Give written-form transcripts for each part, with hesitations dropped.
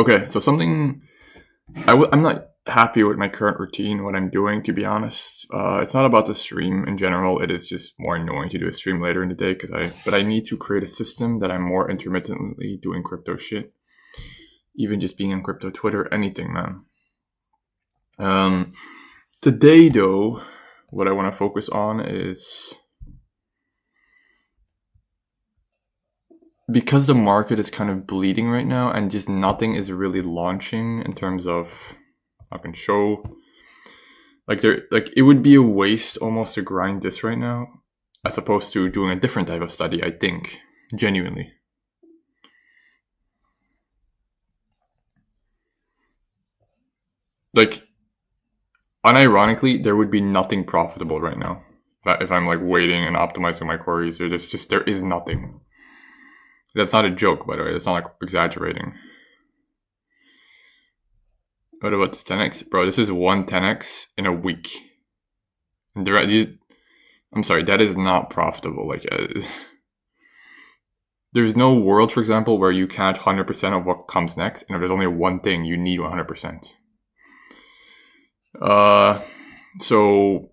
Okay, so something I'm not happy with my current routine, what I'm doing, to be honest. It's not about the stream in general. It is just more annoying to do a stream later in the day but I need to create a system that I'm more intermittently doing crypto shit. Even just being on crypto Twitter, anything, man. Today, though, what I want to focus on is because the market is kind of bleeding right now and just nothing is really launching in terms of I can show it would be a waste almost to grind this right now as opposed to doing a different type of study, I think, genuinely. Like, unironically, there would be nothing profitable right now if I'm like waiting and optimizing my queries. There is nothing. That's not a joke, by the way. It's not like exaggerating. What about this 10x? Bro, this is one 10x in a week. I'm sorry, that is not profitable. There's no world, for example, where you catch 100% of what comes next, and if there's only one thing, you need 100%. So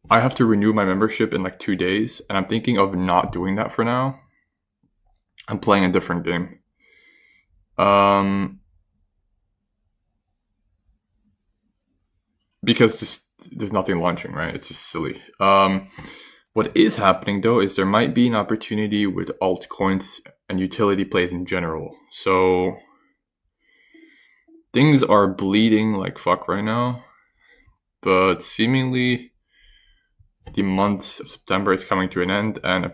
I have to renew my membership in like 2 days, and I'm thinking of not doing that for now. I'm playing a different game. Because there's nothing launching, right? It's just silly. What is happening though is there might be an opportunity with altcoins and utility plays in general. So things are bleeding like fuck right now, but seemingly the month of September is coming to an end, and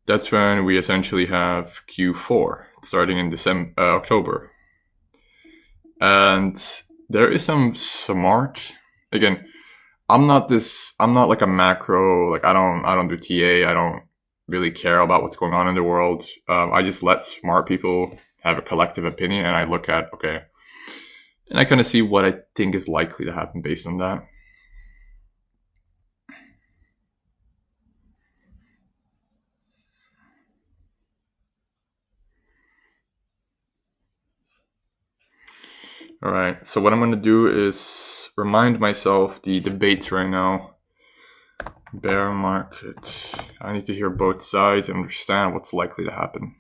that's when we essentially have Q4 starting in October. And there is some smart, again, I'm not like a macro, like I don't do TA, I don't really care about what's going on in the world. I just let smart people have a collective opinion, and I look at, okay, and I kind of see what I think is likely to happen based on that. All right, so what I'm going to do is remind myself the debates right now. Bear market. I need to hear both sides and understand what's likely to happen.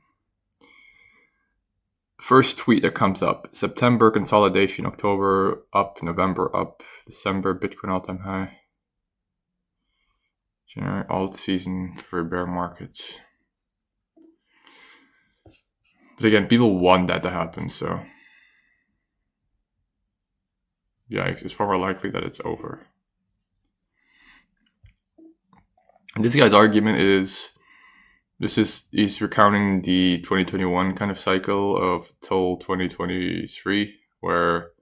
First tweet that comes up: September consolidation, October up, November up, December Bitcoin all-time high. January alt season for bear markets. But again, people want that to happen, so yeah, it's far more likely that it's over. And this guy's argument is he's recounting the 2021 kind of cycle of till 2023, where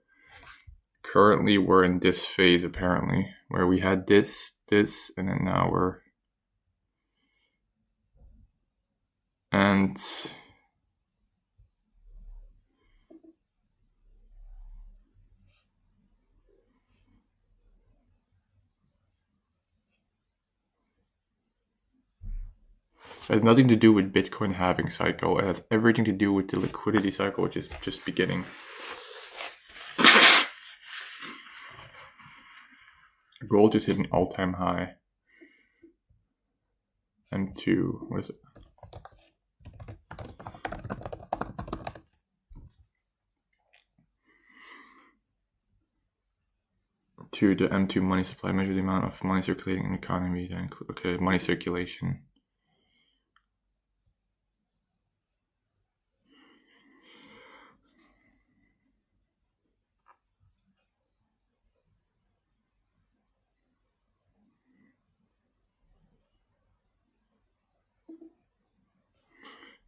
currently we're in this phase apparently, where we had this, and then now we're and it has nothing to do with Bitcoin halving cycle. It has everything to do with the liquidity cycle, which is just beginning. Gold just hit an all-time high. M2, what is it? To the M2 money supply, measure the amount of money circulating in the economy. Okay, money circulation.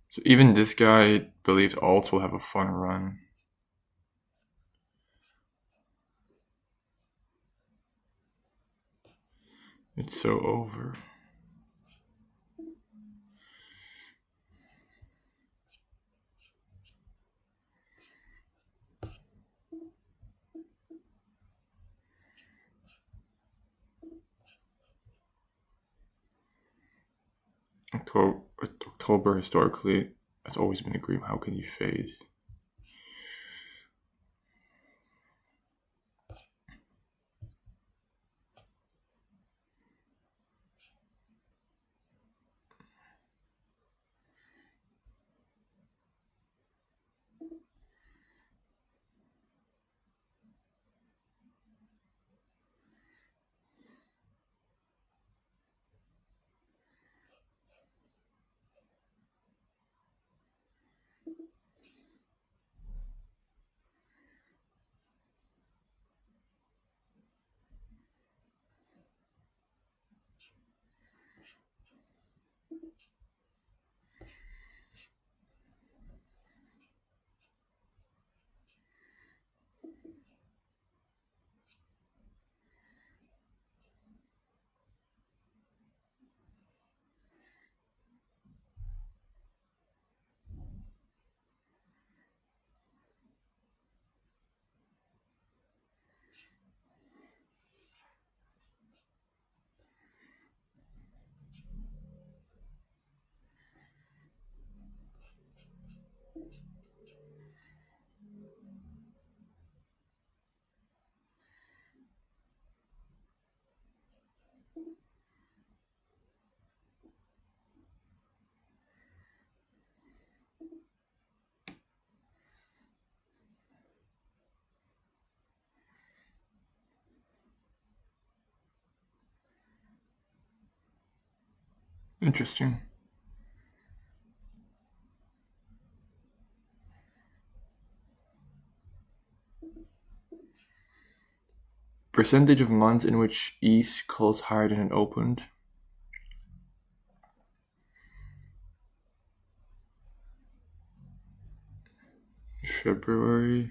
So even this guy believes alts will have a fun run. It's so over. October historically has always been a dream. How can you fade? Interesting. Percentage of months in which ETH closed higher than it opened. February.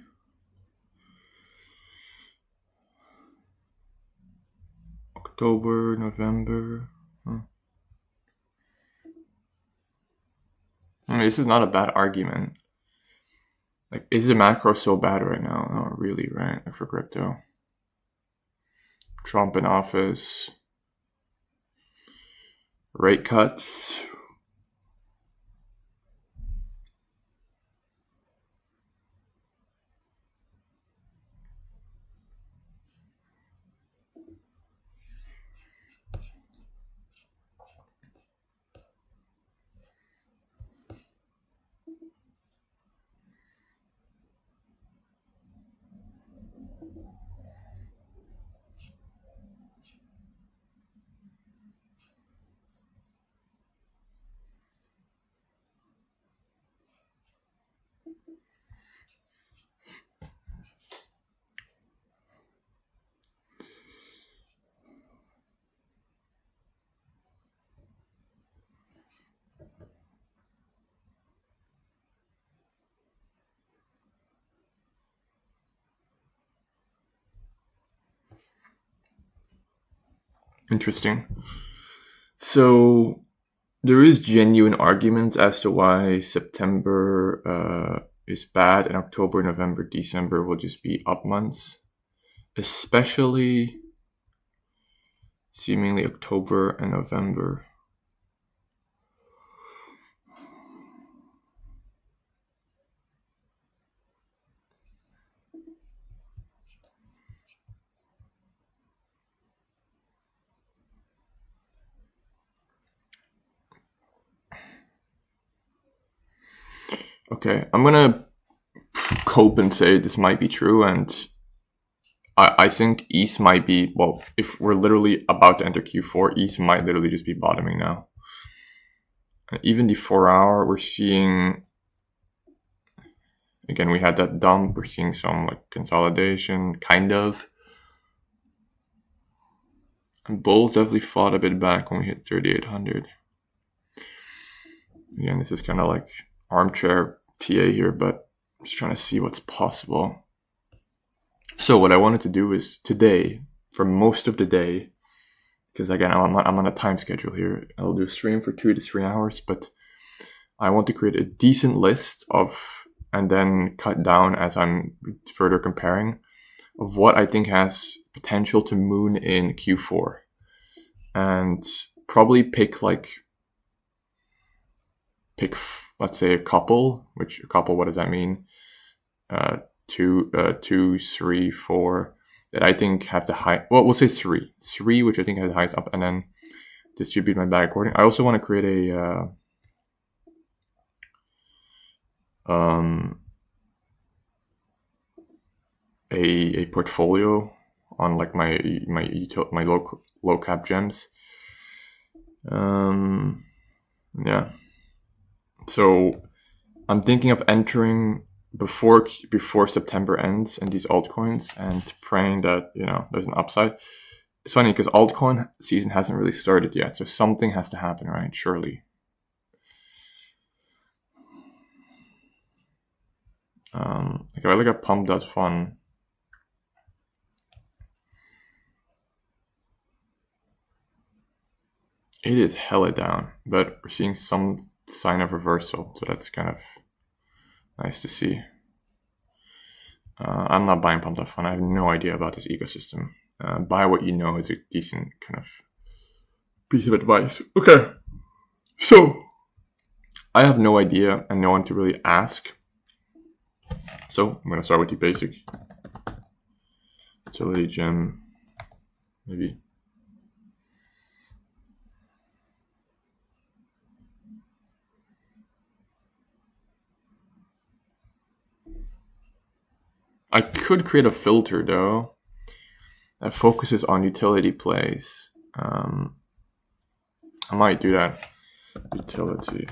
October, November. I mean, this is not a bad argument. Like, is the macro so bad right now? Not really, right? For crypto. Trump in office. Rate cuts. Interesting. So there is genuine arguments as to why September is bad and October, November, December will just be up months, especially seemingly October and November. Okay, I'm gonna cope and say this might be true, and I think ETH might be, well, if we're literally about to enter Q4, ETH might literally just be bottoming now. Even the 4-hour, we're seeing, again, we had that dump, we're seeing some like consolidation, kind of. And bulls definitely fought a bit back when we hit 3,800. Again, this is kind of like armchair TA here, but I'm just trying to see what's possible. So what I wanted to do is today, for most of the day, because again, I'm on a time schedule here. I'll do a stream for 2 to 3 hours, but I want to create a decent list of, and then cut down as I'm further comparing, of what I think has potential to moon in Q4. And probably pick like pick, let's say, a couple. Which a couple? What does that mean? Two, 3, 4 that I think have the high. Well, we'll say three, which I think has the highest up, and then distribute my bag accordingly. I also want to create a portfolio on like my low cap gems. Yeah. So I'm thinking of entering before September ends in these altcoins and praying that there's an upside. It's funny because altcoin season hasn't really started yet, so something has to happen, right? Surely. If I look at pump.fun, it is hella down, but we're seeing some sign of reversal, so that's kind of nice to see. I'm not buying pump.fun. I have no idea about this ecosystem. Buy what you know is a decent kind of piece of advice. Okay, so I have no idea and no one to really ask. So I'm going to start with the basic utility gem, maybe. I could create a filter though that focuses on utility plays. I might do that. Utility.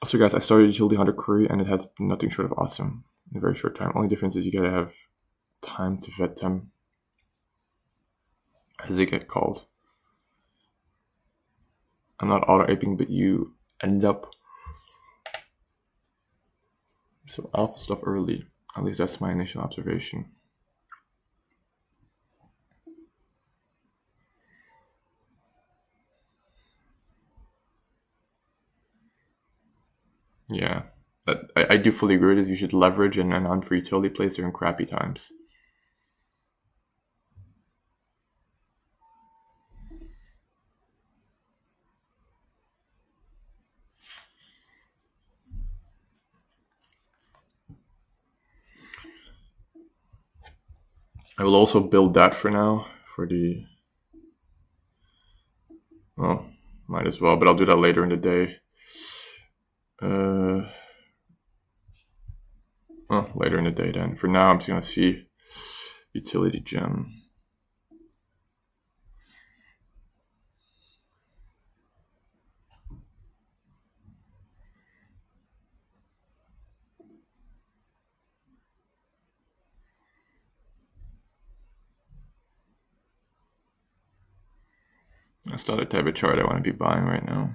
Also, guys, I started Utility Hunter query and it has nothing short of awesome in a very short time. Only difference is you gotta have time to vet them as they get called. I'm not auto-aping, but you end up some alpha stuff early. At least that's my initial observation. Yeah, I do fully agree with this. You should leverage and hunt for utility plays during crappy times. I will also build that for now for the. Well, might as well, but I'll do that later in the day. Well, later in the day then. For now, I'm just gonna see utility gem. That's not the type of chart I want to be buying right now.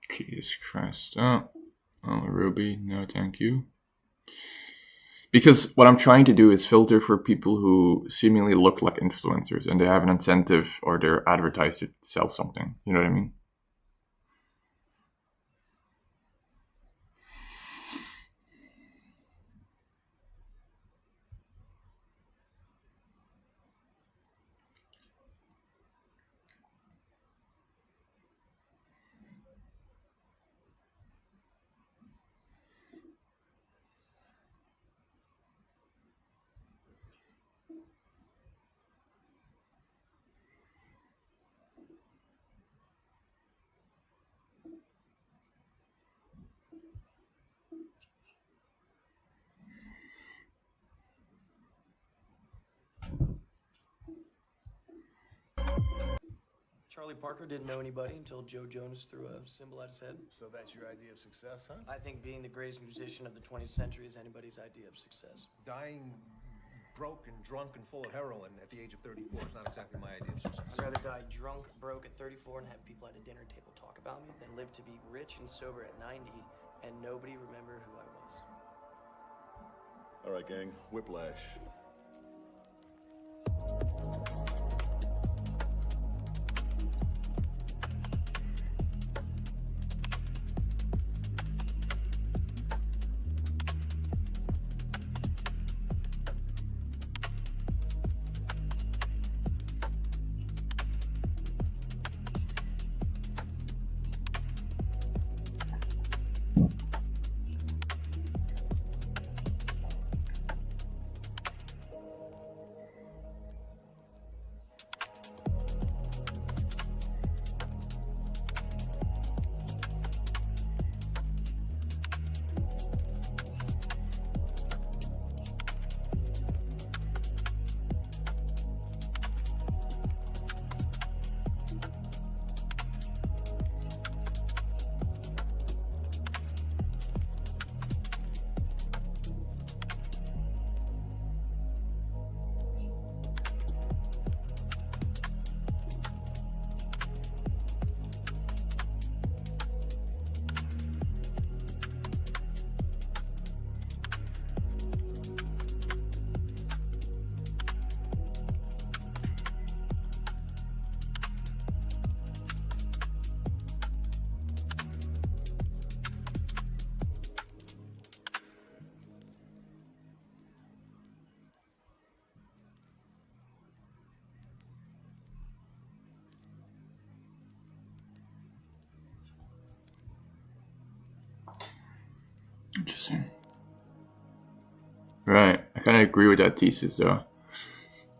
Jesus Christ. Oh, Ruby, no thank you. Because what I'm trying to do is filter for people who seemingly look like influencers and they have an incentive or they're advertised to sell something. You know what I mean? Charlie Parker didn't know anybody until Joe Jonas threw a cymbal at his head. So that's your idea of success, huh? I think being the greatest musician of the 20th century is anybody's idea of success. Dying broke and drunk and full of heroin at the age of 34 is not exactly my idea of success. I'd rather die drunk, broke at 34 and have people at a dinner table talk about me than live to be rich and sober at 90 and nobody remember who I was. All right, gang. Whiplash. Interesting. Right. I kind of agree with that thesis, though.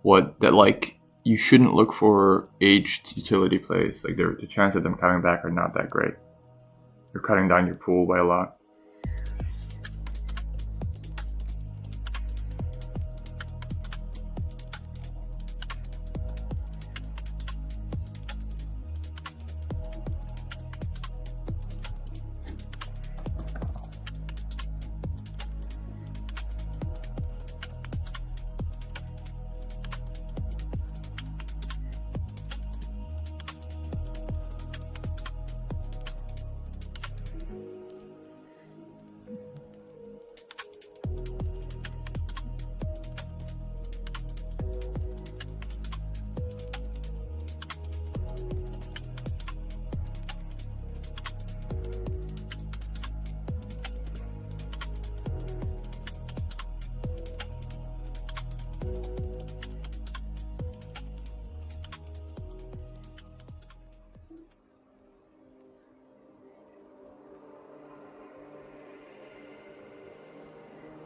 Like, you shouldn't look for aged utility plays. Like, the chance of them coming back are not that great. You're cutting down your pool by a lot.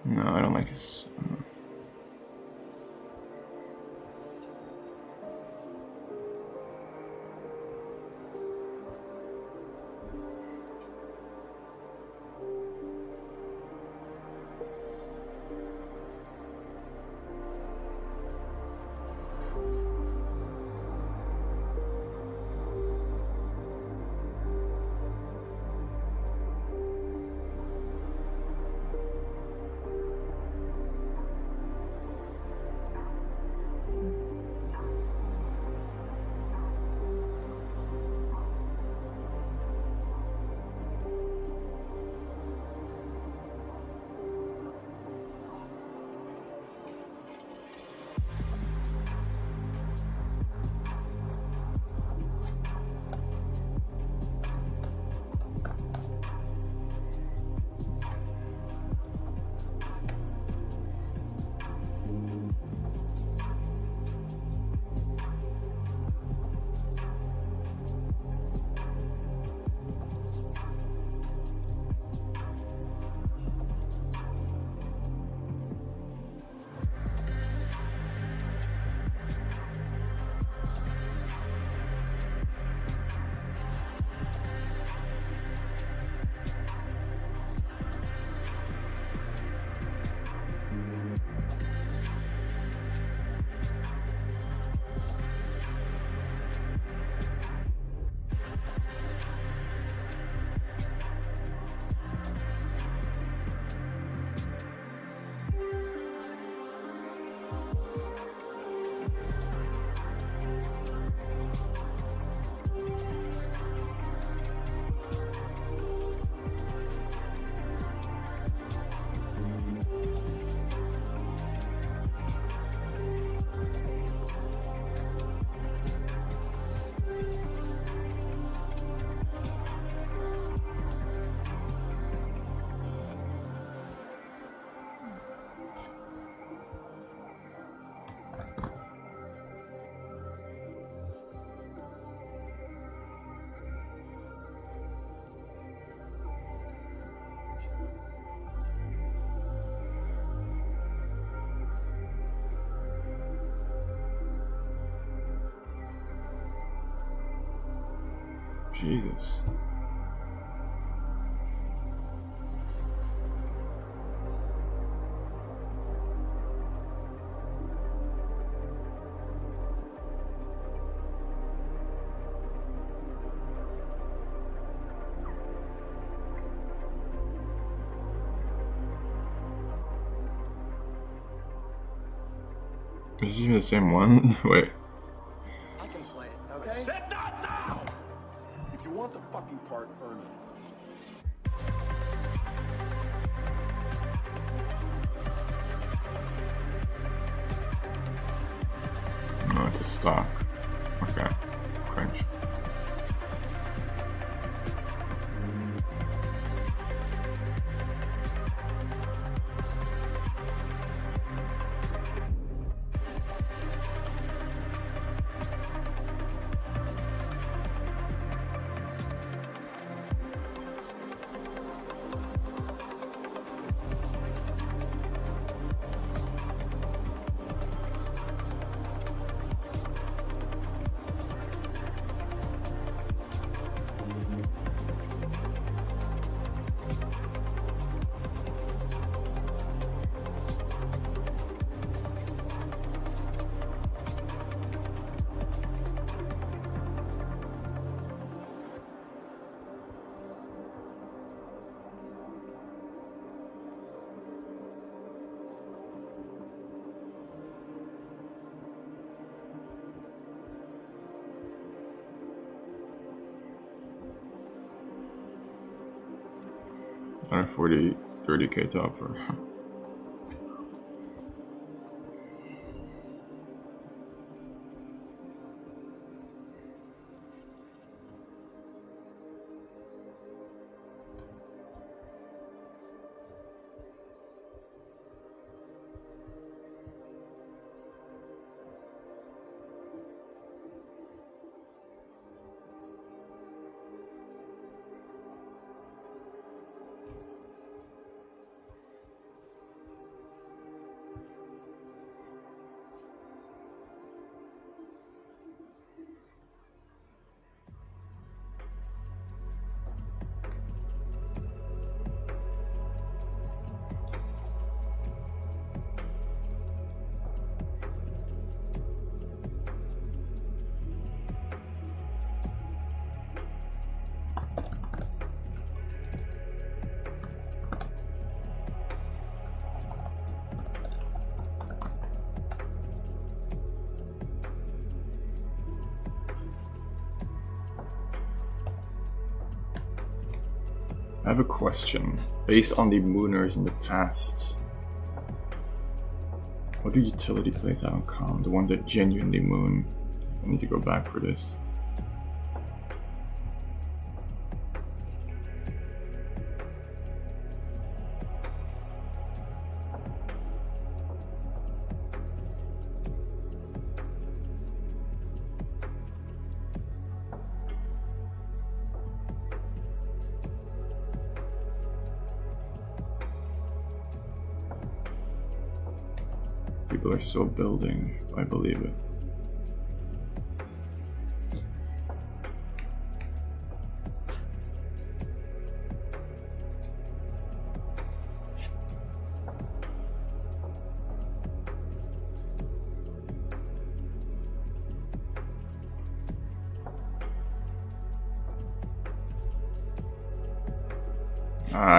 No, I don't like his. Jesus. Is this even the same one? Wait. I can play it, okay? Said not now! If you want the fucking part, earn it. No, it's a stock. Okay. Cringe. Or 40, 30k top for. I have a question. Based on the mooners in the past, what do utility plays have in common? The ones that genuinely moon. I need to go back for this. People are still building, I believe it.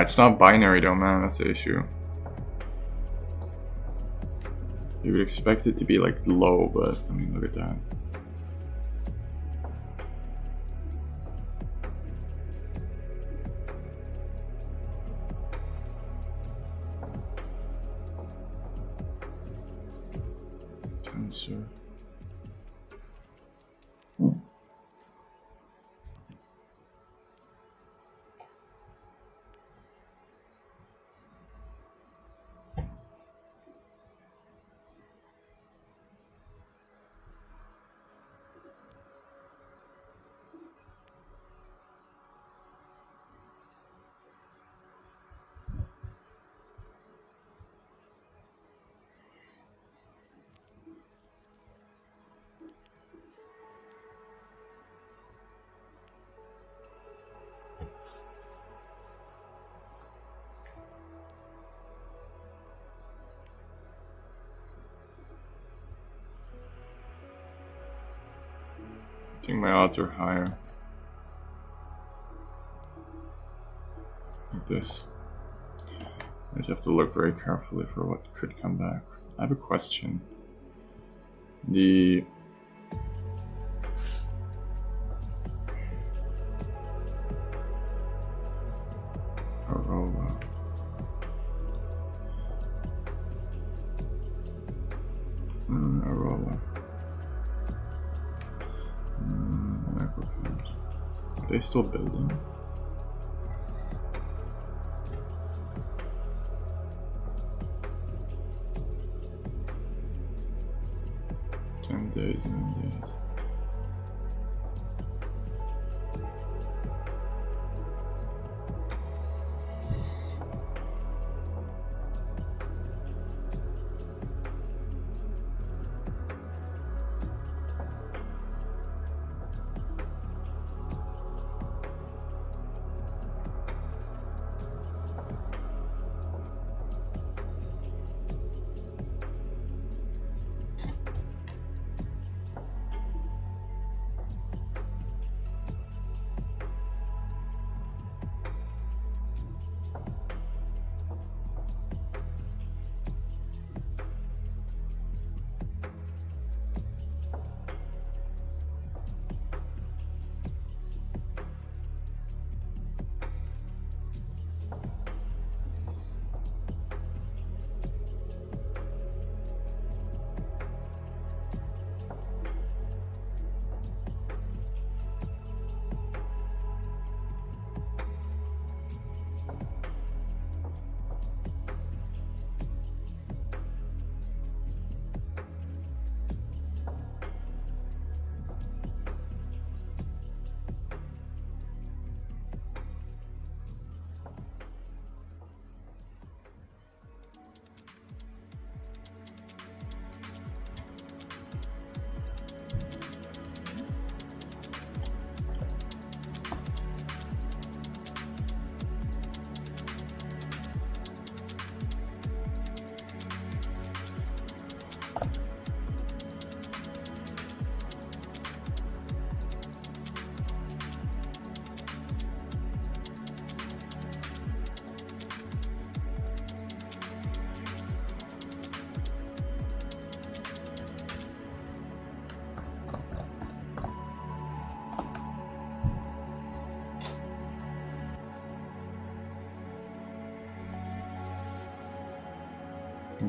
It's not binary though, man, that's the issue. You would expect it to be like low, but I mean, look at that. Tensor. I think my odds are higher. Like this. I just have to look very carefully for what could come back. I have a question. The Arola. Arola. Are they still building? Days, 9 days.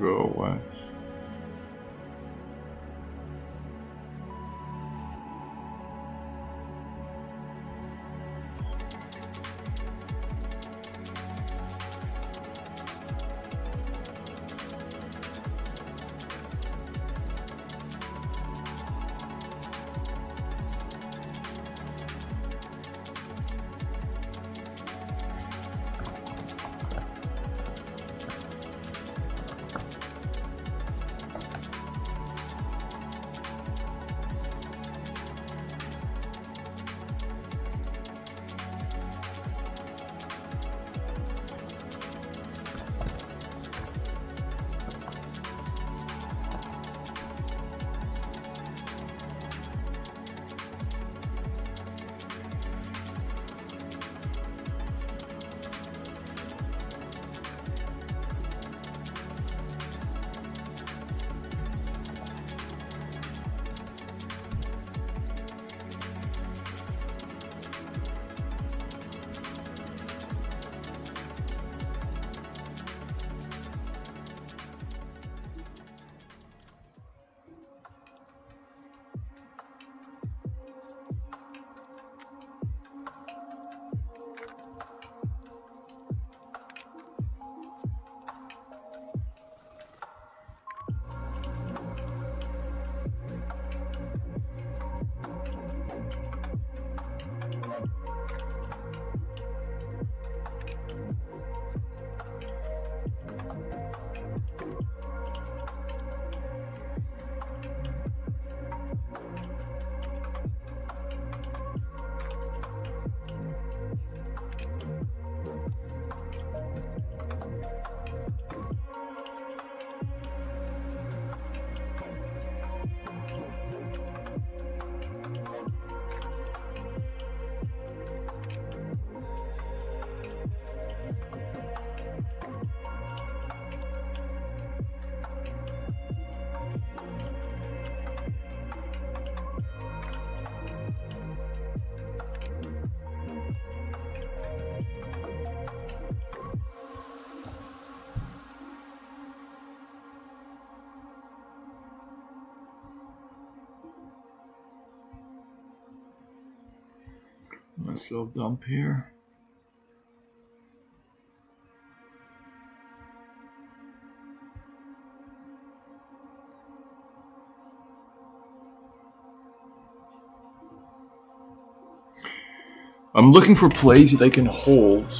Go away. myself dump here. I'm looking for plays that I can hold.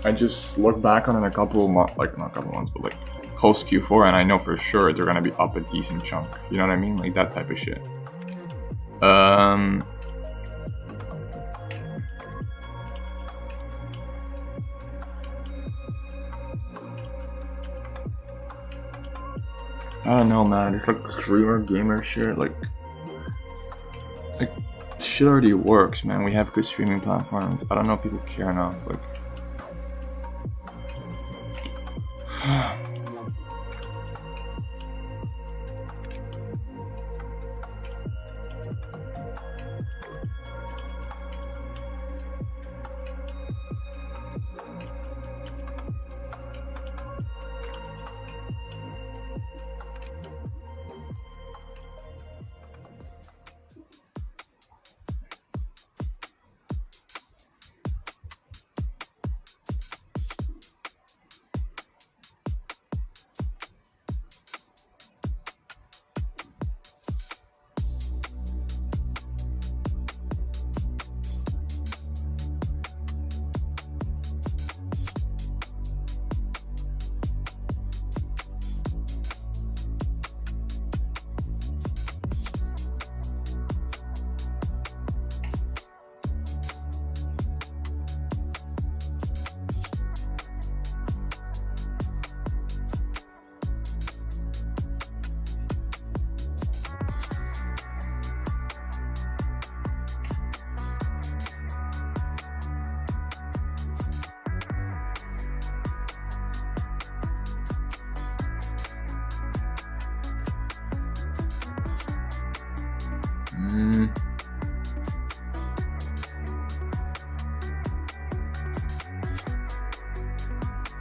I just look back on it in a couple of months, like not a couple of months, but like post Q4, and I know for sure they're gonna be up a decent chunk. You know what I mean? Like that type of shit. I don't know, man. It's like streamer gamer shit. Like shit already works, man. We have good streaming platforms. I don't know if people care enough. Like.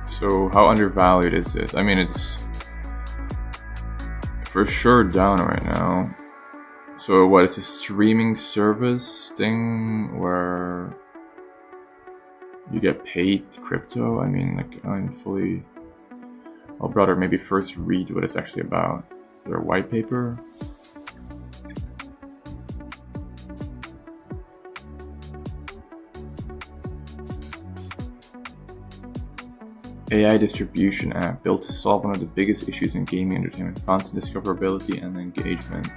So how undervalued is this? I mean, it's for sure down right now. So what, it's a streaming service thing where you get paid crypto? I mean, like, I'm fully... Well, brother, maybe first read what it's actually about. Their white paper? AI distribution app built to solve one of the biggest issues in gaming entertainment: content discoverability and engagement.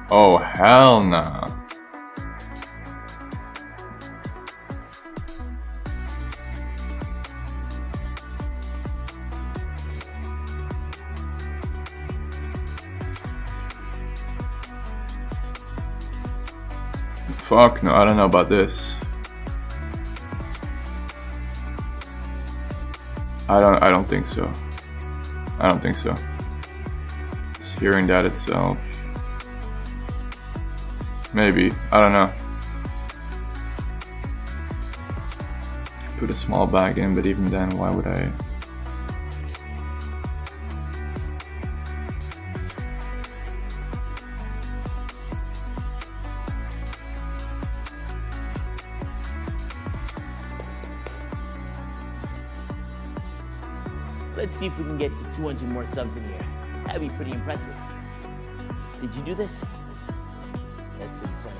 Oh, hell nah. Fuck no, I don't know about this. I don't think so. I don't think so. Just hearing that itself. Maybe. I don't know. Put a small bag in, but even then, why would I? Let's see if we can get to 200 more subs in here. That'd be pretty impressive. Did you do this? That's pretty funny.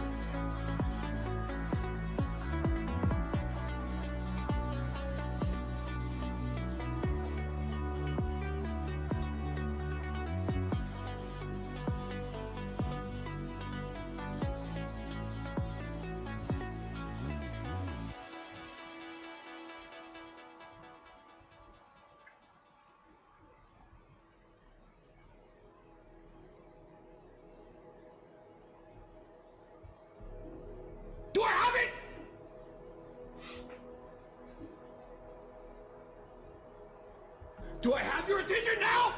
Do I have it? Do I have your attention now?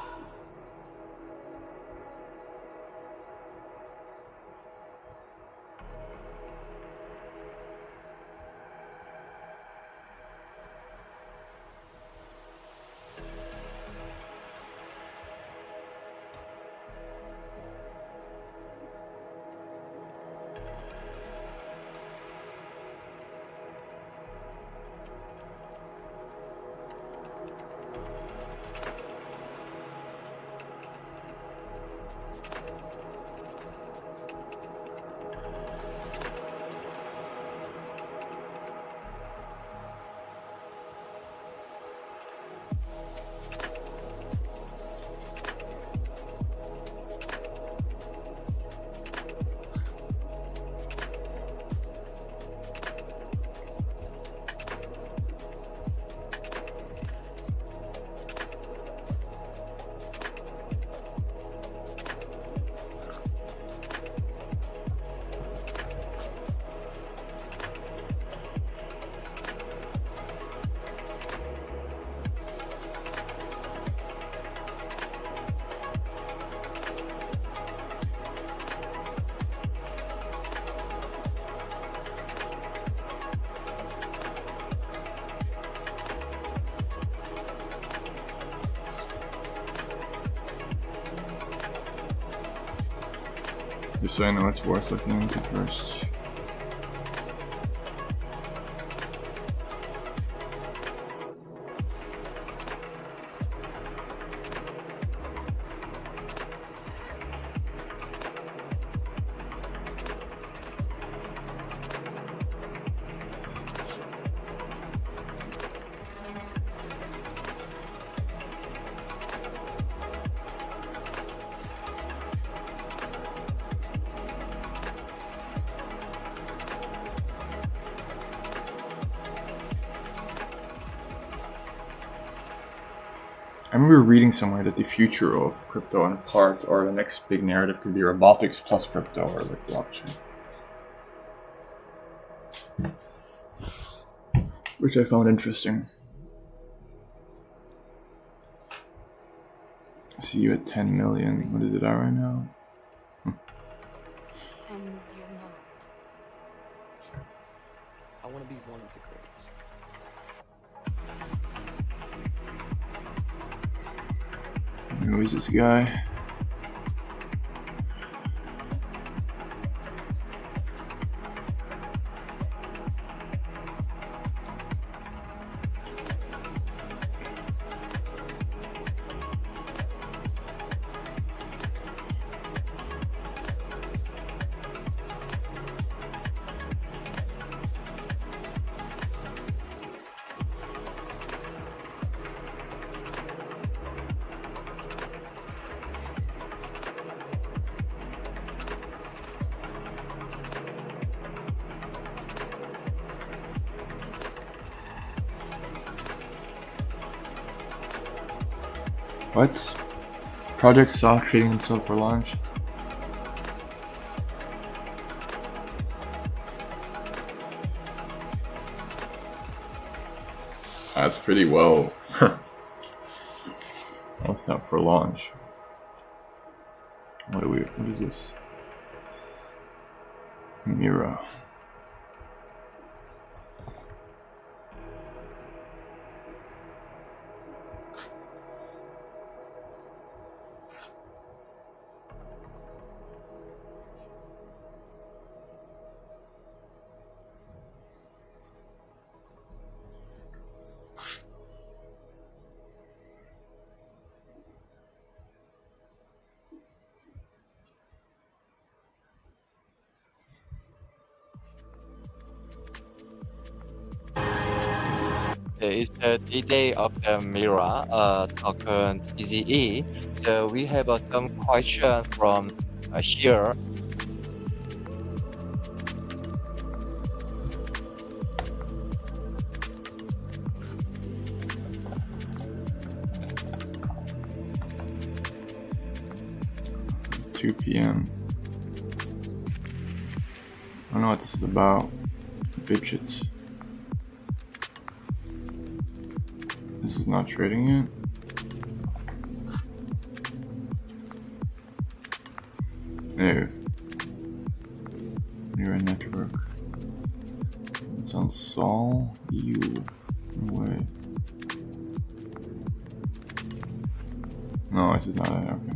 Just so I know it's worth looking into first. I remember reading somewhere that the future of crypto in part, or the next big narrative, could be robotics plus crypto, or like blockchain. Which I found interesting. I see you at 10 million. What is it at right now? And you're not. I want to be one of the greats. Who is this guy? What? Project Soft trading himself for launch? That's pretty well. That's not for launch. What is this? Mira. It's the D-Day of the Mira token TZE. So we have some question from here. At 2 p.m. I don't know what this is about. Bitches. This is not trading yet. No. Mira network. It's on Sol. You. No way. No, it is not it. Okay.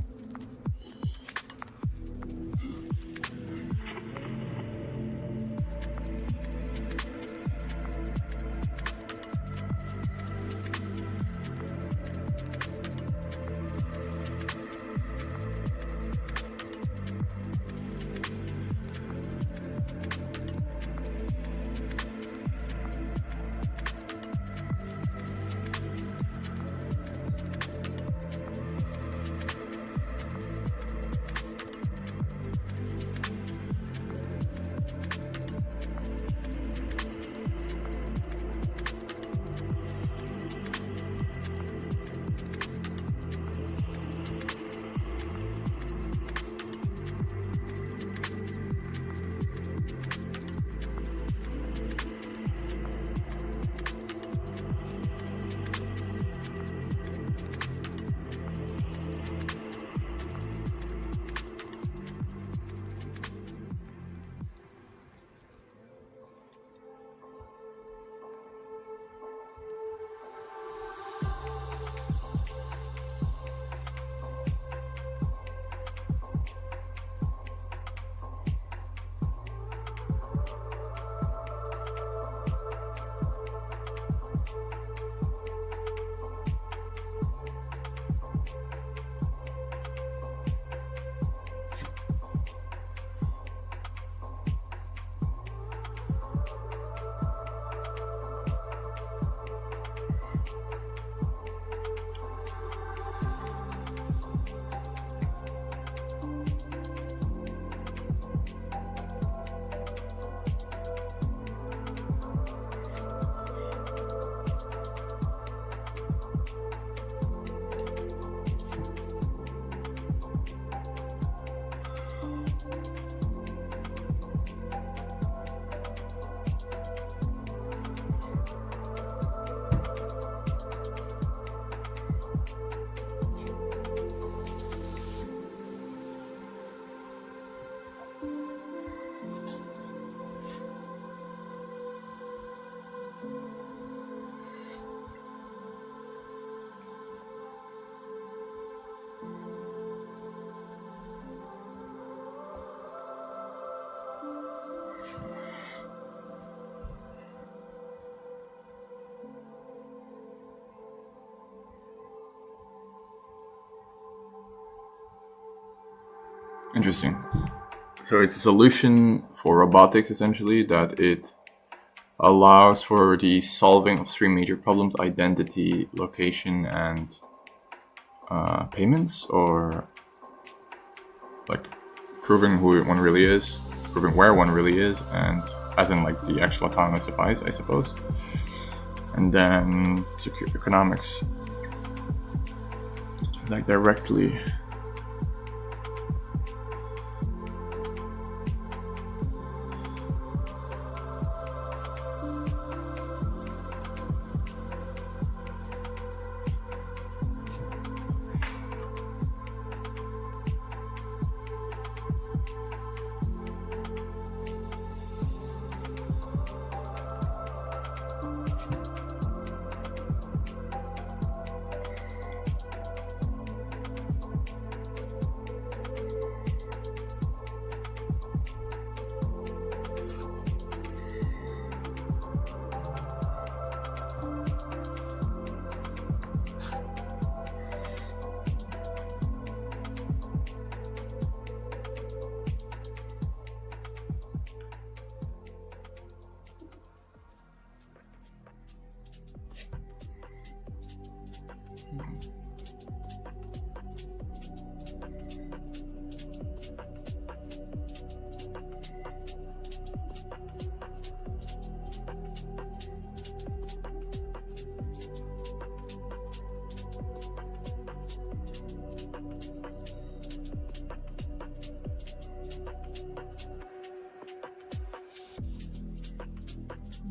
Interesting. So it's a solution for robotics, essentially, that it allows for the solving of three major problems: identity, location, and payments, or like proving who one really is, proving where one really is, and as in like the actual autonomous device, I suppose. And then secure economics, like directly.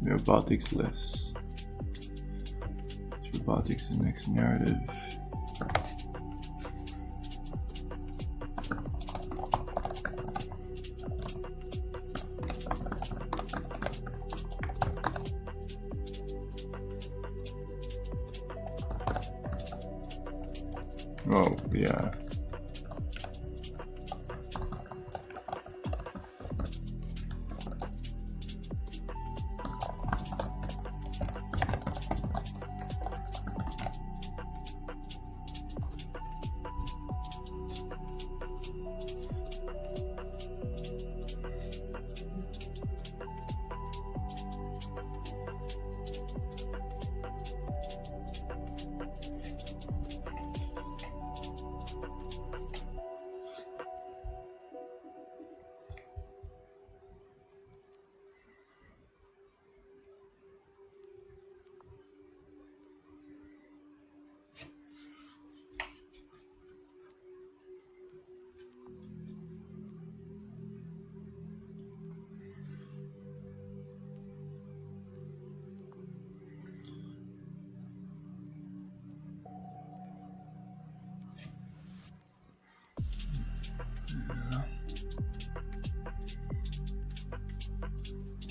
Robotics less. Robotics the next narrative. Oh, yeah.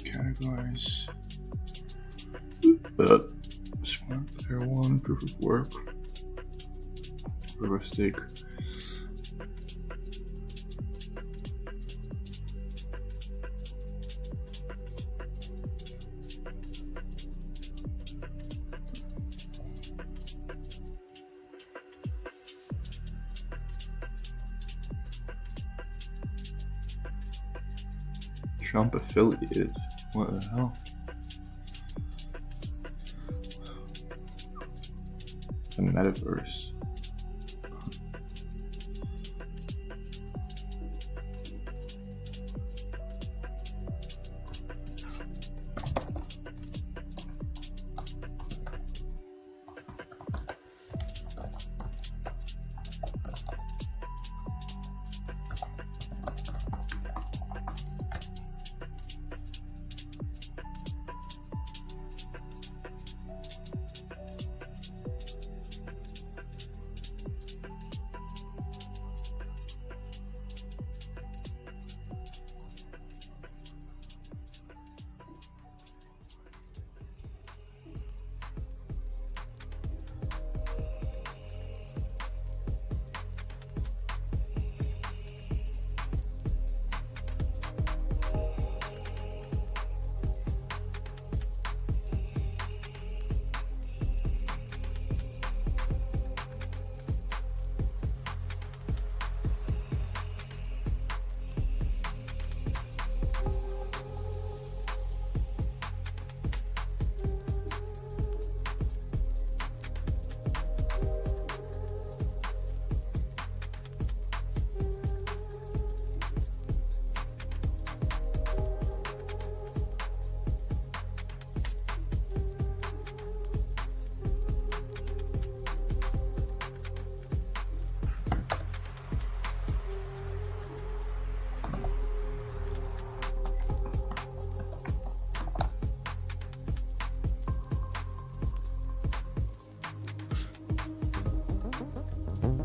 Categories. Smart player 1, proof of work, proof of stake. Trump affiliated. What the hell? The metaverse.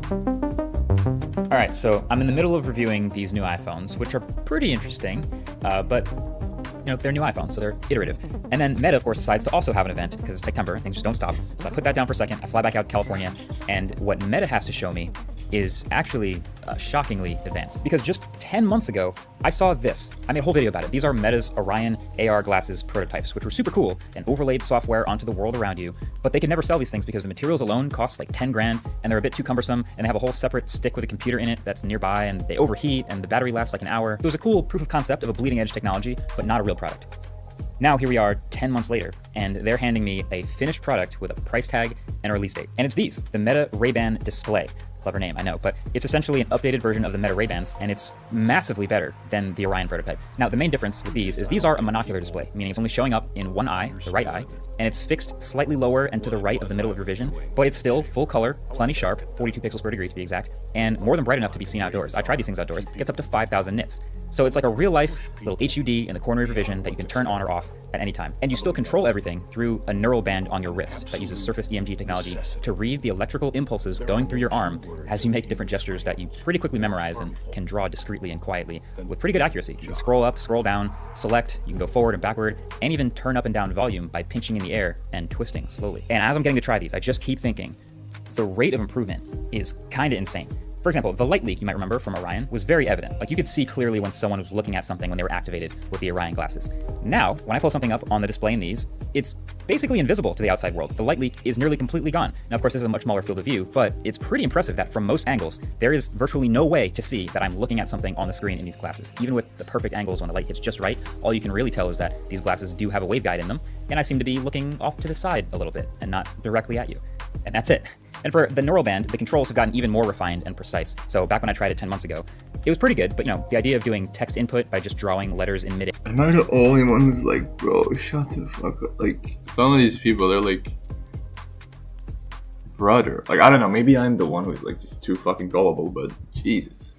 All right, so I'm in the middle of reviewing these new iPhones, which are pretty interesting, but you know, they're new iPhones, so they're iterative. And then Meta, of course, decides to also have an event because it's Techtember and things just don't stop. So I put that down for a second, I fly back out to California, and what Meta has to show me is actually shockingly advanced. Because just 10 months ago, I saw this. I made a whole video about it. These are Meta's Orion AR glasses prototypes, which were super cool and overlaid software onto the world around you. But they could never sell these things because the materials alone cost like 10 grand and they're a bit too cumbersome, and they have a whole separate stick with a computer in it that's nearby, and they overheat and the battery lasts like an hour. It was a cool proof of concept of a bleeding edge technology, but not a real product. Now here we are 10 months later, and they're handing me a finished product with a price tag and a release date. And it's these, the Meta Ray-Ban Display. Clever name, I know, but it's essentially an updated version of the Meta Ray-Bans, and it's massively better than the Orion prototype. Now, the main difference with these is these are a monocular display, meaning it's only showing up in one eye, the right eye, and it's fixed slightly lower and to the right of the middle of your vision, but it's still full color, plenty sharp, 42 pixels per degree to be exact, and more than bright enough to be seen outdoors. I tried these things outdoors. It gets up to 5,000 nits. So it's like a real-life little HUD in the corner of your vision that you can turn on or off at any time. And you still control everything through a neural band on your wrist that uses Surface EMG technology to read the electrical impulses going through your arm as you make different gestures that you pretty quickly memorize and can draw discreetly and quietly with pretty good accuracy. You can scroll up, scroll down, select, you can go forward and backward, and even turn up and down volume by pinching in the air and twisting slowly. And as I'm getting to try these, I just keep thinking, the rate of improvement is kind of insane. For example, the light leak you might remember from Orion was very evident. Like you could see clearly when someone was looking at something when they were activated with the Orion glasses. Now, when I pull something up on the display in these, it's basically invisible to the outside world. The light leak is nearly completely gone. Now, of course, this is a much smaller field of view, but it's pretty impressive that from most angles, there is virtually no way to see that I'm looking at something on the screen in these glasses. Even with the perfect angles when the light hits just right, all you can really tell is that these glasses do have a waveguide in them, and I seem to be looking off to the side a little bit and not directly at you. And that's it. And for the neural band, the controls have gotten even more refined and precise. So back when I tried it 10 months ago, it was pretty good, but you know, the idea of doing text input by just drawing letters in mid. Am I the only one who's like, bro, shut the fuck up? Like, some of these people, they're like, brother. Like, I don't know, maybe I'm the one who's like just too fucking gullible, but Jesus.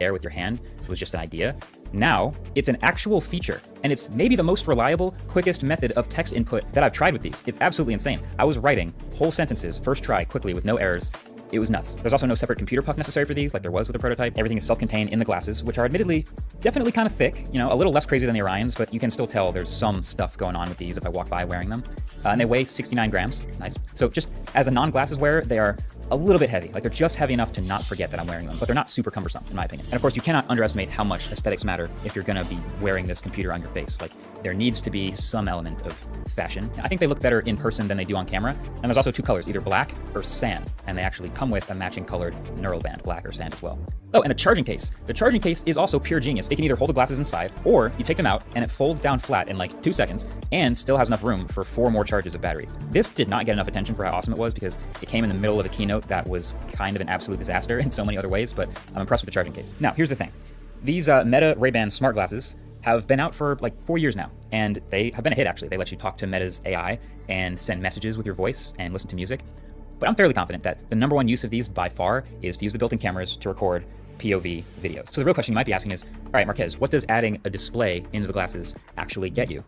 Air with your hand was just an idea. Now, it's an actual feature, and it's maybe the most reliable, quickest method of text input that I've tried with these. It's absolutely insane. I was writing whole sentences, first try, quickly, with no errors. It was nuts. There's also no separate computer puck necessary for these, like there was with the prototype. Everything is self-contained in the glasses, which are admittedly definitely kind of thick, you know, a little less crazy than the Orions, but you can still tell there's some stuff going on with these if I walk by wearing them. And they weigh 69 grams. Nice. So just as a non-glasses wearer, they are a little bit heavy. Like they're just heavy enough to not forget that I'm wearing them, but they're not super cumbersome, in my opinion. And of course, you cannot underestimate how much aesthetics matter if you're gonna be wearing this computer on your face. Like there needs to be some element of fashion. I think they look better in person than they do on camera. And there's also two colors, either black or sand. And they actually come with a matching colored neural band, black or sand as well. Oh, and the charging case. The charging case is also pure genius. It can either hold the glasses inside, or you take them out and it folds down flat in like 2 seconds and still has enough room for 4 more charges of battery. This did not get enough attention for how awesome it was because it came in the middle of a keynote that was kind of an absolute disaster in so many other ways, but I'm impressed with the charging case. Now, here's the thing. These Meta Ray-Ban smart glasses have been out for like 4 years now, and they have been a hit actually. They let you talk to Meta's AI and send messages with your voice and listen to music. But I'm fairly confident that the number one use of these by far is to use the built-in cameras to record POV videos. So the real question you might be asking is, all right, Marquez, what does adding a display into the glasses actually get you?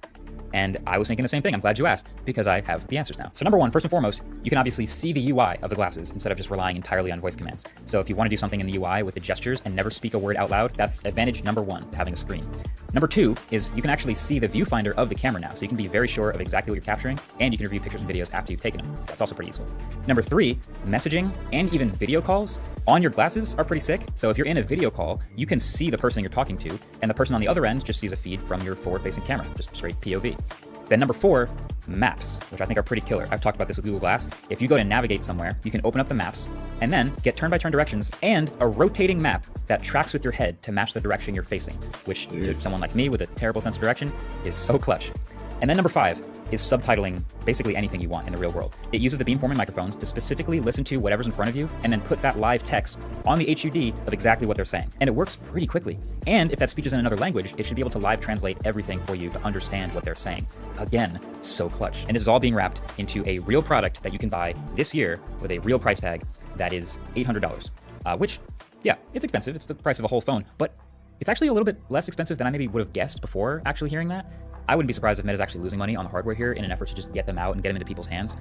And I was thinking the same thing. I'm glad you asked, because I have the answers now. So number one, first and foremost, you can obviously see the UI of the glasses instead of just relying entirely on voice commands. So if you want to do something in the UI with the gestures and never speak a word out loud, that's advantage number one, having a screen. Number two is you can actually see the viewfinder of the camera now, so you can be very sure of exactly what you're capturing, and you can review pictures and videos after you've taken them. That's also pretty useful. Number three, messaging and even video calls on your glasses are pretty sick. So if you're in a video call, you can see the person you're talking to, and the person on the other end just sees a feed from your forward-facing camera, just straight POV. Then number four, maps, which I think are pretty killer. I've talked about this with Google Glass. If you go to navigate somewhere, you can open up the maps and then get turn-by-turn directions and a rotating map that tracks with your head to match the direction you're facing, which to someone like me with a terrible sense of direction is so clutch. And then number five is subtitling basically anything you want in the real world. It uses the beamforming microphones to specifically listen to whatever's in front of you and then put that live text on the HUD of exactly what they're saying. And it works pretty quickly. And if that speech is in another language, it should be able to live translate everything for you to understand what they're saying. Again, so clutch. And this is all being wrapped into a real product that you can buy this year with a real price tag that is $800, which, yeah, it's expensive. It's the price of a whole phone, but it's actually a little bit less expensive than I maybe would have guessed before actually hearing that. I wouldn't be surprised if Meta's actually losing money on the hardware here in an effort to just get them out and get them into people's hands.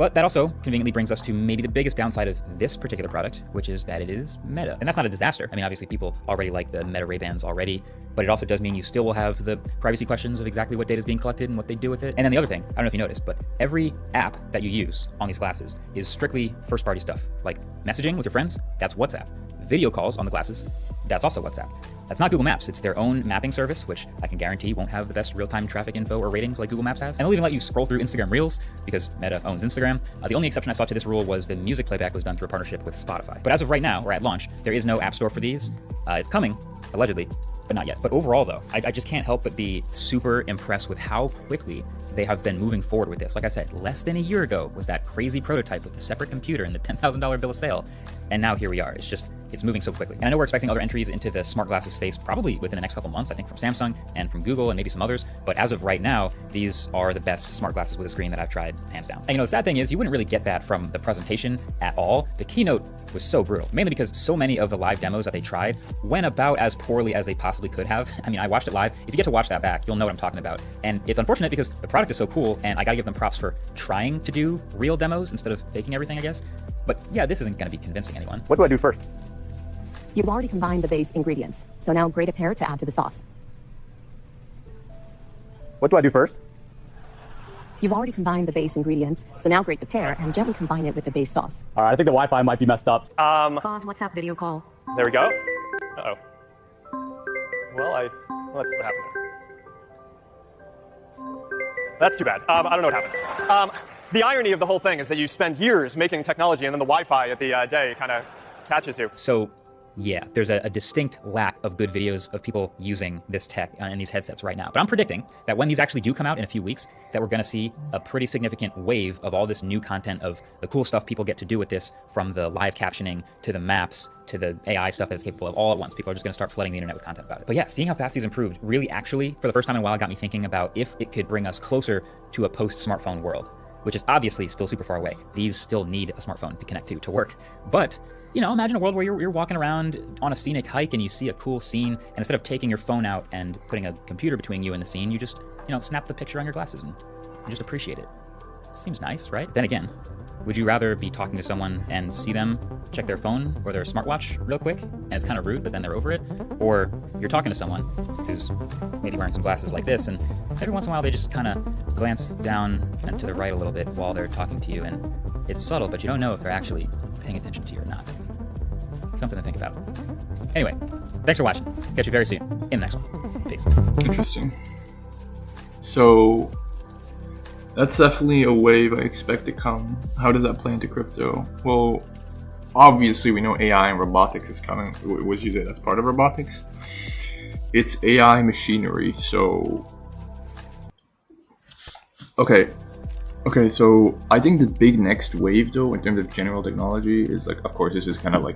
But that also conveniently brings us to maybe the biggest downside of this particular product, which is that it is Meta. And that's not a disaster. I mean, obviously people already like the Meta Ray-Bans already, but it also does mean you still will have the privacy questions of exactly what data is being collected and what they do with it. And then the other thing, I don't know if you noticed, but every app that you use on these glasses is strictly first-party stuff. Like messaging with your friends, that's WhatsApp. Video calls on the glasses, that's also WhatsApp. That's not Google Maps, it's their own mapping service, which I can guarantee won't have the best real-time traffic info or ratings like Google Maps has. And they'll even let you scroll through Instagram Reels, because Meta owns Instagram. The only exception I saw to this rule was the music playback was done through a partnership with Spotify. But as of right now, or at launch, there is no app store for these. It's coming, allegedly, but not yet. But overall though, I just can't help but be super impressed with how quickly they have been moving forward with this. Like I said, less than a year ago was that crazy prototype with the separate computer and the $10,000 bill of sale. And now here we are. It's moving so quickly. And I know we're expecting other entries into the smart glasses space probably within the next couple months, I think from Samsung and from Google and maybe some others. But as of right now, these are the best smart glasses with a screen that I've tried, hands down. And the sad thing is you wouldn't really get that from the presentation at all. The keynote was so brutal, mainly because so many of the live demos that they tried went about as poorly as they possibly could have. I mean, I watched it live. If you get to watch that back, you'll know what I'm talking about. And it's unfortunate because the product is so cool and I gotta give them props for trying to do real demos instead of faking everything, I guess. But yeah, this isn't gonna be convincing anyone. What do I do first? You've already combined the base ingredients, so now grate a pear to add to the sauce. What do I do first? You've already combined the base ingredients, so now grate the pear and gently combine it with the base sauce. All right, I think the Wi-Fi might be messed up. Pause WhatsApp video call. There we go. Uh-oh. Well, let's see what happened there. That's too bad. I don't know what happened. The irony of the whole thing is that you spend years making technology and then the Wi-Fi at the day kind of catches you. So yeah, there's a distinct lack of good videos of people using this tech in these headsets right now. But I'm predicting that when these actually do come out in a few weeks, that we're gonna see a pretty significant wave of all this new content of the cool stuff people get to do with this, from the live captioning to the maps to the AI stuff that it's capable of all at once. People are just gonna start flooding the internet with content about it. But yeah, seeing how fast these improved really actually, for the first time in a while, got me thinking about if it could bring us closer to a post-smartphone world, which is obviously still super far away. These still need a smartphone to connect to work. But you know, imagine a world where you're walking around on a scenic hike and you see a cool scene, and instead of taking your phone out and putting a computer between you and the scene, you just, snap the picture on your glasses and you just appreciate it. Seems nice, right? Then again, would you rather be talking to someone and see them check their phone or their smartwatch real quick, and it's kind of rude, but then they're over it? Or you're talking to someone who's maybe wearing some glasses like this, and every once in a while they just kind of glance down and to the right a little bit while they're talking to you, and it's subtle, but you don't know if they're actually paying attention to you or not. Something to think about. Anyway, thanks for watching. Catch you very soon in the next one. Peace. Interesting. So that's definitely a wave I expect to come. How does that play into crypto? Well, obviously we know AI and robotics is coming. Would you say that's part of robotics? It's AI machinery, so... Okay, so I think the big next wave though, in terms of general technology, is like, of course, this is kind of like,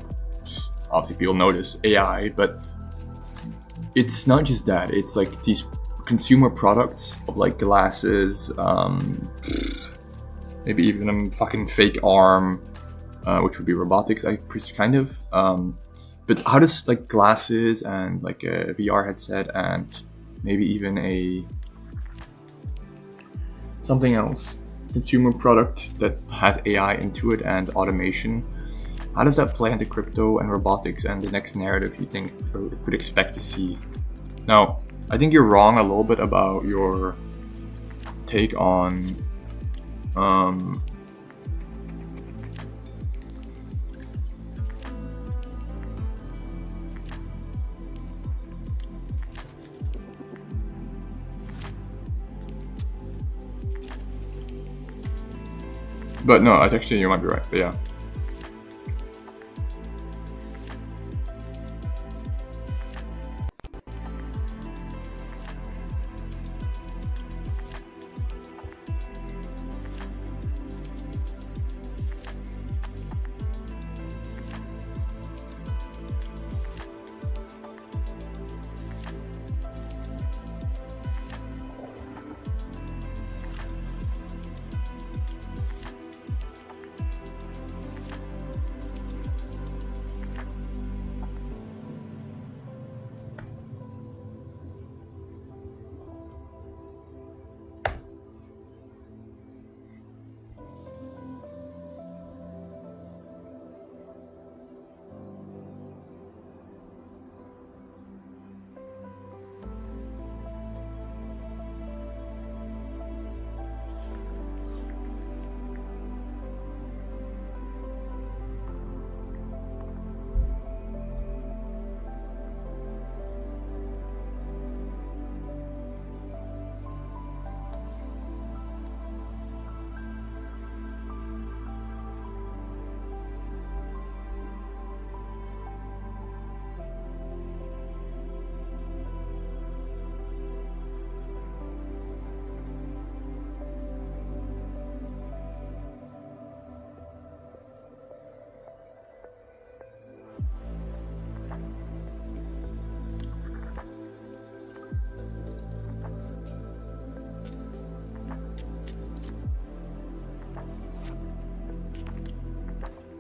obviously people notice AI, but it's not just that. It's like these consumer products of like glasses, maybe even a fucking fake arm, which would be robotics, kind of. But how does like glasses and like a VR headset and maybe even something else, consumer product that has AI into it and automation, how does that play into crypto and robotics and the next narrative you think could expect to see? Now, I think you're wrong a little bit about your take on but no, actually you might be right, but yeah.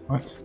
What?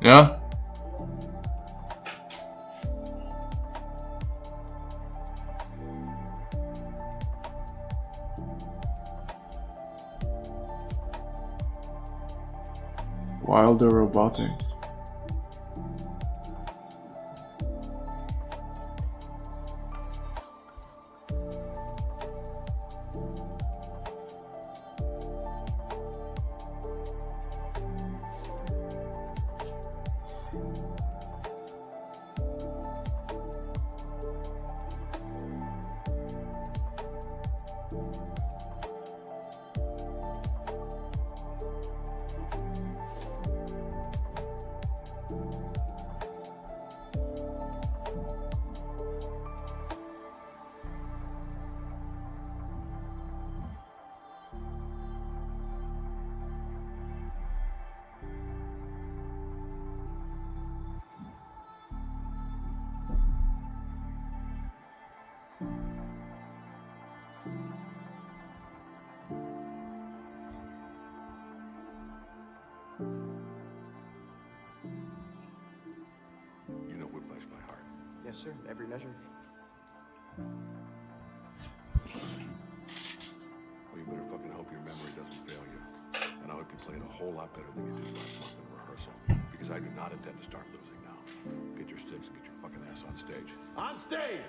Yeah? Wilder Robotics. You know Whiplash by heart. Yes, sir. Every measure. Well, you better fucking hope your memory doesn't fail you. And I hope you play it a whole lot better than you did last month in rehearsal. Because I do not intend to start losing now. Get your sticks and get your fucking ass on stage. On stage!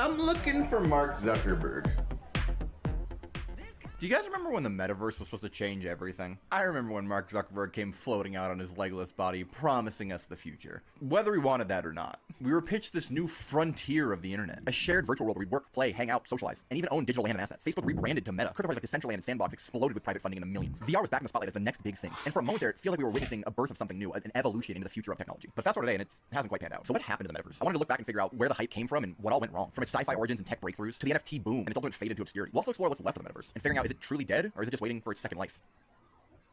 I'm looking for Mark Zuckerberg. Do you guys remember when the metaverse was supposed to change everything? I remember when Mark Zuckerberg came floating out on his legless body, promising us the future. Whether we wanted that or not, we were pitched this new frontier of the internet. A shared virtual world where we'd work, play, hang out, socialize, and even own digital land and assets. Facebook rebranded to Meta. Crypto project like Decentraland and Sandbox exploded with private funding in the millions. VR was back in the spotlight as the next big thing. And for a moment there, it feels like we were witnessing a birth of something new, an evolution into the future of technology. But fast forward today, and it hasn't quite panned out. So what happened to the metaverse? I wanted to look back and figure out where the hype came from and what all went wrong. From its sci-fi origins and tech breakthroughs to the NFT boom and its ultimate fade into obscurity. We'll also explore what's left of the metaverse and figuring out, is it truly dead or is it just waiting for its second life?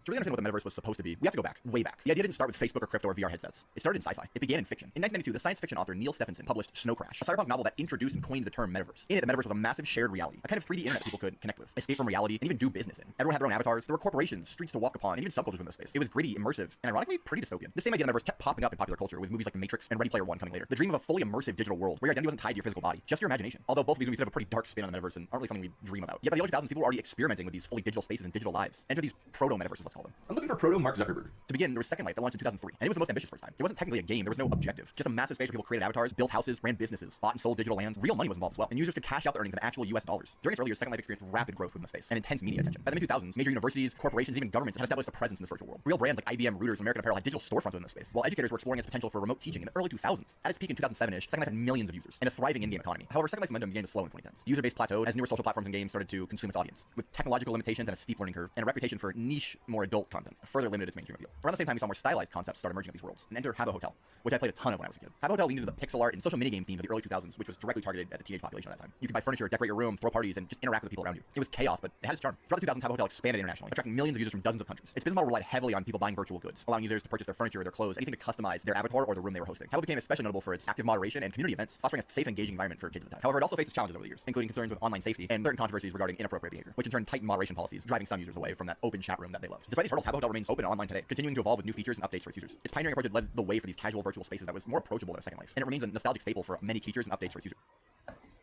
To really understand what the metaverse was supposed to be, we have to go back, way back. The idea didn't start with Facebook or crypto or VR headsets. It started in sci-fi. It began in fiction. In 1992, the science fiction author Neil Stephenson published Snow Crash, a cyberpunk novel that introduced and coined the term metaverse. In it, the metaverse was a massive shared reality, a kind of 3D internet people could connect with, escape from reality, and even do business in. Everyone had their own avatars, there were corporations, streets to walk upon, and even subcultures within the space. It was gritty, immersive, and ironically, pretty dystopian. The same idea of the metaverse kept popping up in popular culture with movies like The Matrix and Ready Player One coming later. The dream of a fully immersive digital world where your identity wasn't tied to your physical body, just your imagination. Although both of these movies have a pretty dark spin on the metaverse and aren't really something we dream about. Yet by the early 2000s, people were already experimenting with these fully digital spaces and digital lives. Enter these proto-metaverses, let's call them. I'm looking for proto Mark Zuckerberg. To begin, there was Second Life that launched in 2003, and it was the most ambitious for its time. It wasn't technically a game, there was no objective. Just a massive space where people created avatars, built houses, ran businesses, bought and sold digital land. Real money was involved as well, and users could cash out the earnings in actual US dollars. During its early years, Second Life experienced rapid growth within the space and intense media attention. By the mid-2000s, major universities, corporations, even governments had established a presence in this virtual world. Real brands like IBM, Reuters, American Apparel had digital storefronts within the space, while educators were exploring its potential for remote teaching in the early 2000s. At its peak in 2007-ish, Second Life had millions of users and a thriving in-game economy. However, Second Life's momentum began to slow in the 2010s. User base plateaued as newer social platforms and games started to consume its audience, with technological limitations and a steep learning curve, and a reputation for niche, more adult content further limited its mainstream appeal. Around the same time, we saw more stylized concepts start emerging of these worlds, and enter Habbo Hotel, which I played a ton of when I was a kid. Habbo Hotel leaned into the pixel art and social minigame themes of the early 2000s, which was directly targeted at the teenage population at that time. You could buy furniture, decorate your room, throw parties, and just interact with the people around you. It was chaos, but it had its charm. Throughout the 2000s, Habbo Hotel expanded internationally, attracting millions of users from dozens of countries. Its business model relied heavily on people buying virtual goods, allowing users to purchase their furniture, their clothes, anything to customize their avatar or the room they were hosting. Habbo became especially notable for its active moderation and community events, fostering a safe and engaging environment for kids at the time. However, it also faced its challenges over the years, including concerns with online safety and certain controversies regarding inappropriate behavior, which in turn tightened moderation policies, driving some users away from that open chat room that they loved. Despite these hurdles, Habbo Hotel remains open and online today, continuing to evolve with new features and updates for its users. Its pioneering approach led the way for these casual virtual spaces that was more approachable than a Second Life, and it remains a nostalgic staple for many features and updates for its users.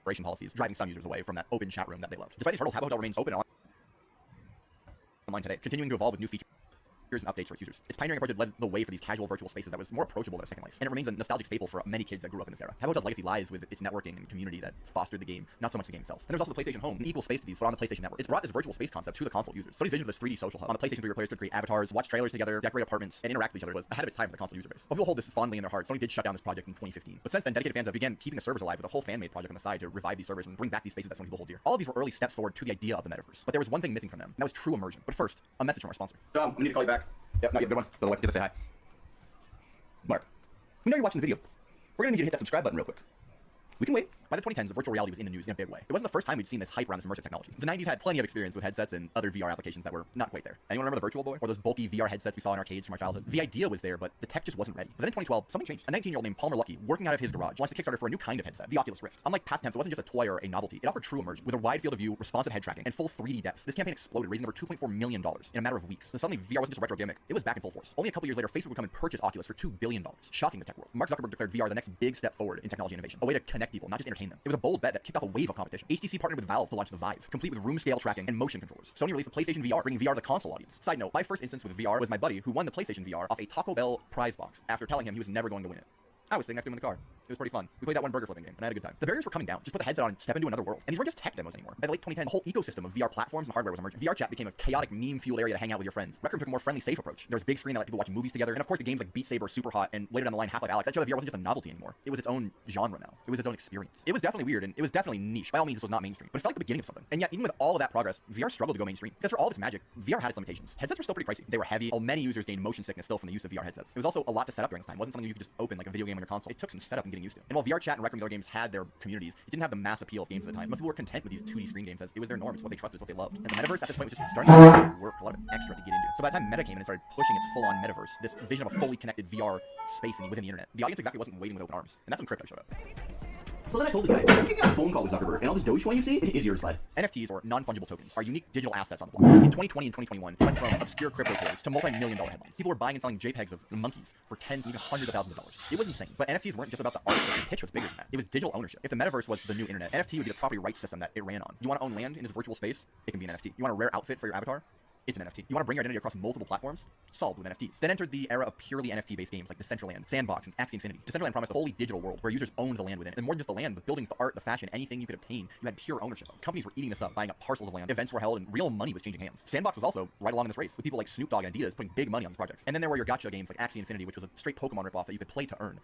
Moderation policies, driving some users away from that open chat room that they loved. Despite these hurdles, Habbo Hotel remains open and online today, continuing to evolve with new features and updates for its users. Its pioneering approach led the way for these casual virtual spaces that was more approachable than a Second Life, and it remains a nostalgic staple for many kids that grew up in this era. Habbo Hotel's legacy lies with its networking and community that fostered the game, not so much the game itself. And there's also the PlayStation Home, an equal space to these, but on the PlayStation Network. It's brought this virtual space concept to the console users. Sony's vision of this 3D social hub on the PlayStation 3 where players could create avatars, watch trailers together, decorate apartments, and interact with each other was ahead of its time for the console user base. While people hold this fondly in their hearts, Sony did shut down this project in 2015. But since then, dedicated fans have began keeping the servers alive with a whole fan-made project on the side to revive these servers and bring back these spaces that Sony people hold dear. All of these were early steps forward to the idea of the metaverse. But there was one thing missing from them, and that was true immersion. But first, a message from our sponsor. Dom, we need to call you back. Yep, not yet. Good one. By the way, get to say hi. Mark, we know you're watching the video. We're gonna need you to hit that subscribe button real quick. We can wait. By the 2010s, virtual reality was in the news in a big way. It wasn't the first time we'd seen this hype around this immersive technology. The 90s had plenty of experience with headsets and other VR applications that were not quite there. Anyone remember the Virtual Boy? Or those bulky VR headsets we saw in arcades from our childhood? The idea was there, but the tech just wasn't ready. But then in 2012, something changed. A 19-year-old named Palmer Luckey, working out of his garage, launched a Kickstarter for a new kind of headset, the Oculus Rift. Unlike past attempts, it wasn't just a toy or a novelty. It offered true immersion, with a wide field of view, responsive head tracking, and full 3D depth. This campaign exploded, raising over $2.4 million in a matter of weeks. So suddenly, VR wasn't just a retro gimmick. It was back in full force. Only a couple years later, Facebook would come and purchase Oculus for $2 billion, shocking the tech world. Mark Zuckerberg declared VR the next big step forward in technology innovation, a way to connect people, not just entertain them. It was a bold bet that kicked off a wave of competition. HTC partnered with Valve to launch the Vive, complete with room-scale tracking and motion controllers. Sony released the PlayStation VR, bringing VR to the console audience. Side note, my first instance with VR was my buddy who won the PlayStation VR off a Taco Bell prize box after telling him he was never going to win it. I was sitting next to him in the car. It was pretty fun. We played that one burger flipping game, and I had a good time. The barriers were coming down. Just put the headset on and step into another world. And these weren't just tech demos anymore. By the late 2010s, the whole ecosystem of VR platforms and hardware was emerging. VR chat became a chaotic, meme-fueled area to hang out with your friends. Rec Room took a more friendly, safe approach. There was a big screen that let people watch movies together, and of course the games like Beat Saber, Super Hot, and later down the line Half-Life Alyx. That showed that VR wasn't just a novelty anymore. It was its own genre now. It was its own experience. It was definitely weird, and it was definitely niche. By all means, this was not mainstream, but it felt like the beginning of something. And yet, even with all of that progress, VR struggled to go mainstream. Because for all of its magic, VR had its limitations. Headsets were still pretty pricey. They were heavy. Many users gained motion sickness still from the use of VR headsets. It was also a lot to set up during this time. It wasn't something you could just open like a video game on your console. It took some setup and getting used to. And while VR chat and Rec Room games had their communities, it didn't have the mass appeal of games at the time. Most people were content with these 2D screen games as it was their norm, it's what they trusted, it's what they loved. And the metaverse at this point was just starting to work, a lot of extra to get into. So by the time Meta came in and started pushing its full-on metaverse, this vision of a fully connected VR space within the internet, the audience exactly wasn't waiting with open arms. And that's when crypto showed up. So then I told the guy, you can get a phone call with Zuckerberg, and all this Dogecoin you see is yours, bud. NFTs, or non-fungible tokens, are unique digital assets on the block. In 2020 and 2021, they went from obscure crypto toys to multi-million-dollar headlines. People were buying and selling JPEGs of monkeys for tens and even hundreds of thousands of dollars. It was insane. But NFTs weren't just about the art. The pitch was bigger than that. It was digital ownership. If the metaverse was the new internet, NFT would be the property rights system that it ran on. You want to own land in this virtual space? It can be an NFT. You want a rare outfit for your avatar? It's an NFT. You want to bring your identity across multiple platforms? Solved with NFTs. Then entered the era of purely NFT-based games like Decentraland, Sandbox, and Axie Infinity. Decentraland promised a fully digital world where users owned the land within it. And more than just the land, the buildings, the art, the fashion, anything you could obtain, you had pure ownership of. Companies were eating this up, buying up parcels of land. Events were held, and real money was changing hands. Sandbox was also right along in this race, with people like Snoop Dogg and Adidas putting big money on these projects. And then there were your gacha games like Axie Infinity, which was a straight Pokemon ripoff that you could play to earn.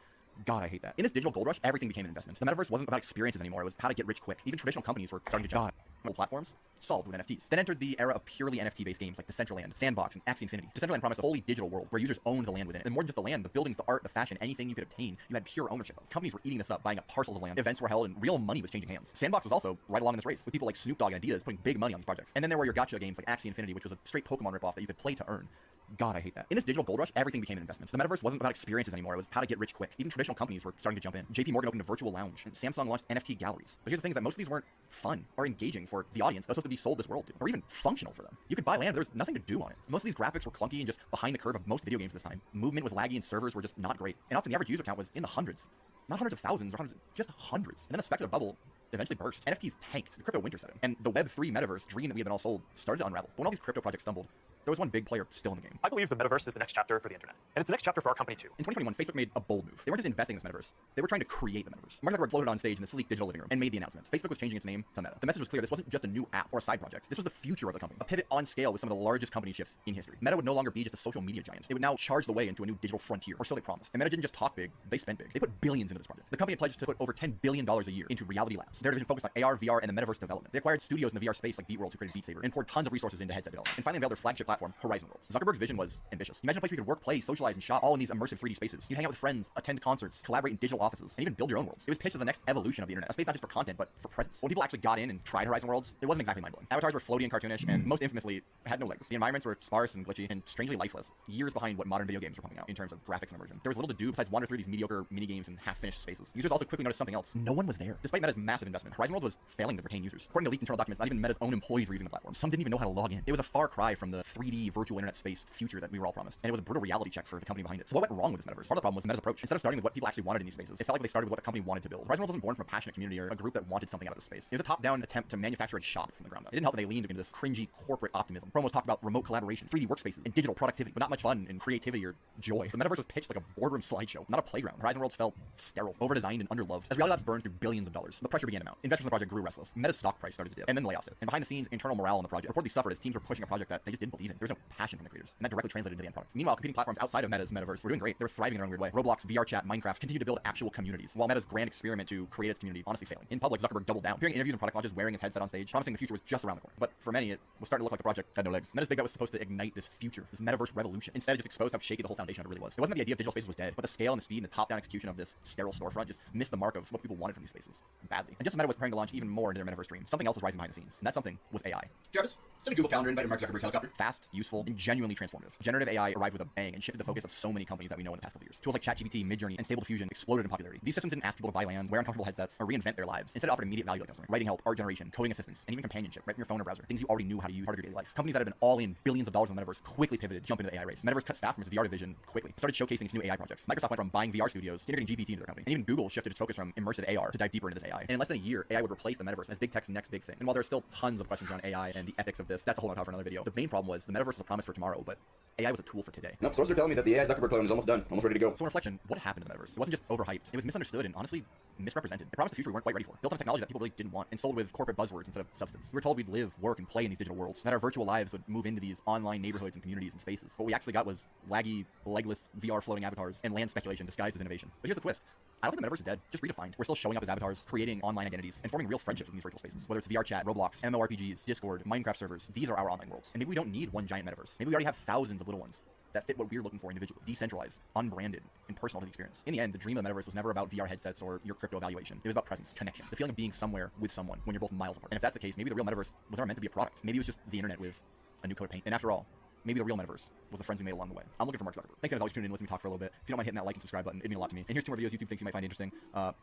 God, I hate that. In this digital gold rush, everything became an investment. The metaverse wasn't about experiences anymore. It was how to get rich quick. Even traditional companies were starting to jump platforms, solved with NFTs. Then entered the era of purely NFT-based games like Decentraland, Sandbox, and Axie Infinity. Decentraland promised a fully digital world where users owned the land within it. And more than just the land, the buildings, the art, the fashion, anything you could obtain, you had pure ownership of. Companies were eating this up, buying up parcels of land. Events were held, and real money was changing hands. Sandbox was also right along in this race, with people like Snoop Dogg and Adidas putting big money on these projects. And then there were your gacha games like Axie Infinity, which was a straight Pokemon ripoff that you could play to earn. God, I hate that. In this digital gold rush, everything became an investment. The metaverse wasn't about experiences anymore. It was how to get rich quick. Even traditional companies were starting to jump in. JP Morgan opened a virtual lounge, and Samsung launched NFT galleries. But here's the thing, is that most of these weren't fun or engaging for the audience that was supposed to be sold this world to, or even functional for them. You could buy land, but there was nothing to do on it. Most of these graphics were clunky and just behind the curve of most video games this time. Movement was laggy and servers were just not great. And often the average user count was in the hundreds. Not hundreds of thousands or hundreds, just hundreds. And then the speculative bubble eventually burst. NFTs tanked. The crypto winter set in. And the Web3 metaverse dream that we had been all sold started to unravel. But when all these crypto projects stumbled, there was one big player still in the game. I believe the metaverse is the next chapter for the internet. And it's the next chapter for our company too. In 2021, Facebook made a bold move. They weren't just investing in this metaverse. They were trying to create the metaverse. Mark Zuckerberg floated on stage in the sleek digital living room and made the announcement. Facebook was changing its name to Meta. The message was clear. This wasn't just a new app or a side project. This was the future of the company. A pivot on scale with some of the largest company shifts in history. Meta would no longer be just a social media giant. It would now charge the way into a new digital frontier, or so they promised. And Meta didn't just talk big, they spent big. They put billions into this project. The company had pledged to put over $10 billion a year into Reality Labs. Their division focused on AR, VR, and the metaverse development. They acquired studios in the VR space like Beat Worlds, who created Beat Saber, and poured tons of resources into headset development. And finally unveiled their flagship platform, Horizon Worlds. Zuckerberg's vision was ambitious. Imagine a place where you could work, play, socialize, and shop all in these immersive 3D spaces. You'd hang out with friends, attend concerts, collaborate in digital offices, and even build your own worlds. It was pitched as the next evolution of the internet, a space not just for content, but for presence. When people actually got in and tried Horizon Worlds, it wasn't exactly mind-blowing. Avatars were floaty and cartoonish, and most infamously, had no legs. The environments were sparse and glitchy, and strangely lifeless, years behind what modern video games were pumping out in terms of graphics and immersion. There was little to do besides wander through these mediocre mini-games and half-finished spaces. Users also quickly noticed something else. No one was there. Despite Meta's massive investment, Horizon Worlds was failing to retain users. According to leaked internal documents, not even Meta's own employees were using the platform. Some didn't even know how to log in. It was a far cry from the 3D virtual internet space future that we were all promised, and it was a brutal reality check for the company behind it. So what went wrong with this metaverse? Part of the problem was Meta's approach. Instead of starting with what people actually wanted in these spaces, it felt like they started with what the company wanted to build. Horizon Worlds wasn't born from a passionate community or a group that wanted something out of the space. It was a top-down attempt to manufacture and shop from the ground up. It didn't help that they leaned into this cringy corporate optimism. Promos talked about remote collaboration, 3D workspaces, and digital productivity, but not much fun and creativity or joy. The metaverse was pitched like a boardroom slideshow, not a playground. Horizon Worlds felt sterile, over-designed, and underloved. As Reality Labs burned through billions of dollars, the pressure began to mount. Investors in the project grew restless. Meta's stock price started to dip, and then layoffs hit. And behind the scenes, internal morale on the project reportedly suffered as teams were pushing a project that they just didn't believe in. reason. There was no passion from the creators, and that directly translated into the end product. Meanwhile, competing platforms outside of Meta's metaverse were doing great. They were thriving in their own weird way. Roblox, VR Chat, Minecraft continued to build actual communities, while Meta's grand experiment to create its community honestly failing. In public, Zuckerberg doubled down, appearing in interviews and product launches wearing his headset on stage, promising the future was just around the corner. But for many, it was starting to look like the project had no legs. Meta's big bet was supposed to ignite this future, this metaverse revolution. Instead, it just exposed how shaky the whole foundation of it really was. It wasn't that the idea of digital spaces was dead, but the scale and the speed and the top-down execution of this sterile storefront just missed the mark of what people wanted from these spaces badly. And just as Meta was preparing to launch even more into their metaverse dream, something else was rising behind the scenes, and that something was AI. Jarvis, send a Google Calendar invite to Mark Zuckerberg's helicopter. Fast, useful, and genuinely transformative. Generative AI arrived with a bang and shifted the focus of so many companies that we know in the past couple years. Tools like ChatGPT, Midjourney, and Stable Diffusion exploded in popularity. These systems didn't ask people to buy land, wear uncomfortable headsets, or reinvent their lives. Instead, offered immediate value to the customer. Writing help, art generation, coding assistance, and even companionship right from your phone or browser. Things you already knew how to use part of your daily life. Companies that had been all in billions of dollars in the metaverse quickly pivoted to jump into the AI race. Metaverse cut staff from its VR division quickly. It started showcasing its new AI projects. Microsoft went from buying VR studios to integrating GPT into their company. And even Google shifted its focus from immersive AR to dive deeper into this AI. And in less than a year, AI would replace the metaverse as big tech's next big thing. And while there are still tons of questions around AI and the ethics of this, that's a whole other topic for another video. The main problem was the metaverse was a promise for tomorrow, but AI was a tool for today. Nope, sources are telling me that the AI Zuckerberg clone is almost done, almost ready to go. So in reflection, what happened to the metaverse? It wasn't just overhyped. It was misunderstood and honestly misrepresented. It promised a future we weren't quite ready for. Built on technology that people really didn't want and sold with corporate buzzwords instead of substance. We were told we'd live, work, and play in these digital worlds. That our virtual lives would move into these online neighborhoods and communities and spaces. What we actually got was laggy, legless VR floating avatars and land speculation disguised as innovation. But here's the twist. I don't think the metaverse is dead, just redefined. We're still showing up as avatars, creating online identities, and forming real friendships in these virtual spaces. Whether it's VR chat, Roblox, MMORPGs, Discord, Minecraft servers, these are our online worlds. And maybe we don't need one giant metaverse. Maybe we already have thousands of little ones that fit what we're looking for individually, decentralized, unbranded, and personal to the experience. In the end, the dream of the metaverse was never about VR headsets or your crypto evaluation. It was about presence, connection, the feeling of being somewhere with someone when you're both miles apart. And if that's the case, maybe the real metaverse was never meant to be a product. Maybe it was just the internet with a new coat of paint. And after all, maybe the real metaverse was the friends we made along the way. I'm looking for Mark Zuckerberg. Thanks again as always for tuning in and listening to me talk for a little bit. If you don't mind hitting that like and subscribe button, it'd mean a lot to me. And here's 2 more videos YouTube thinks you might find interesting.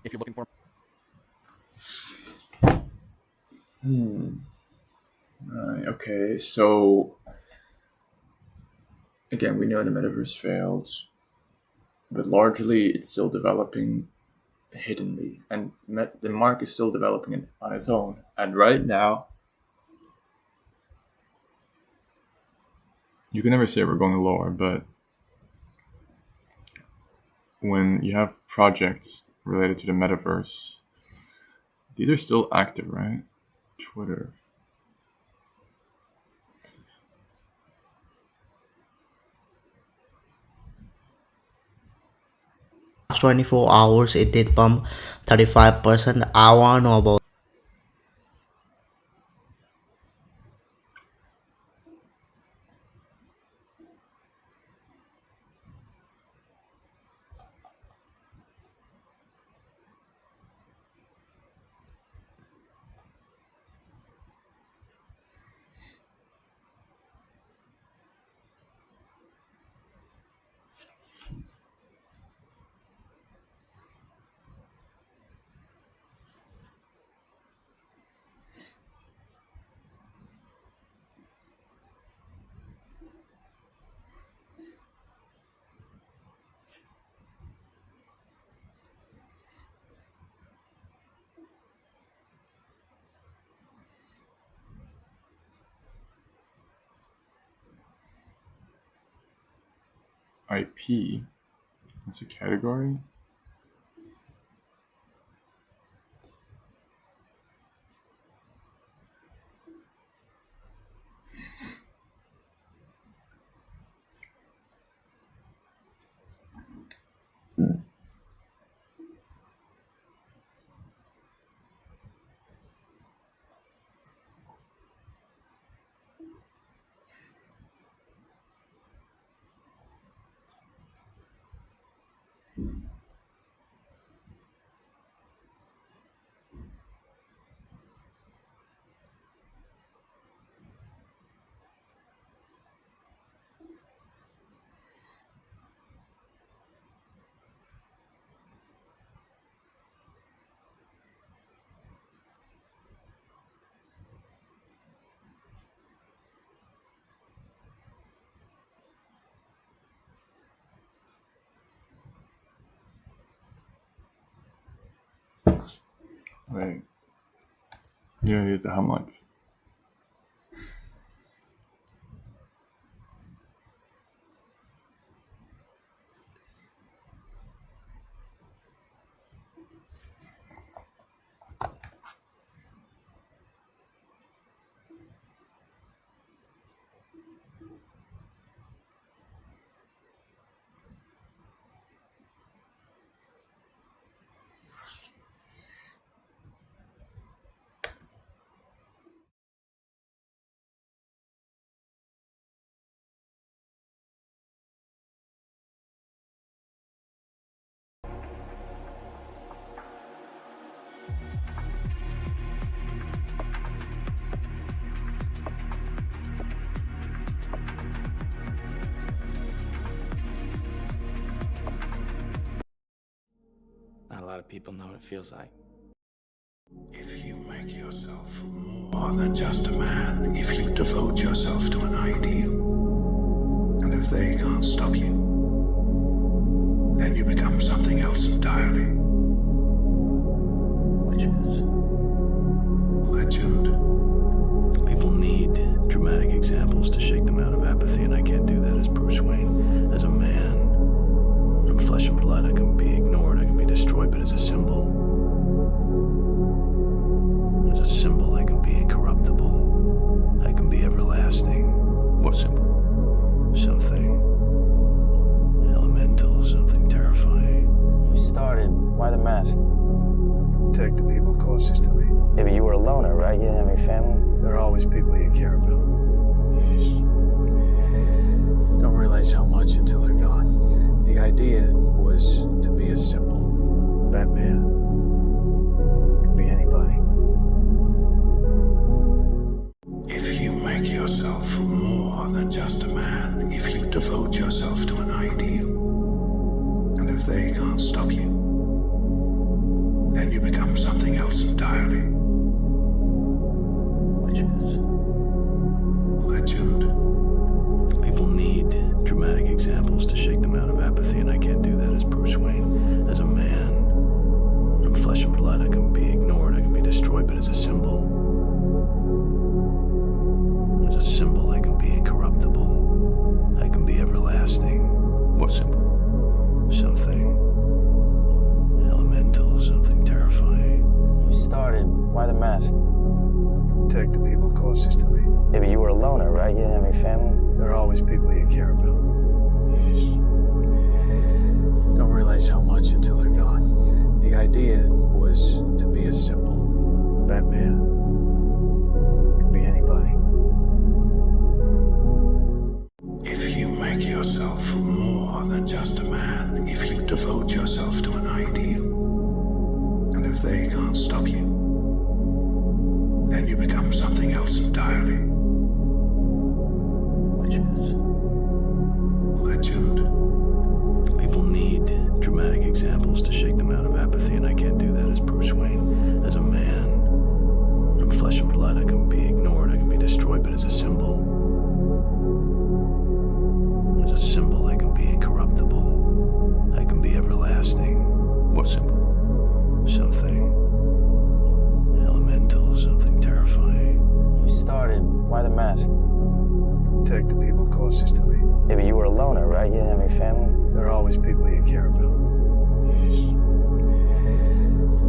If you're looking for Right, okay, so again, we know the metaverse failed, but largely it's still developing hiddenly, and the mark is still developing it on its own. And right now, you can never say we're going lower, but when you have projects related to the metaverse, these are still active, right? Twitter. 24 hours it did bump 35%. I want to know about IP. That's a category. Wait. Yeah, how much? lot of people know what it feels like. If you make yourself more than just a man, if you devote yourself to an ideal, and if they can't stop you, then you become something else entirely. Which is legend. People need dramatic examples to shake them out of apathy, and I can't do that as Bruce Wayne. As a man, I'm flesh and blood. I can be ignored, I can be destroyed, but as a symbol, I can be incorruptible. I can be everlasting. What symbol? Something elemental, something terrifying. You started. Why the mask? Protect the people closest to me. Yeah, but you were a loner, right? You didn't have any family? There are always people you care about. You just don't realize how much until they're gone. The idea was to be as simple. Batman could be anybody. If you make yourself more than just a man, if you devote yourself to an ideal, and if they can't stop you, then you become something else entirely. Which is legend. People need dramatic examples to shake them out of apathy, and I can't do that as Bruce Wayne. As a man, I'm flesh and blood. I can be ignored, I can be destroyed, but as a symbol, I can be incorruptible. I can be everlasting. What symbol? Something elemental, something terrifying. You started. Why the mask? Protect the people closest to me. Yeah, but you were a loner, right? You didn't have any family? There are always people you care about. You just don't realize how much until they're gone. The idea was to be as simple. Batman could be anybody. If you make yourself more than just a man, if you devote yourself to an ideal, and if they can't stop you, then you become something else entirely. Which is legend. People need dramatic examples to shake them out of apathy, and I can't do that as Bruce Wayne. As a man, I'm flesh and blood. I can be ignored, I can be destroyed, but as a symbol, I can be incorruptible. I can be everlasting. What symbol? Something elemental, something terrifying. You started. Why the mask? Protect the people closest to me. Yeah, but you were a loner, right? You didn't have any family? There are always people you care about. You just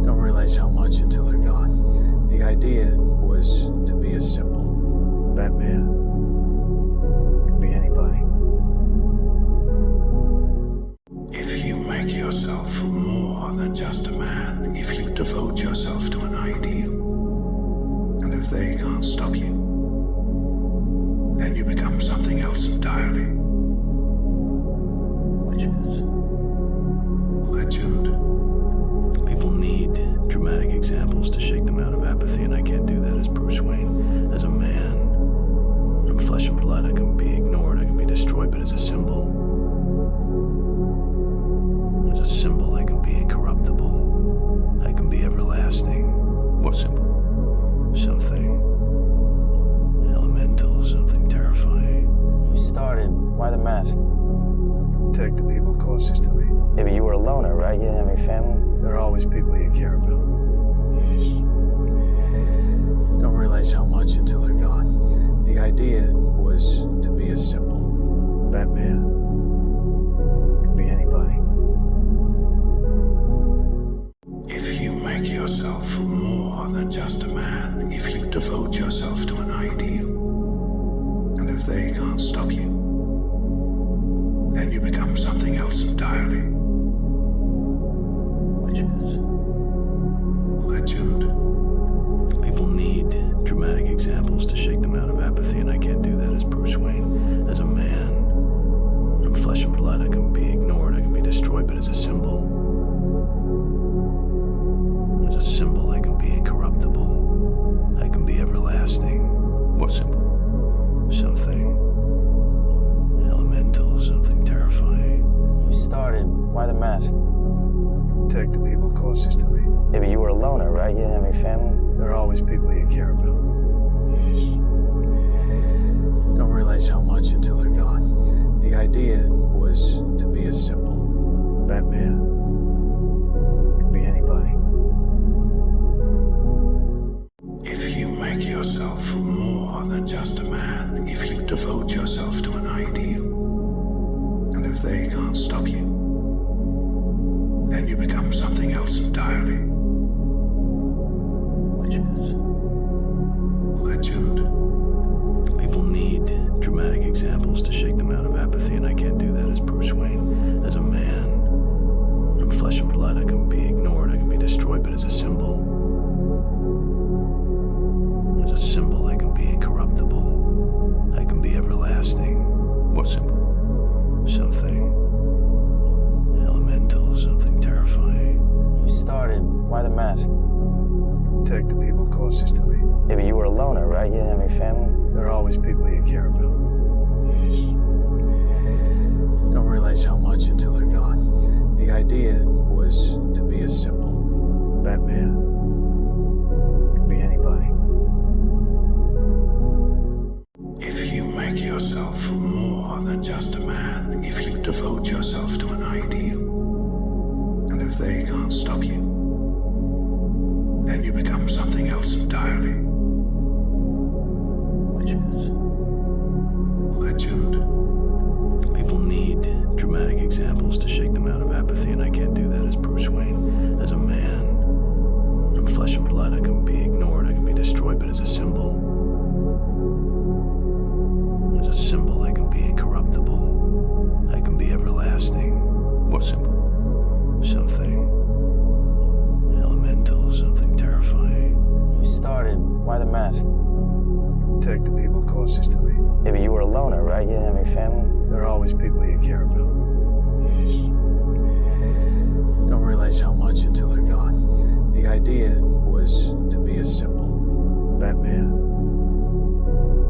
don't realize how much until they're gone. The idea was to be as simple. Batman could be anybody. If you make yourself more than just a man, if you devote yourself to an ideal, and if they can't stop you, then you become something else entirely. Which is legend. People need dramatic examples to shake them out of apathy, and I can't do that as Bruce Wayne. As a man, I'm flesh and blood. I can be ignored, I can be destroyed, but as a symbol, I can be incorruptible. I can be everlasting. What symbol? Something elemental, something terrifying. You started. Why the mask? Protect the people closest to me. Yeah, but you were a loner, right? You didn't have any family? There are always people you care about. You just don't realize how much until they're gone. The idea was to be as simple. Batman could be anybody. If you make yourself more than just a man, if you devote yourself to an ideal, and if they can't stop you, then you become something else entirely. Which is legend. People need dramatic examples to shake them out of apathy, and I can't do that as Bruce Wayne. As a man, I'm flesh and blood. I can be ignored, I can be destroyed, but as a symbol, I can be incorruptible. I can be everlasting. What symbol? Something elemental, something terrifying. You started. Why the mask? Protect the people closest family? There are always people you care about. You just don't realize how much until they're gone. The idea was to be a simple Batman. Could be anybody. If you make yourself more than just a man, if you devote yourself to an ideal, and if they can't stop you, then you become something else entirely. Which is legend. People need dramatic examples to shake them out of apathy, and I can't do that as Bruce Wayne. As a man, I'm flesh and blood. I can be ignored, I can be destroyed, but as a symbol, I can be incorruptible. I can be everlasting. What symbol? Something elemental, something terrifying. You started. Why the mask? Protect the people closest to me. Yeah, but you were a loner, right? You didn't have any family? There are always people you care about. You just don't realize how much until they're gone. The idea was to be a simple Batman. Could be anybody. If you make yourself more than just a man, if you devote yourself to an ideal, and if they can't stop you, then you become something else entirely. Which is legend. People need dramatic examples to shake them out of apathy, and I can't do that as Bruce Wayne. As a man, I'm flesh and blood. I can be ignored, I can be destroyed, but as a symbol, I can be incorruptible. I can be everlasting. What symbol? Something elemental, something terrifying. You started. Why the mask? Protect the people closest to me. Yeah, but you were a loner, right? You didn't have any family? There are always people you care about. You just don't realize how much until they're gone. The idea was to be a simple Batman.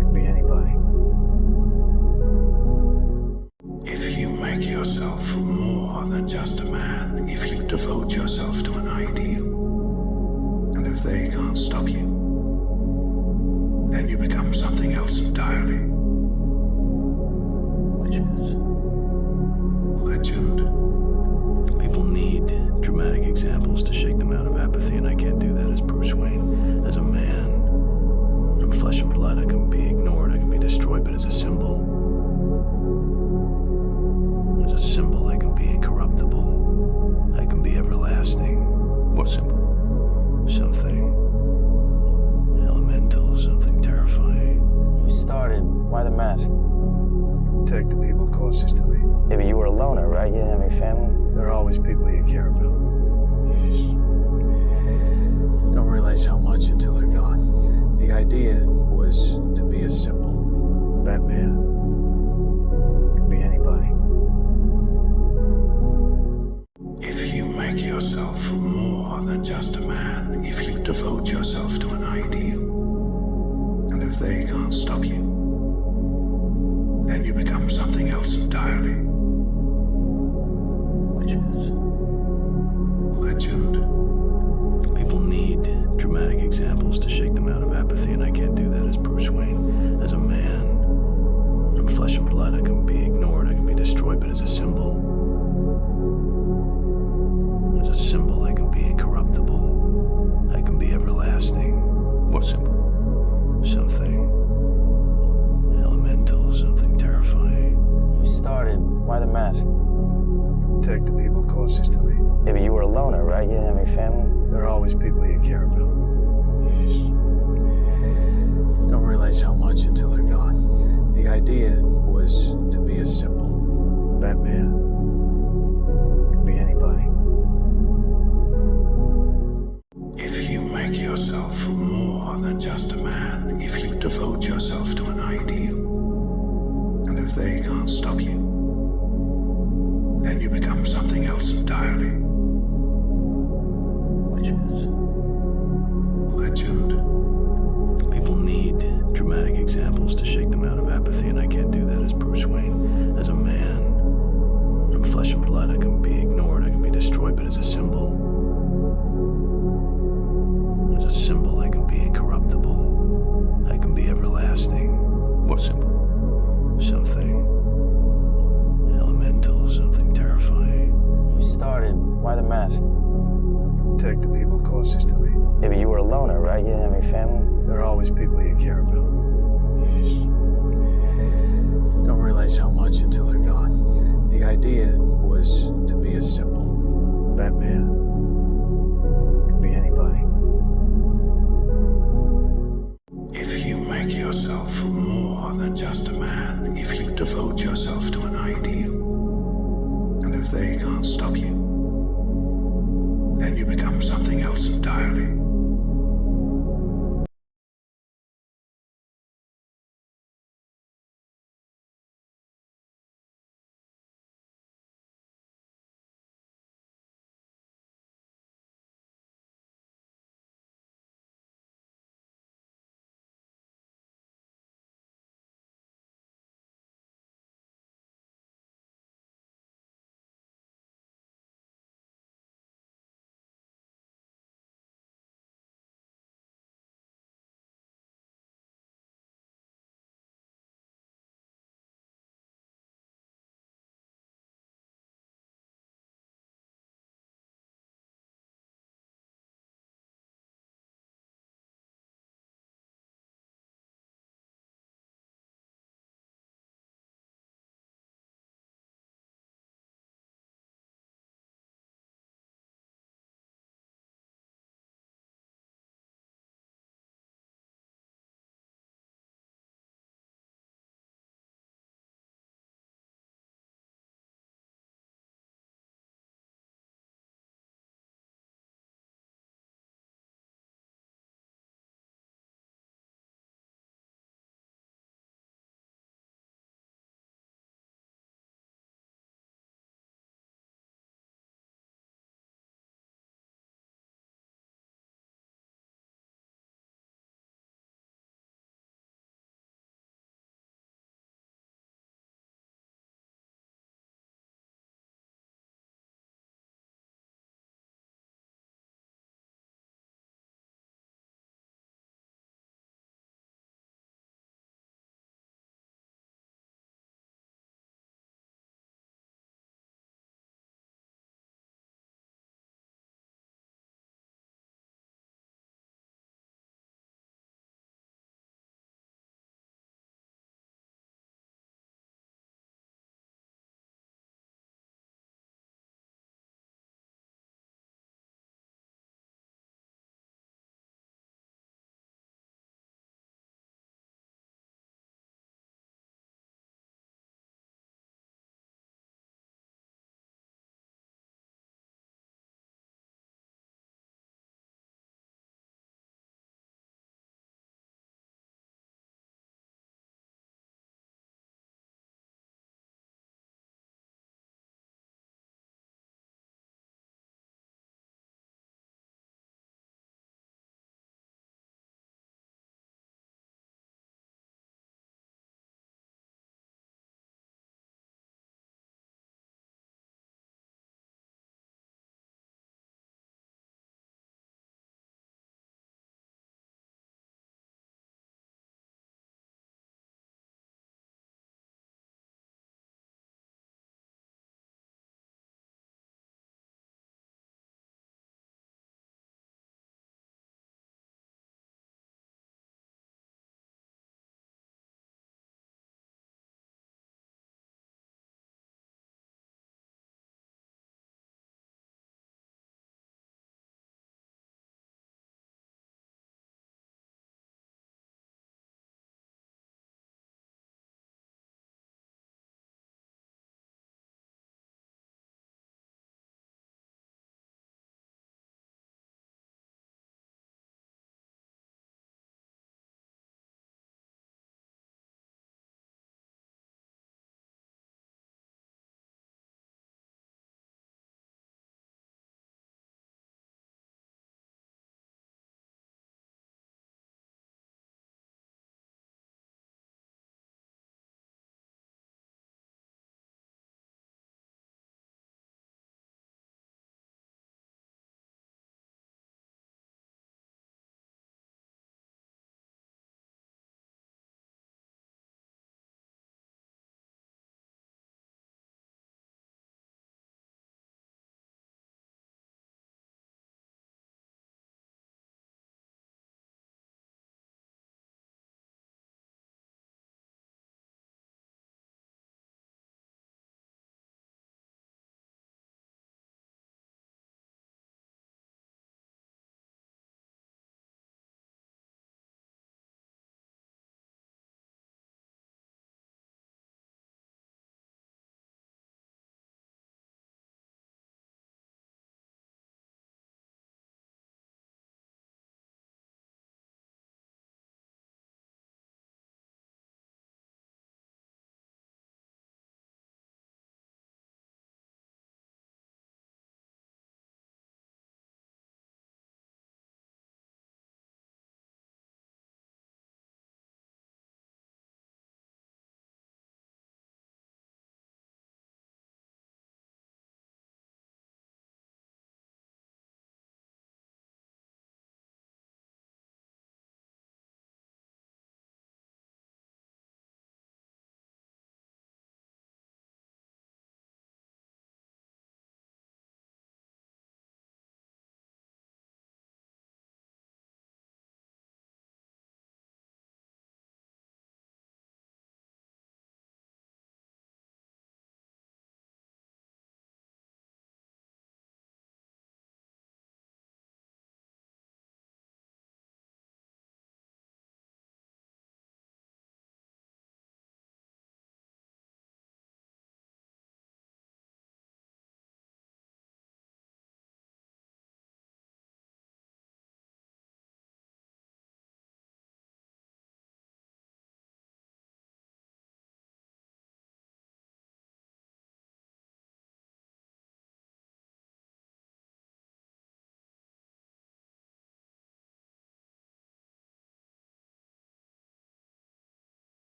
Could be anybody. If you make yourself more than just a man, if you devote yourself to an ideal, and if they can't stop you, then you become something else entirely. Which is legend. People need dramatic examples to shake them out of apathy, and I can't do that as Bruce Wayne. As a man, I'm flesh and blood. I can be ignored, I can be destroyed, but as a symbol, I can be incorruptible. I can be everlasting. What symbol? Something elemental, something terrifying. You started. Why the mask? Protect the people closest to me. Yeah, but you were a loner, right? You didn't have any family? There are always people you care about. You just don't realize how much until they're gone. The idea was to be a simple Batman. Could be anybody. If you make yourself more than just a man, if you devote yourself to an ideal, and if they can't stop you, then you become something else entirely. Which is legend. People need dramatic examples to shake them out of apathy, and I can't do that as Bruce Wayne. As a man, I'm flesh and blood. I can be ignored, I can be destroyed, but as a symbol, I can be incorruptible. I can be everlasting. What symbol? Something elemental, something terrifying. You started. Why the mask? Protect the people closest to me. Yeah, but you were a loner, right? You didn't have any family? There are always people you care about. You just don't realize how much until they're gone. The idea was to be a simple Batman. Could be anybody. If you make yourself more than just a man, if you devote yourself to an ideal, and if they can't stop you, then you become something else entirely. Which is legend. People need dramatic examples to shake them out of apathy, and I can't do that as Bruce Wayne. As a man, I'm flesh and blood. I can be ignored, I can be destroyed, but as a symbol, mask? Protect the people closest to me. Yeah, but you were a loner, right? You didn't have any family? There are always people you care about. You just don't realize how much until they're gone. The idea was to be a simple Batman. Could be anybody. If you make yourself more than just a man, if you devote yourself to an ideal, and if they can't stop you, then you become something else entirely.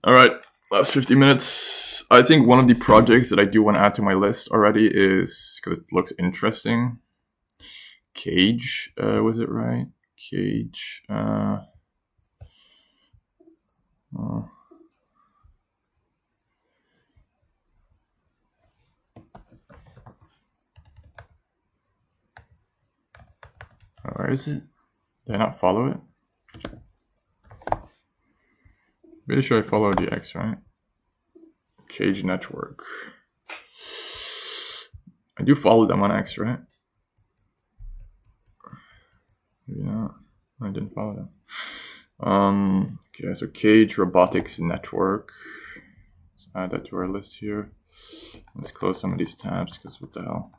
All right, last 50 minutes. I think one of the projects that I do want to add to my list already is, because it looks interesting, Cage. Was it right? Cage. Where is it? Did I not follow it? Pretty sure I followed the X, right? Cage Network. I do follow them on X, right? Maybe not. I didn't follow them. Okay, so Cage Robotics Network. Let's add that to our list here. Let's close some of these tabs, because what the hell?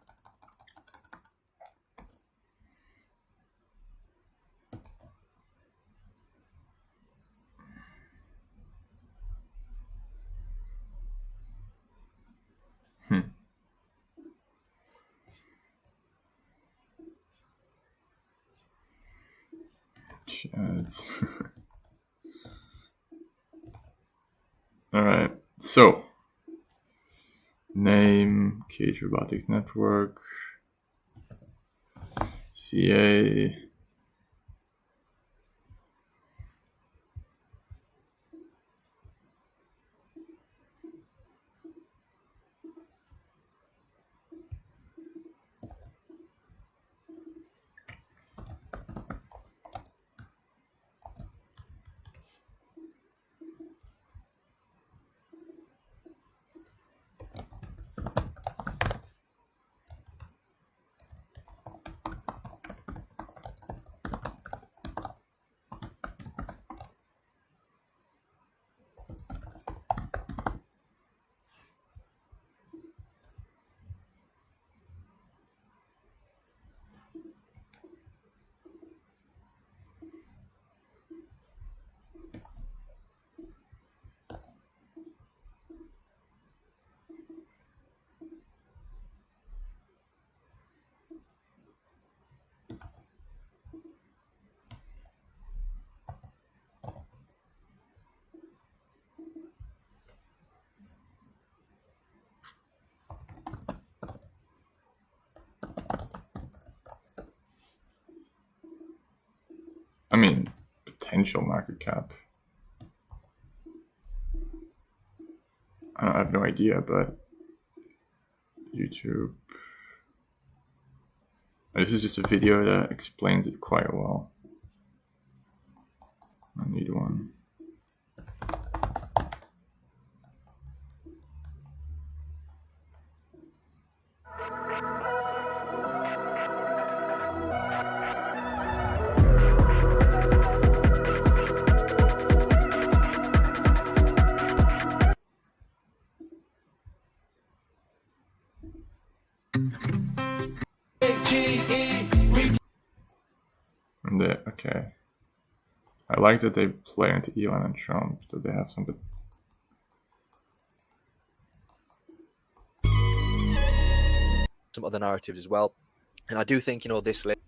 Chads. All right, so name Cage Robotics Network, CA. I mean, potential market cap. I have no idea, but YouTube. This is just a video that explains it quite well. I need one. Okay. I like that they play into Elon and Trump, that they have some other narratives as well. And I do think, you know, this list.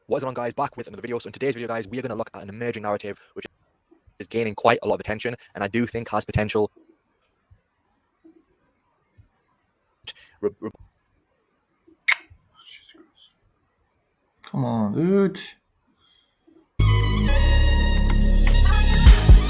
What is going on, guys? Back with another video. So in today's video, guys, we are going to look at an emerging narrative which is gaining quite a lot of attention, and I do think has potential. Come on, dude.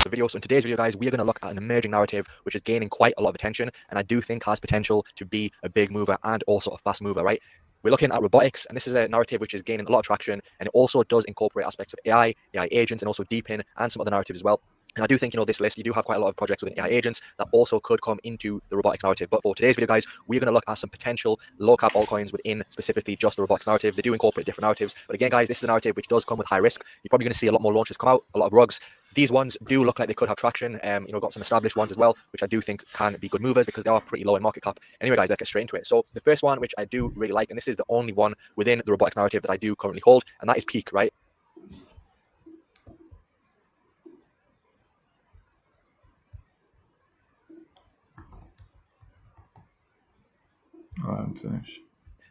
The video. So in today's video, guys, we are going to look at an emerging narrative which is gaining quite a lot of attention, and I do think has potential to be a big mover and also a fast mover, right? We're looking at robotics, and this is a narrative which is gaining a lot of traction, and it also does incorporate aspects of AI agents, and also deepin and some other narratives as well. And I do think, you know, this list, you do have quite a lot of projects within AI agents that also could come into the robotics narrative. But for today's video, guys, we're going to look at some potential low cap altcoins within specifically just the robotics narrative. They do incorporate different narratives. But again, guys, this is a narrative which does come with high risk. You're probably going to see a lot more launches come out, a lot of rugs. These ones do look like they could have traction. You know, got some established ones as well, which I do think can be good movers because they are pretty low in market cap. Anyway, guys, let's get straight into it. So the first one, which I do really like, and this is the only one within the robotics narrative that I do currently hold, and that is Peak, right? I'm finished.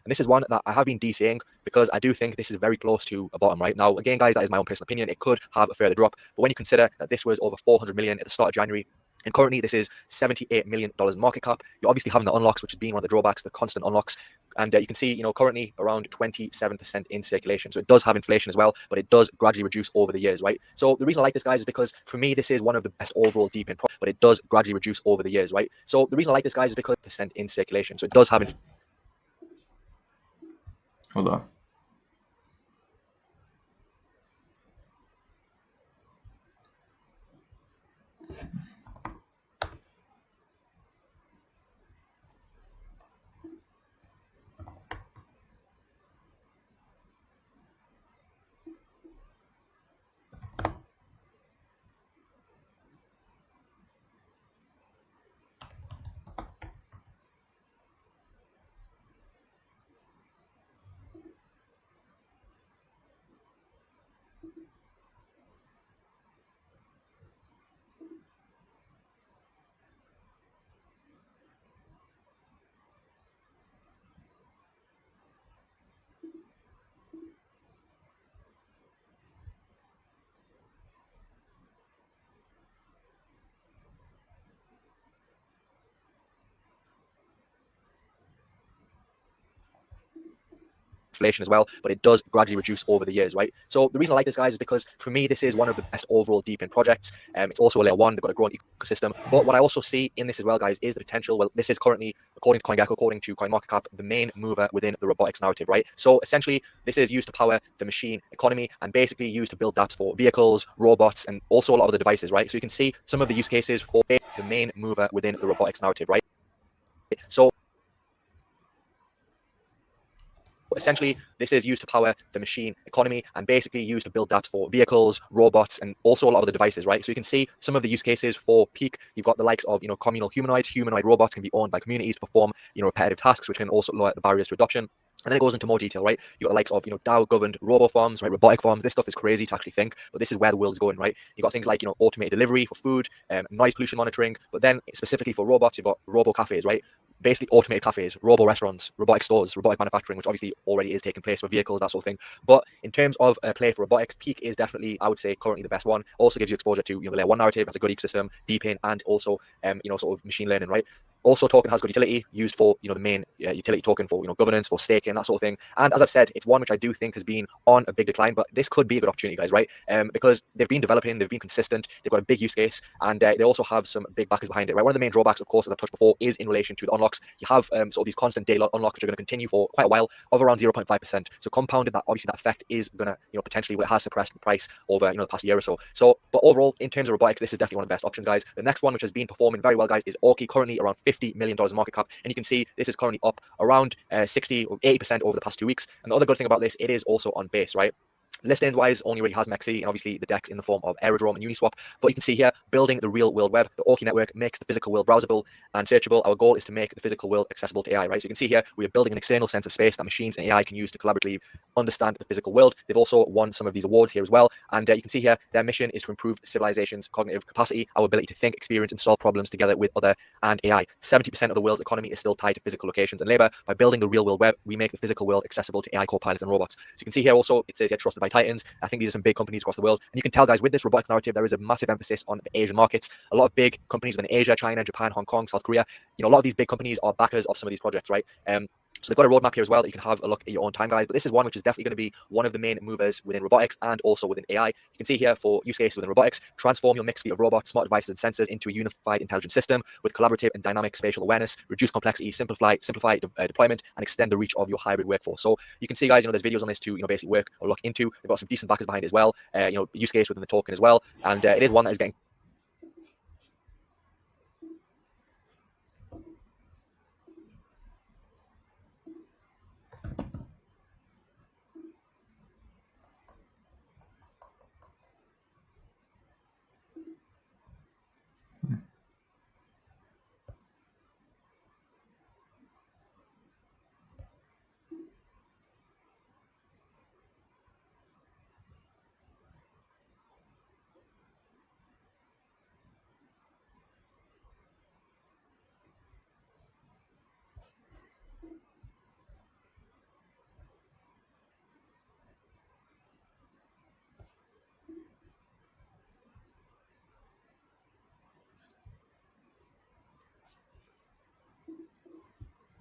And this is one that I have been DCing because I do think this is very close to a bottom, right? Now, again, guys, that is my own personal opinion. It could have a further drop, but when you consider that this was over 400 million at the start of January, and currently this is $78 million market cap, you're obviously having the unlocks, which has been one of the drawbacks, the constant unlocks. And you can see, you know, currently around 27% in circulation. So it does have inflation as well, but it does gradually reduce over the years, right? So the reason I like this, guys, is because for me, this is one of the best overall deep in, but it does gradually reduce over the years, right? So the reason I like this, guys, is because percent in circulation. So it does have. Hold on. Inflation as well, but it does gradually reduce over the years, right? So the reason I like this, guys, is because for me, this is one of the best overall deep in projects. It's also a layer one, they've got a growing ecosystem. But what I also see in this as well, guys, is the potential. Well, this is currently, according to CoinGecko, according to CoinMarketCap, the main mover within the robotics narrative, right? So essentially, this is used to power the machine economy and basically used to build dApps for vehicles, robots, and also a lot of the devices, right? So you can see some of the use cases for the main mover within the robotics narrative, right? So essentially, this is used to power the machine economy and basically used to build dApps for vehicles, robots, and also a lot of the devices, right? So you can see some of the use cases for Peak. You've got the likes of, you know, communal humanoids. Humanoid robots can be owned by communities to perform, you know, repetitive tasks, which can also lower the barriers to adoption. And then it goes into more detail, right? You've got the likes of, you know, DAO-governed robo farms, right? Robotic farms. This stuff is crazy to actually think, but this is where the world's going, right? You've got things like, you know, automated delivery for food, noise pollution monitoring, but then specifically for robots, you've got robo cafes, right? Basically automated cafes, robo restaurants, robotic stores, robotic manufacturing, which obviously already is taking place for vehicles, that sort of thing. But in terms of play for robotics, Peak is definitely, I would say, currently the best one. Also gives you exposure to, you know, the layer one narrative, has a good ecosystem, deep in, and also, you know, sort of machine learning, right? Also, token has good utility, used for, you know, the main utility token for, you know, governance, for staking, that sort of thing. And as I've said, it's one which I do think has been on a big decline, but this could be a good opportunity, guys, right? Because they've been developing, they've been consistent, they've got a big use case, and they also have some big backers behind it, right? One of the main drawbacks, of course, as I've touched before, is in relation to the unlocks. You have sort of these constant daily unlocks, which are going to continue for quite a while, of around 0.5%. So compounded, that obviously that effect is going to, you know, potentially, it has suppressed the price over, you know, the past year or so. So, but overall, in terms of robotics, this is definitely one of the best options, guys. The next one, which has been performing very well, guys, is Orky, currently around $50 million market cap, and you can see this is currently up around 60 or 80% over the past 2 weeks. And the other good thing about this, it is also on base, right? Listings wise, only really has MEXC and obviously the DEX in the form of Aerodrome and Uniswap. But you can see here, building the real world web. The Orky network makes the physical world browsable and searchable. Our goal is to make the physical world accessible to AI, right? So you can see here, we are building an external sense of space that machines and AI can use to collaboratively understand the physical world. They've also won some of these awards here as well. And you can see here, their mission is to improve civilization's cognitive capacity, our ability to think, experience, and solve problems together with other and AI. 70% of the world's economy is still tied to physical locations and labor. By building the real world web, we make the physical world accessible to AI co-pilots and robots. So you can see here also, it says here, trusted by Titans. I think these are some big companies across the world. And you can tell, guys, with this robotics narrative, there is a massive emphasis on the Asian markets. A lot of big companies within Asia, China, Japan, Hong Kong, South Korea, you know, a lot of these big companies are backers of some of these projects, right? So they've got a roadmap here as well that you can have a look at your own time, guys. But this is one which is definitely going to be one of the main movers within robotics and also within AI. You can see here for use cases within robotics, transform your mixed fleet of robots, smart devices, and sensors into a unified intelligent system with collaborative and dynamic spatial awareness, reduce complexity, simplify deployment, and extend the reach of your hybrid workforce. So you can see, guys, you know, there's videos on this to, you know, basically work or look into. They've got some decent backers behind it as well. You know, use case within the token as well, and it is one that is getting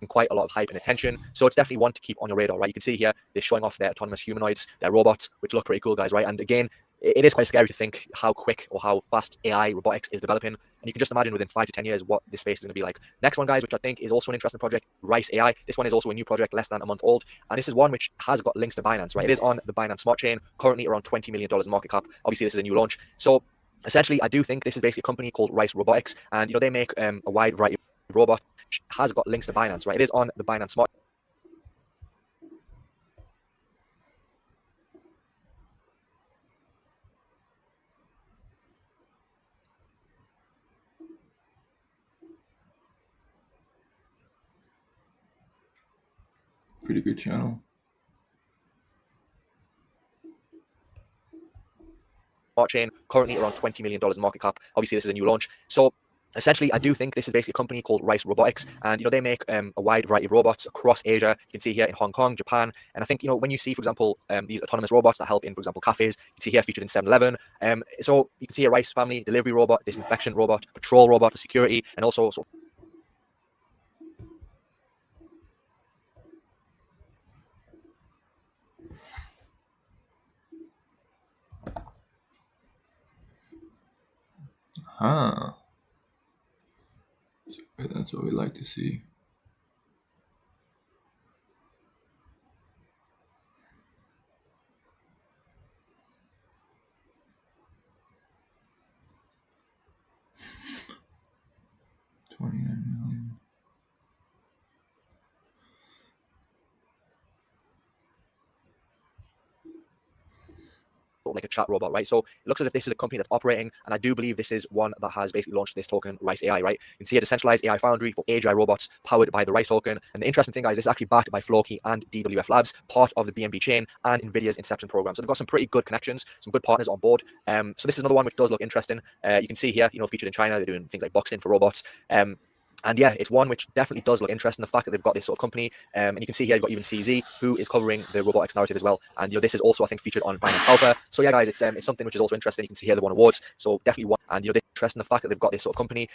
quite a lot of hype and attention. So it's definitely one to keep on your radar, right? You can see here, they're showing off their autonomous humanoids, their robots, which look pretty cool, guys, right? And again, it is quite scary to think how quick or how fast AI robotics is developing. And you can just imagine within 5 to 10 years what this space is going to be like. Next one, guys, which I think is also an interesting project, Rice AI. This one is also a new project, less than a month old. And this is one which has got links to Binance, right? It is on the Binance Smart Chain, currently around $20 million market cap. Obviously, this is a new launch. So essentially, I do think this is basically a company called Rice Robotics. And, you know, they make a wide variety of robots, which has got links to Binance, right? It is on the Binance Smart Pretty good channel. Chain, currently around $20 million market cap. Obviously, this is a new launch. So essentially, I do think this is basically a company called Rice Robotics. And, you know, they make a wide variety of robots across Asia. You can see here in Hong Kong, Japan. And I think, you know, when you see, for example, these autonomous robots that help in, for example, cafes, you can see here featured in 7-Eleven. So you can see a Rice family delivery robot, disinfection robot, patrol robot for security, and also Huh. That's what we like to see. $29 million. like a chat robot, right? So it looks as if this is a company that's operating, and I do believe this is one that has basically launched this token, Rice AI, right? You can see a decentralized AI foundry for AGI robots powered by the Rice token. And the interesting thing, guys, this is actually backed by Floki and DWF Labs, part of the BNB chain and NVIDIA's Inception program. So they've got some pretty good connections, some good partners on board. So this is another one which does look interesting. You can see here, you know, featured in China, they're doing things like boxing for robots. And yeah, it's one which definitely does look interesting. The fact that they've got this sort of company, and you can see here you've got even CZ, who is covering the robotics narrative as well. And you know, this is also, I think, featured on Binance Alpha. So yeah, guys, it's something which is also interesting. You can see here they won awards, so definitely one. And you know, this is interesting, the fact that they've got this sort of company.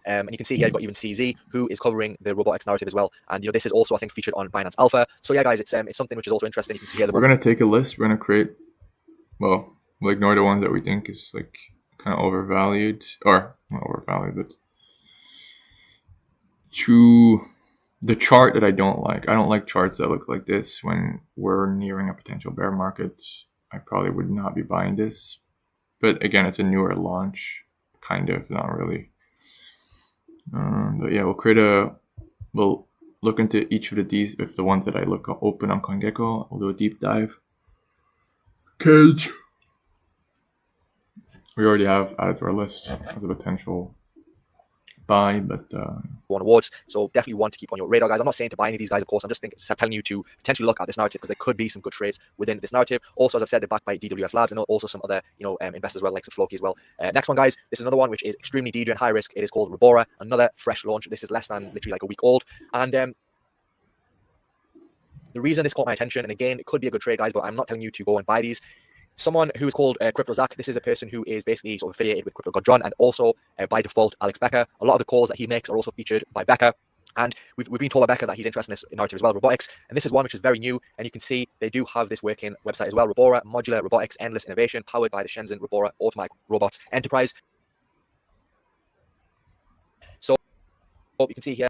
And you can see here you've got even CZ, who is covering the robotics narrative as well. And you know, this is also, I think, featured on Binance Alpha. So yeah, guys, it's something which is also interesting. You can see here we're gonna take a list. We're gonna create. Well, we'll ignore the ones that we think is like kind of overvalued, or not overvalued, but to the chart that I don't like. I don't like charts that look like this when we're nearing a potential bear market. I probably would not be buying this, but again, it's a newer launch, kind of, not really. But yeah, we'll look into each of these. If the ones that I look open on CoinGecko, we'll do a deep dive. Cage. We already have added to our list as a potential buy, but won awards, so definitely one to keep on your radar, guys. I'm not saying to buy any of these guys, of course. I'm just telling you to potentially look at this narrative, because there could be some good trades within this narrative. Also, as I've said, they're backed by DWF Labs and also some other, you know, investors as well, like Floki as well. Next one, guys, this is another one which is extremely DJ and high risk. It is called Robora, another fresh launch. This is less than literally like a week old, and the reason this caught my attention, and again, it could be a good trade, guys, but I'm not telling you to go and buy these. Someone who is called CryptoZack. This is a person who is basically sort of affiliated with Crypto God John, and also by default Alex Becker. A lot of the calls that he makes are also featured by Becker, and we've been told by Becker that he's interested in this narrative as well, robotics. And this is one which is very new, and you can see they do have this working website as well, Robora, Modular Robotics, Endless Innovation, powered by the Shenzhen Robora Automatic Robots Enterprise. So you can see here,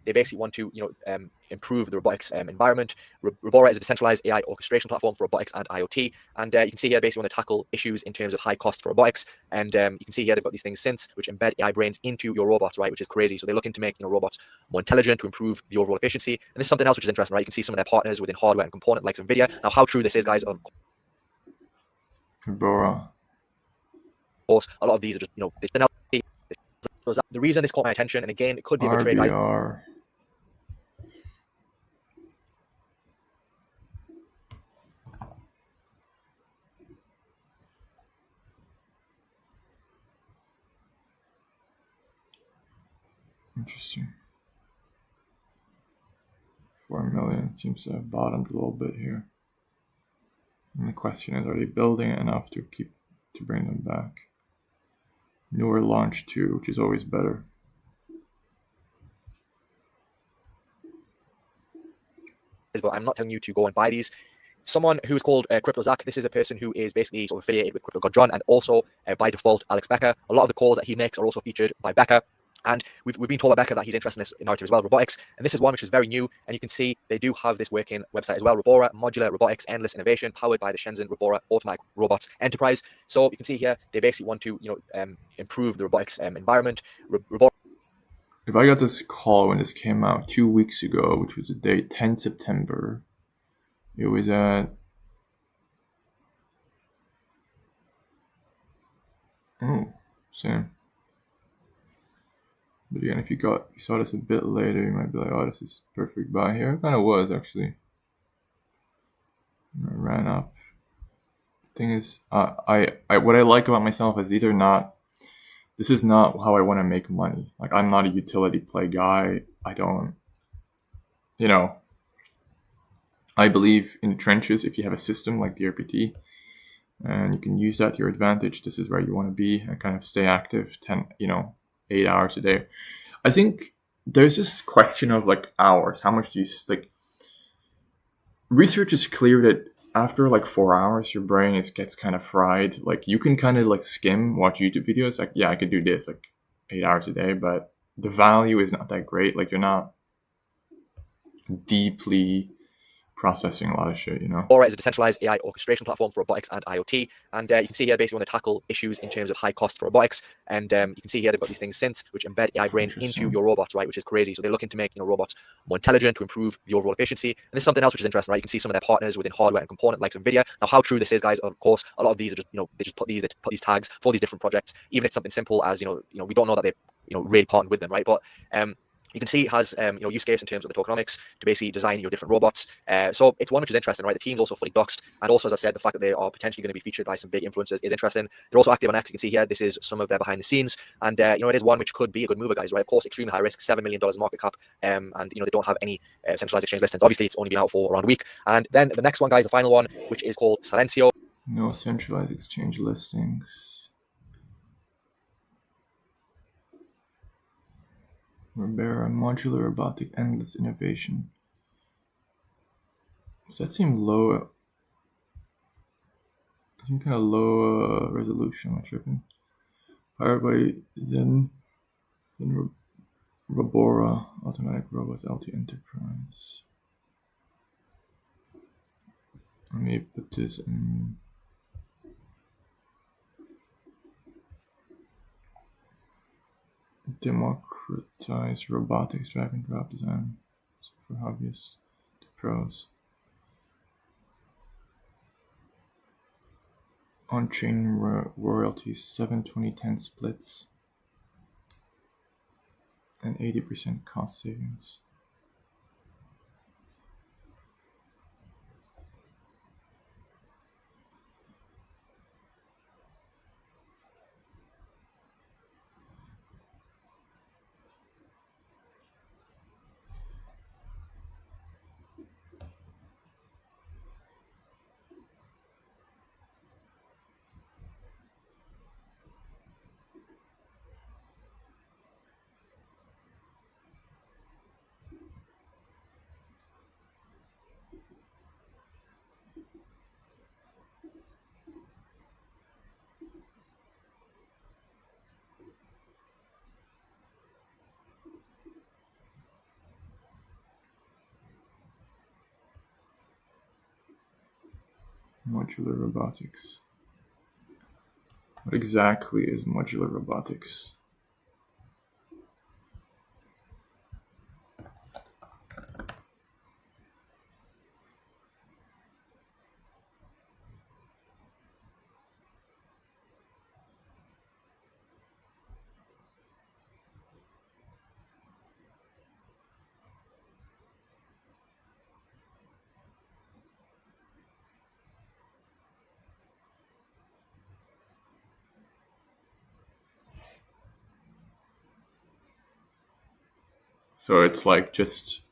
they basically want to, you know, improve the robotics environment. Robora is a decentralized AI orchestration platform for robotics and IoT. And you can see here basically want to tackle issues in terms of high cost for robotics. And you can see here they've got these things since which embed AI brains into your robots, right? Which is crazy. So they're looking to make, you know, robots more intelligent to improve the overall efficiency. And this is something else which is interesting, right? You can see some of their partners within hardware and component like NVIDIA. Now, how true this is, guys, of Robora. course, a lot of these are just, you know, the reason this caught my attention, and again, it could be a good trade, guys. Interesting. 4 million seems to have bottomed a little bit here. And the question is, are they building enough to bring them back? newer launch too, which is always better. But I'm not telling you to go and buy these. Someone who's called CryptoZack, this is a person who is basically sort of affiliated with Crypto God John, and also by default Alex Becker. A lot of the calls that he makes are also featured by Becker. And we've been told by Becker that he's interested in this narrative as well, robotics. And this is one which is very new. And you can see they do have this working website as well, Robora, Modular Robotics, Endless Innovation, powered by the Shenzhen Robora Automatic Robots Enterprise. So you can see here, they basically want to, improve the robotics environment. If I got this call when this came out 2 weeks ago, which was the date 10 September, it was at same. But again, if you saw this a bit later, you might be like, "Oh, this is perfect buy here." It kind of was actually. It ran up. Thing is, I what I like about myself is this is not how I want to make money. Like, I'm not a utility play guy. I don't, I believe in the trenches. If you have a system like the RPT and you can use that to your advantage, this is where you want to be and kind of stay active 8 hours a day. I think there's this question of like hours. How much do you like? Research is clear that after like 4 hours, your brain gets kind of fried. Like, you can kind of like skim, watch YouTube videos. Like, yeah, I could do this like 8 hours a day, but the value is not that great. Like, you're not deeply processing a lot of shit, Robora is a decentralized AI orchestration platform for robotics and IoT. And you can see here, basically want to tackle issues in terms of high cost for robotics. And you can see here, they've got these things which embed AI brains into your robots, right? Which is crazy. So they're looking to make robots more intelligent, to improve the overall efficiency. And there's something else which is interesting, right? You can see some of their partners within hardware and component like NVIDIA. Now, how true this is, guys, of course, a lot of these are just, they just put these tags for these different projects. Even if it's something simple as, we don't know that they, really partnered with them, right? But you can see it has use case in terms of the tokenomics to basically design your different robots. So it's one which is interesting, right? The team's also fully doxed, and also, as I said, the fact that they are potentially going to be featured by some big influencers is interesting. They're also active on X. You can see here, this is some of their behind the scenes, and it is one which could be a good mover, guys, right? Of course, extremely high risk, $7 million market cap, and they don't have any centralized exchange listings. Obviously, it's only been out for around a week. And then the next one, guys, the final one, which is called Silencio. No centralized exchange listings. Robora, Modular Robotic, Endless Innovation. Does that seem low? I think kind of low resolution. Am I tripping? Powered by Zen Robora, Automatic Robots, LT Enterprise. Let me put this in. Democratize robotics, drag and drop design for hobbyists to pros. On-chain royalties, 7/20/10 splits, and 80% cost savings. Modular robotics. What exactly is modular robotics? So it's like just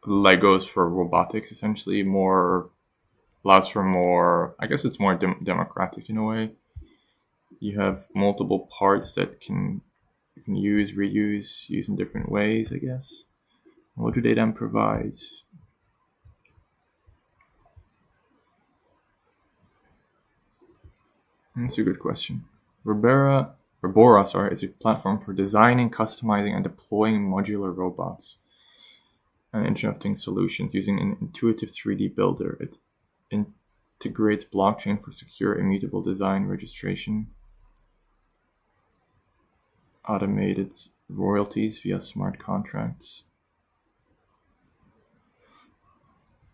Legos for robotics, essentially. Allows for more, I guess it's more democratic in a way. you have multiple parts that you can use, reuse, use in different ways, I guess. What do they then provide? That's a good question. Robora, is a platform for designing, customizing, and deploying modular robots and Internet of Things solutions using an intuitive 3D builder. It integrates blockchain for secure, immutable design registration, automated royalties via smart contracts,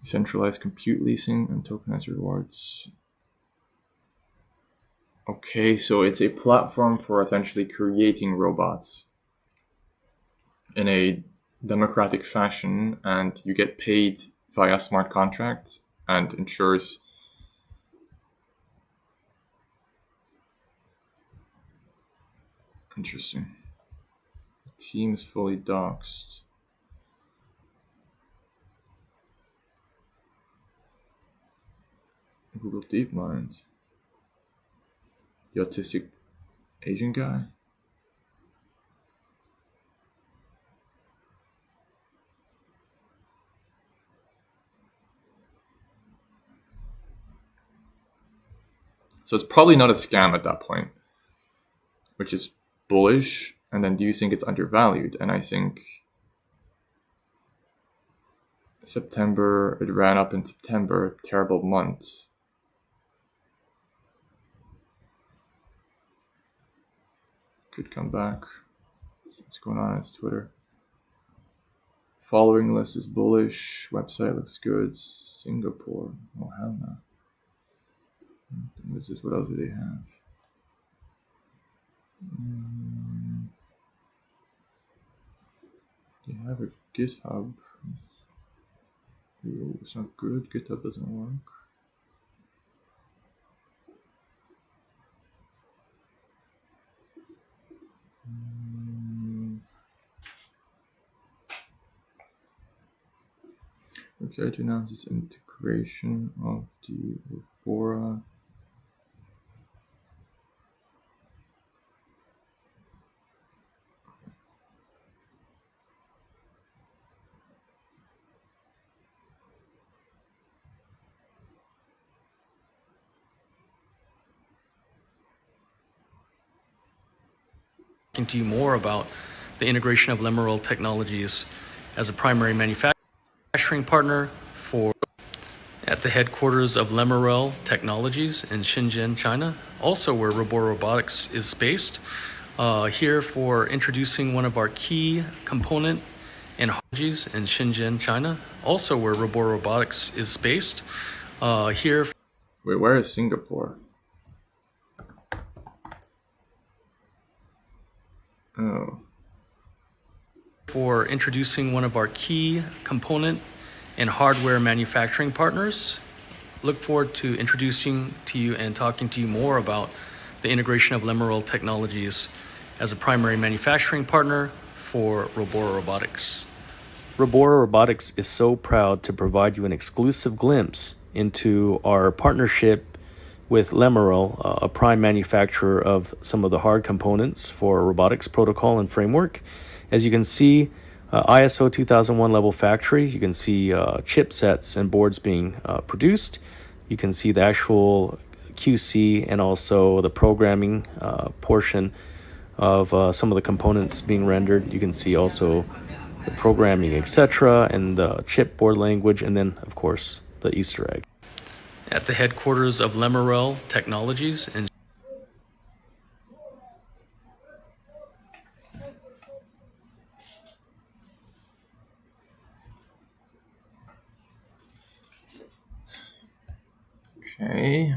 centralized compute leasing, and tokenized rewards. Okay, so it's a platform for essentially creating robots in a democratic fashion, and you get paid via smart contracts and ensures interesting. The team is fully doxed. Google DeepMind. The autistic Asian guy. So it's probably not a scam at that point, which is bullish. And then do you think it's undervalued? And I think September, it ran up in September, terrible month. Could come back. What's going on its Twitter? Following list is bullish. Website looks good. Singapore. Oh, hell no. What else do they have? They have a GitHub. Ooh, it's not good. GitHub doesn't work. Excited to announce this integration of the Robora. To you more about the integration of Lemeril Technologies as a primary manufacturing partner for at the headquarters of Lemeril Technologies in Shenzhen, China, also where Robora Robotics is based. Here for introducing one of our key component and technologies in Shenzhen, China, also where Robora Robotics is based. Here. Wait, where is Singapore? Oh. For introducing one of our key component and hardware manufacturing partners. Look forward to introducing to you and talking to you more about the integration of Lemeril Technologies as a primary manufacturing partner for Robora Robotics. Robora Robotics is so proud to provide you an exclusive glimpse into our partnership with Lemeril, a prime manufacturer of some of the hard components for robotics protocol and framework. As you can see, ISO 2001 level factory, you can see chipsets and boards being produced. You can see the actual QC and also the programming portion of some of the components being rendered. You can see also the programming, etc., and the chipboard language, and then, of course, the Easter egg. At the headquarters of Lemeril Technologies in Okay.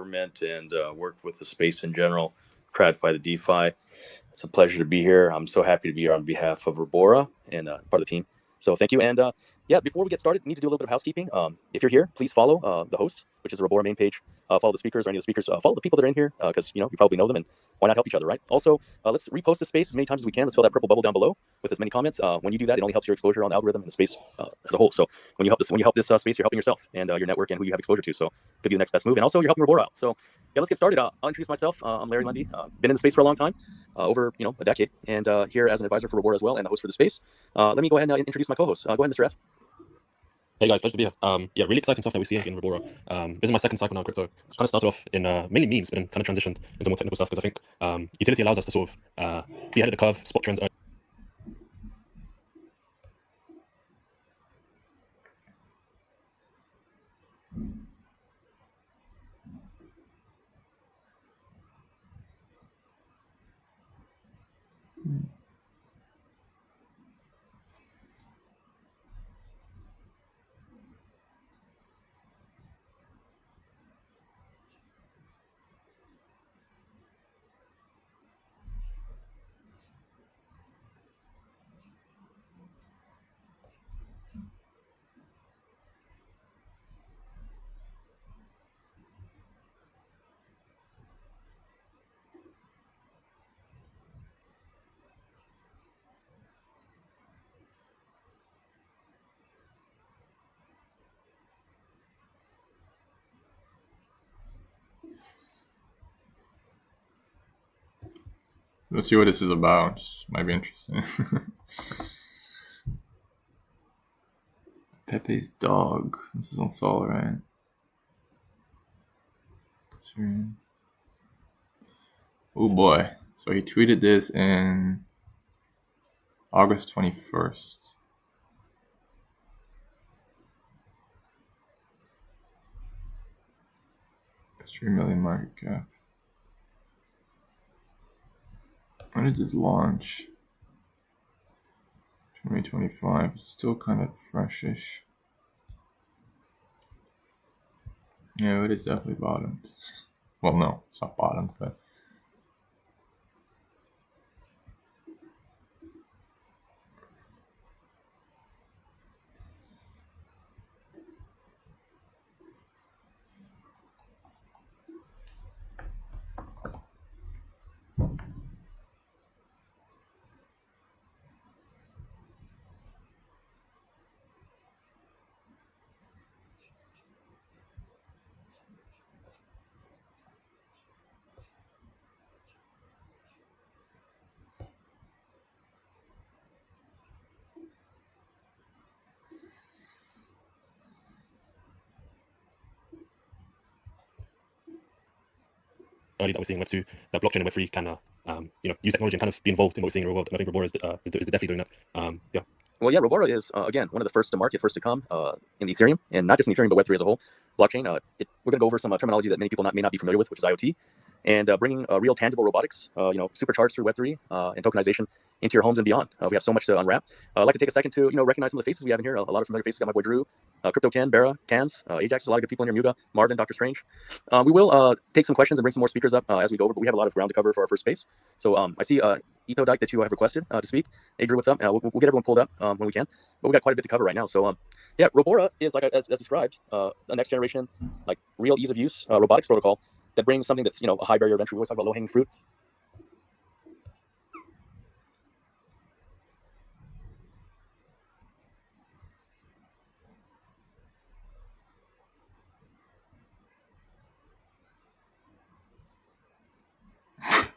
government and work with the space in general, TradFi to DeFi. It's a pleasure to be here. I'm so happy to be here on behalf of Robora and part of the team. So thank you. And yeah, before we get started, I need to do a little bit of housekeeping. If you're here, please follow the host, which is the Robora main page. Follow the speakers or any of the speakers. Follow the people that are in here because you probably know them, and why not help each other, right? Also, let's repost the space as many times as we can. Let's fill that purple bubble down below with as many comments. When you do that, it only helps your exposure on the algorithm and the space as a whole. So when you help this space, you're helping yourself and your network and who you have exposure to. So could be the next best move, and also you're helping Robora out. So yeah, let's get started. I'll introduce myself. I'm Larry Lundy. Been in the space for a long time, over a decade, and here as an advisor for Robora as well, and the host for the space. Let me go ahead and introduce my co-host. Go ahead, Mr. F. Hey guys, pleasure to be here. Yeah, really exciting stuff that we see in Robora. This is my second cycle now in crypto. Kind of started off in mainly memes, but then kind of transitioned into more technical stuff because I think utility allows us to sort of be ahead of the curve, spot trends. Let's see what this is about. Just might be interesting. Pepe's dog. This is on Sol, right? Oh boy. So he tweeted this in August 21st. It's 3 million market cap. When did this launch? 2025. It's still kind of freshish. Yeah, it is definitely bottomed. Well, no, it's not bottomed, but early that we're seeing Web2, that blockchain and Web3 can use technology and kind of be involved in what we're seeing in the real world. And I think Robora is definitely doing that. Yeah. Well, yeah, Robora is, again, one of the first to market, first to come in the Ethereum, and not just in Ethereum, but Web3 as a whole. Blockchain, we're going to go over some terminology that many people may not be familiar with, which is IoT, and bringing real tangible robotics, supercharged through Web3 and tokenization into your homes and beyond. We have so much to unwrap. I'd like to take a second to recognize some of the faces we have in here. A lot of familiar faces. Got my boy Drew, Crypto Ken, Bera, Cans, Ajax. A lot of good people in here. Muta, Marvin, Dr. Strange. We will take some questions and bring some more speakers up as we go over, but we have a lot of ground to cover for our first space. So I see Ito Dyke that you have requested to speak. Hey Drew, what's up? We'll get everyone pulled up when we can, but we got quite a bit to cover right now. So yeah, Robora is like as described, a next generation, like real ease of use robotics protocol that brings something that's a high barrier of entry. We always talk about low hanging fruit.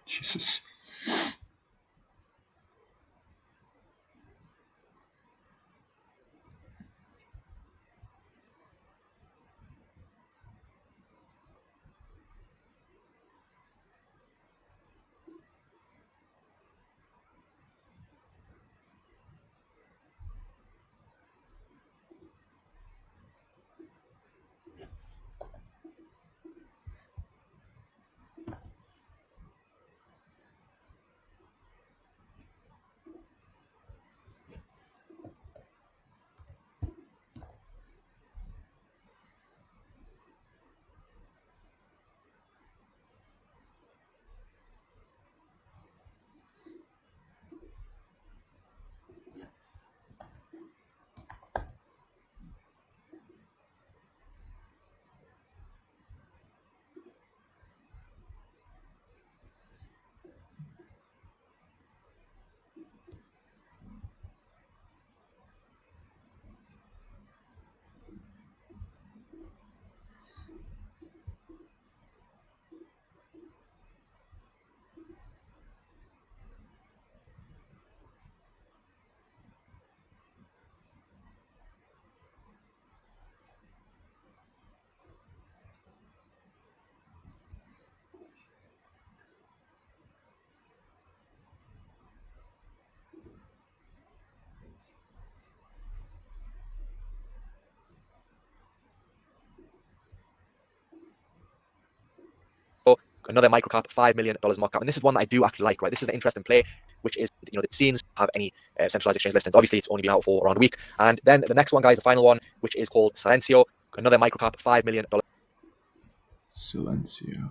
Jesus. another microcap, $5 million market cap. And this is one that I do actually like, right? This is an interesting play, which is, you know, the scenes have any centralized exchange listings. Obviously, it's only been out for around a week. And then the next one, guys, the final one, which is called Silencio, another microcap, $5 million. Silencio.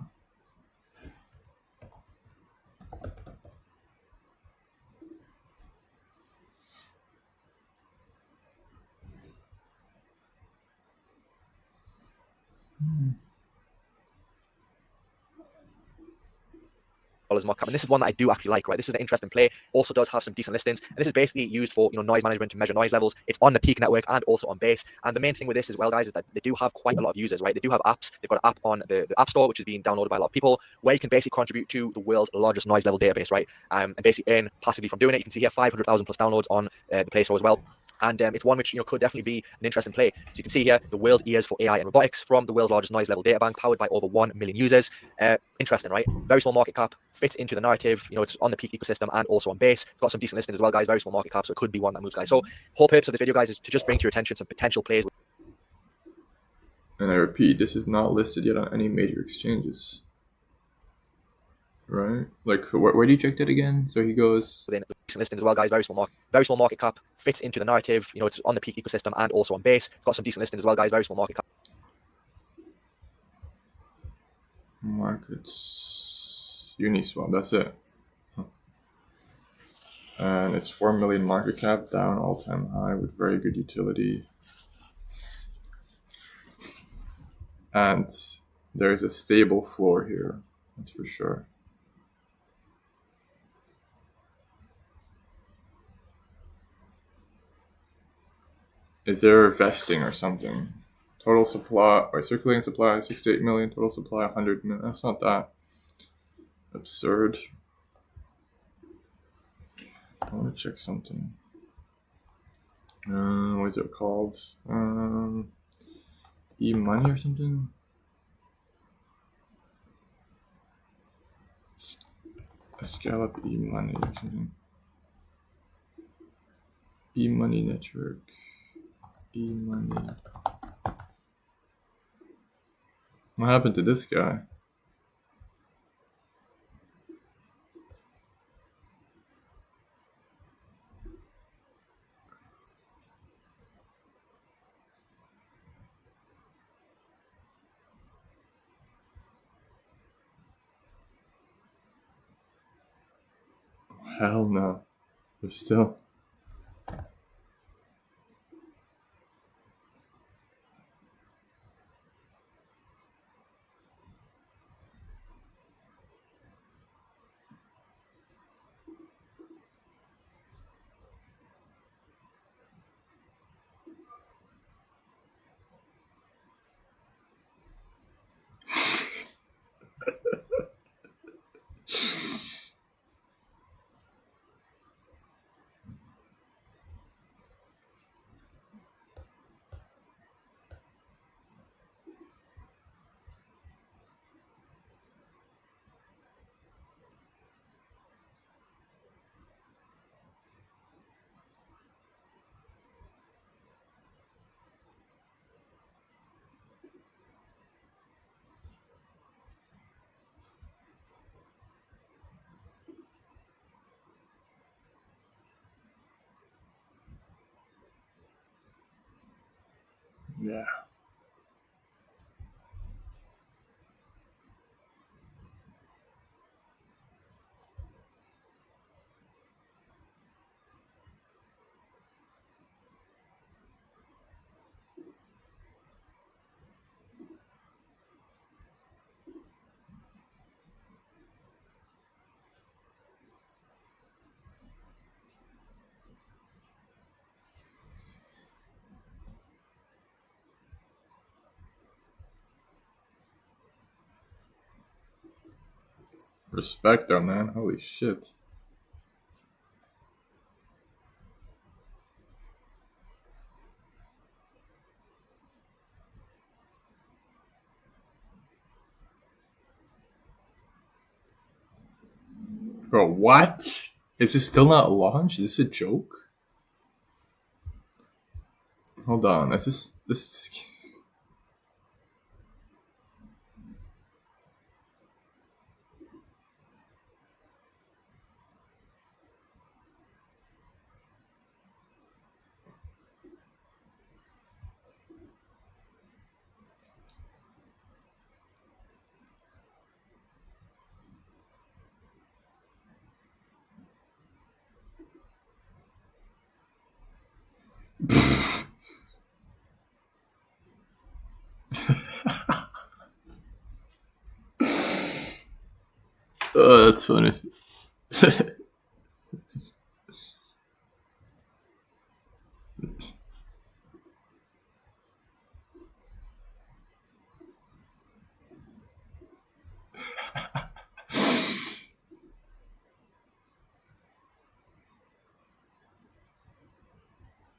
Market cap. And this is one that I do actually like, right? This is an interesting play. Also does have some decent listings. And this is basically used for, you know, noise management to measure noise levels. It's on the Peak network and also on Base. And the main thing with this as well, guys, is that they do have quite a lot of users, right? They do have apps. They've got an app on the App Store, which is being downloaded by a lot of people, where you can basically contribute to the world's largest noise level database, right? And basically earn passively from doing it. You can see here 500,000 plus downloads on the Play Store as well. And it's one which, you know, could definitely be an interesting play. So you can see here the world's ears for AI and robotics from the world's largest noise level data bank, powered by over 1 million users. Interesting, right? Very small market cap, fits into the narrative. You know, it's on the Peak ecosystem and also on Base. It's got some decent listings as well, guys. Very small market cap, so it could be one that moves, guys. So whole purpose of this video, guys, is to just bring to your attention some potential plays. And I repeat, this is not listed yet on any major exchanges. Right? Like, where do you check that again? So he goes within recent listings as well, guys. Very small market cap, fits into the narrative. You know, it's on the Peak ecosystem and also on Base. It's got some decent listings as well, guys. Very small market cap. Markets, Uniswap. That's it. And it's 4 million market cap, down all-time high with very good utility. And there's a stable floor here. That's for sure. Is there vesting or something? Total supply, or circulating supply, 68 million. Total supply, 100 million. That's not that absurd. I want to check something. What is it called? E-money or something? Scale up E-money or something. E-money network. E-money. What happened to this guy? Hell no. They're still. Yeah. Respect though, man. Holy shit. Bro, what? Is this still not launched? Is this a joke? Hold on. Is this Oh, that's funny.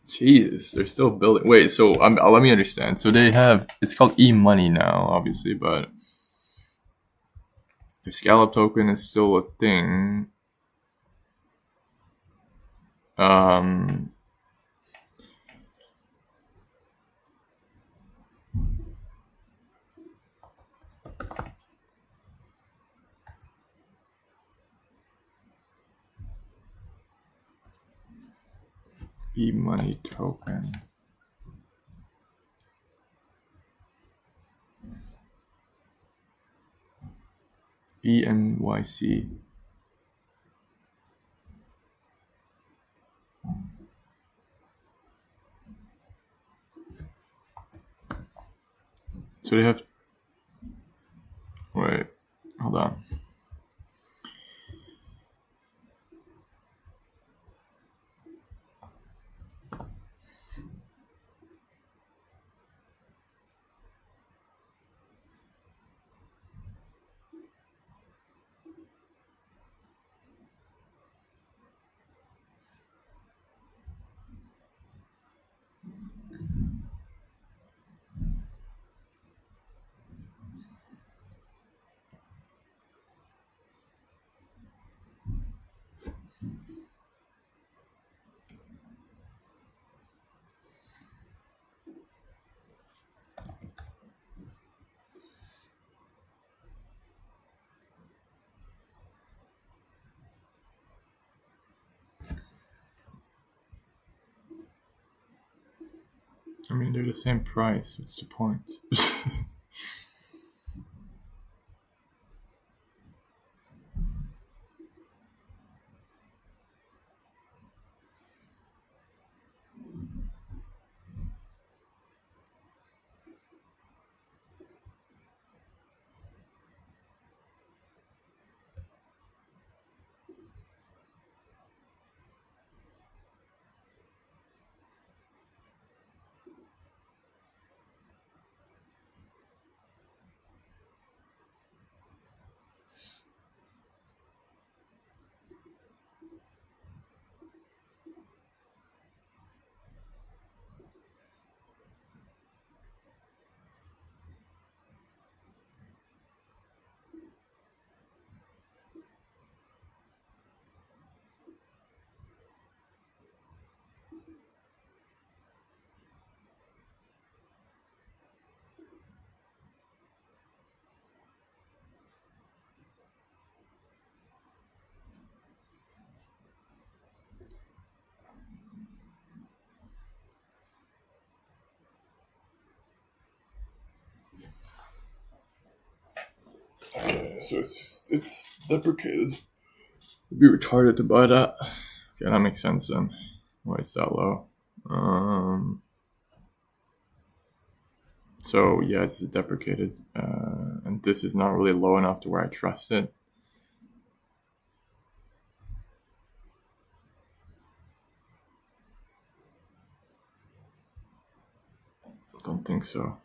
Jesus, they're still building. Wait, so let me understand. So they have, it's called e-money now, obviously, but the Scallop token is still a thing. E-money token. ENYC. So they have, wait, hold on. I mean, they're the same price. What's the point? So it's deprecated. It'd be retarded to buy that. Okay, that makes sense then. Why it's that low? So yeah, this is deprecated, and this is not really low enough to where I trust it. Don't think so.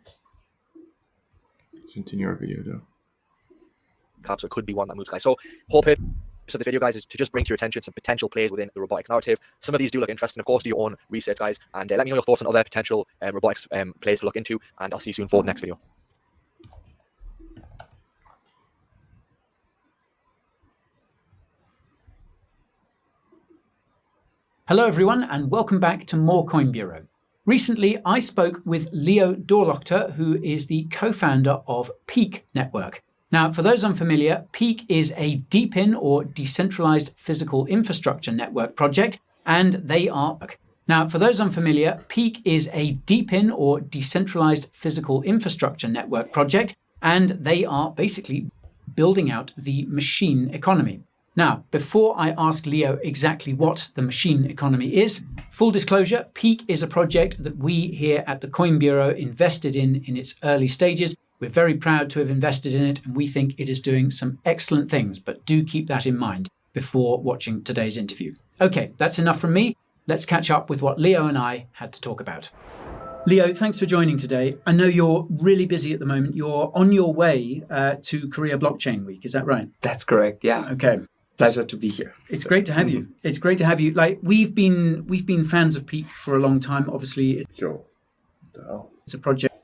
Let's continue our video though. So it could be one that moves, guys. So whole purpose of this video, guys, is to just bring to your attention some potential plays within the robotics narrative. Some of these do look interesting. Of course, do your own research, guys, and let me know your thoughts on other potential robotics plays to look into, and I'll see you soon for the next video. Hello everyone, and welcome back to More Coin Bureau. Recently, I spoke with Leo Dorlochter, who is the co-founder of Peak Network. Now, for those unfamiliar, Peak is a DePIN or Decentralized Physical Infrastructure Network project, and they are... Now, for those unfamiliar, Peak is a DePIN or Decentralized Physical Infrastructure Network project, and they are basically building out the machine economy. Now, before I ask Leo exactly what the machine economy is, full disclosure, Peak is a project that we here at the Coin Bureau invested in its early stages, We're very proud to have invested in it, and we think it is doing some excellent things, but do keep that in mind before watching today's interview. Okay, that's enough from me. Let's catch up with what Leo and I had to talk about. Leo, thanks for joining today. I know you're really busy at the moment. You're on your way to Korea Blockchain Week. Is that right? That's correct. Yeah. Okay. Pleasure to be here. It's great to have you. It's great to have you. Like we've been fans of Peak for a long time. Obviously, it's a project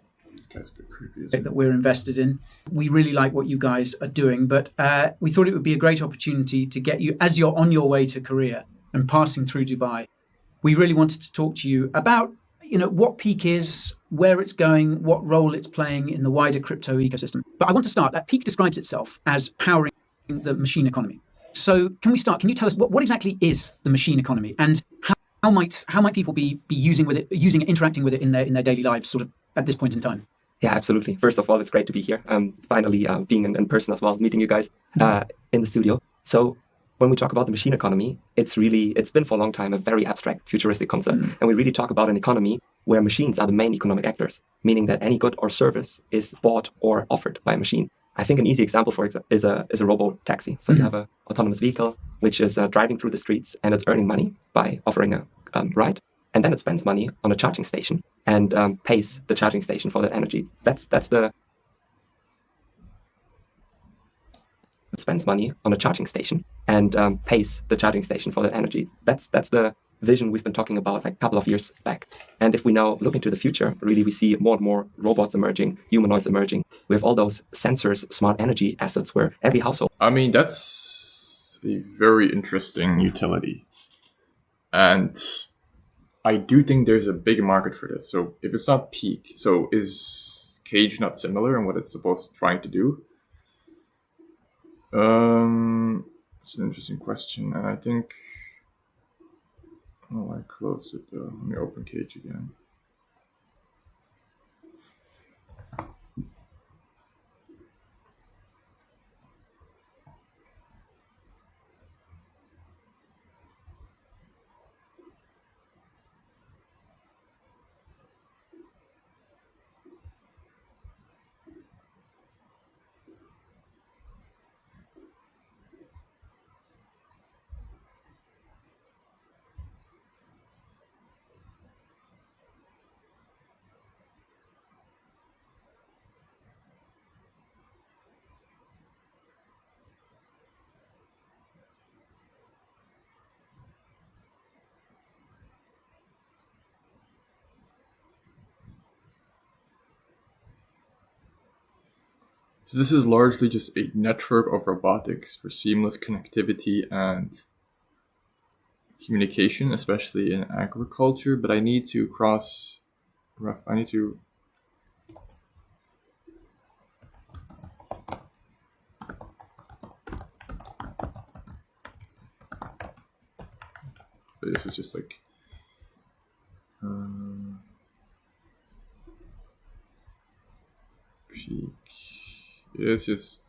that we're invested in. We really like what you guys are doing, but we thought it would be a great opportunity to get you, as you're on your way to Korea and passing through Dubai. We really wanted to talk to you about what Peak is, where it's going, what role it's playing in the wider crypto ecosystem. But I want to start that Peak describes itself as powering the machine economy. So can we start? Can you tell us what exactly is the machine economy, and how might people be using it, interacting with it in their daily lives, sort of at this point in time? Yeah, absolutely. First of all, it's great to be here. Finally, being in person as well, meeting you guys in the studio. So when we talk about the machine economy, it's been for a long time a very abstract, futuristic concept. And we really talk about an economy where machines are the main economic actors, meaning that any good or service is bought or offered by a machine. I think an easy example for it is a robo-taxi. So you have an autonomous vehicle, which is driving through the streets, and it's earning money by offering a ride. And then it spends money on a charging station and pays the charging station for that energy. Spends money on a charging station and pays the charging station for that energy. That's the vision we've been talking about like a couple of years back. And if we now look into the future, really we see more and more robots emerging, humanoids emerging. We have all those sensors, smart energy assets where every household. I mean, that's a very interesting utility. And I do think there's a big market for this. So if it's not Peak, so is Cage not similar in what it's trying to do? It's an interesting question, and I think I closed it though. Let me open Cage again. So this is largely just a network of robotics for seamless connectivity and communication, especially in agriculture. But I need to But this is just like Peak. It's just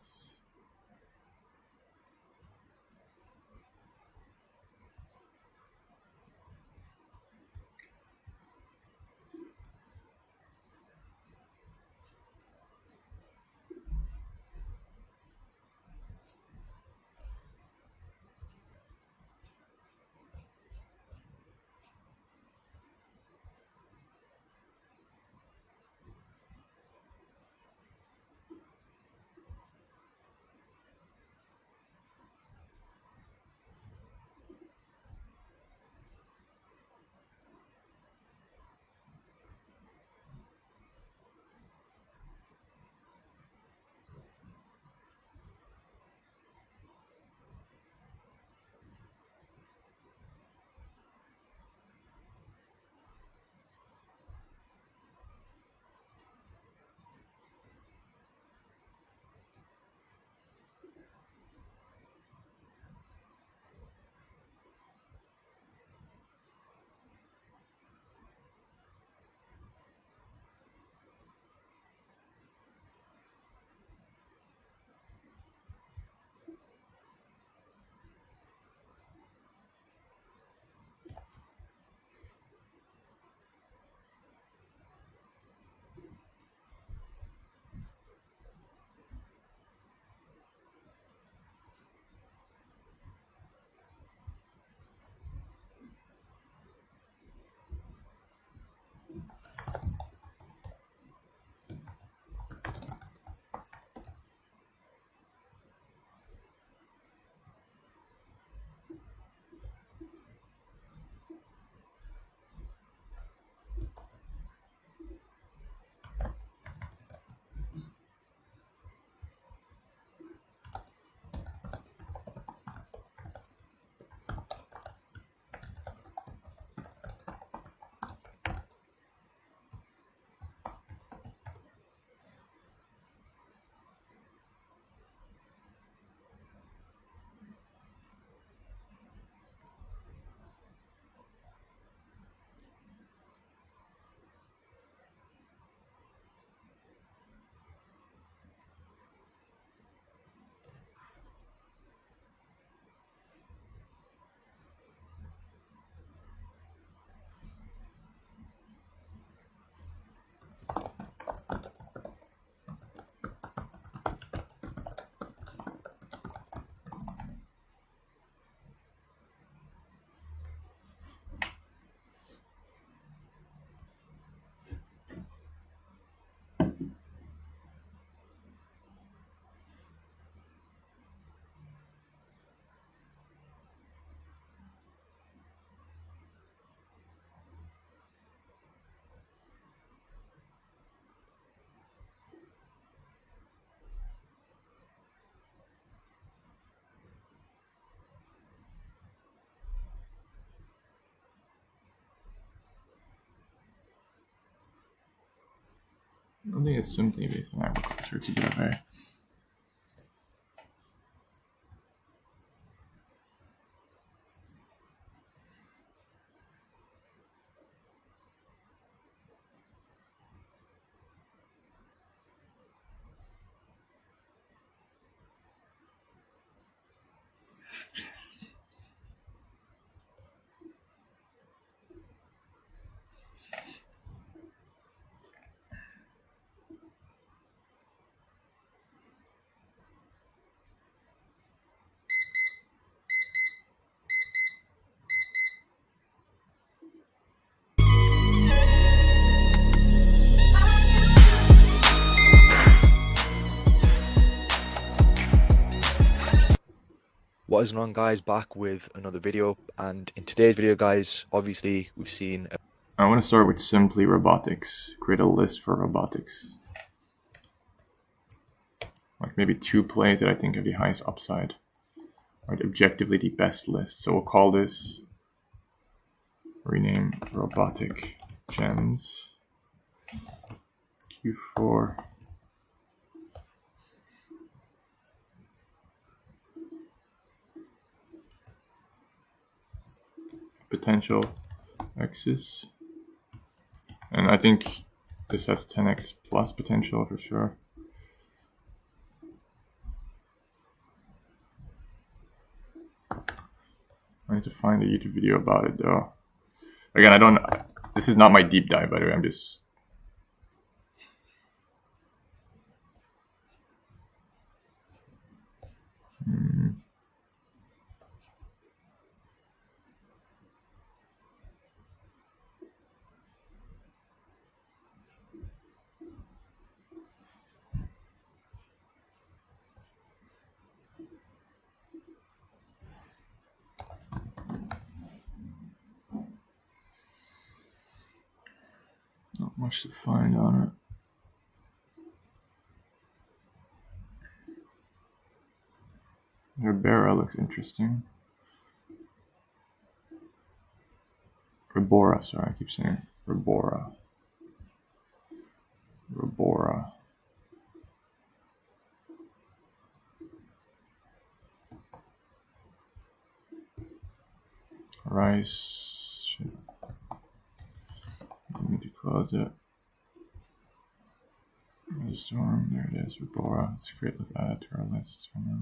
I don't think it's simply based on agriculture. It's a bit of a... What is going on, guys? Back with another video, and in today's video, guys, obviously we've seen I want to start with simply robotics. Create a list for robotics. Like maybe 2 plays that I think have the highest upside. Right, objectively the best list. So we'll call this, rename robotic gems. Q4. Potential X's. And I think this has 10x plus potential for sure. I need to find a YouTube video about it though. Again, this is not my deep dive, by the way, I'm just... Not much to find on it. Ribera looks interesting. Ribora, sorry, I keep saying Ribora. Ribora. Rice. Shit. I need to close it. Storm, there it is, Ribora. Let's add it to our list for now.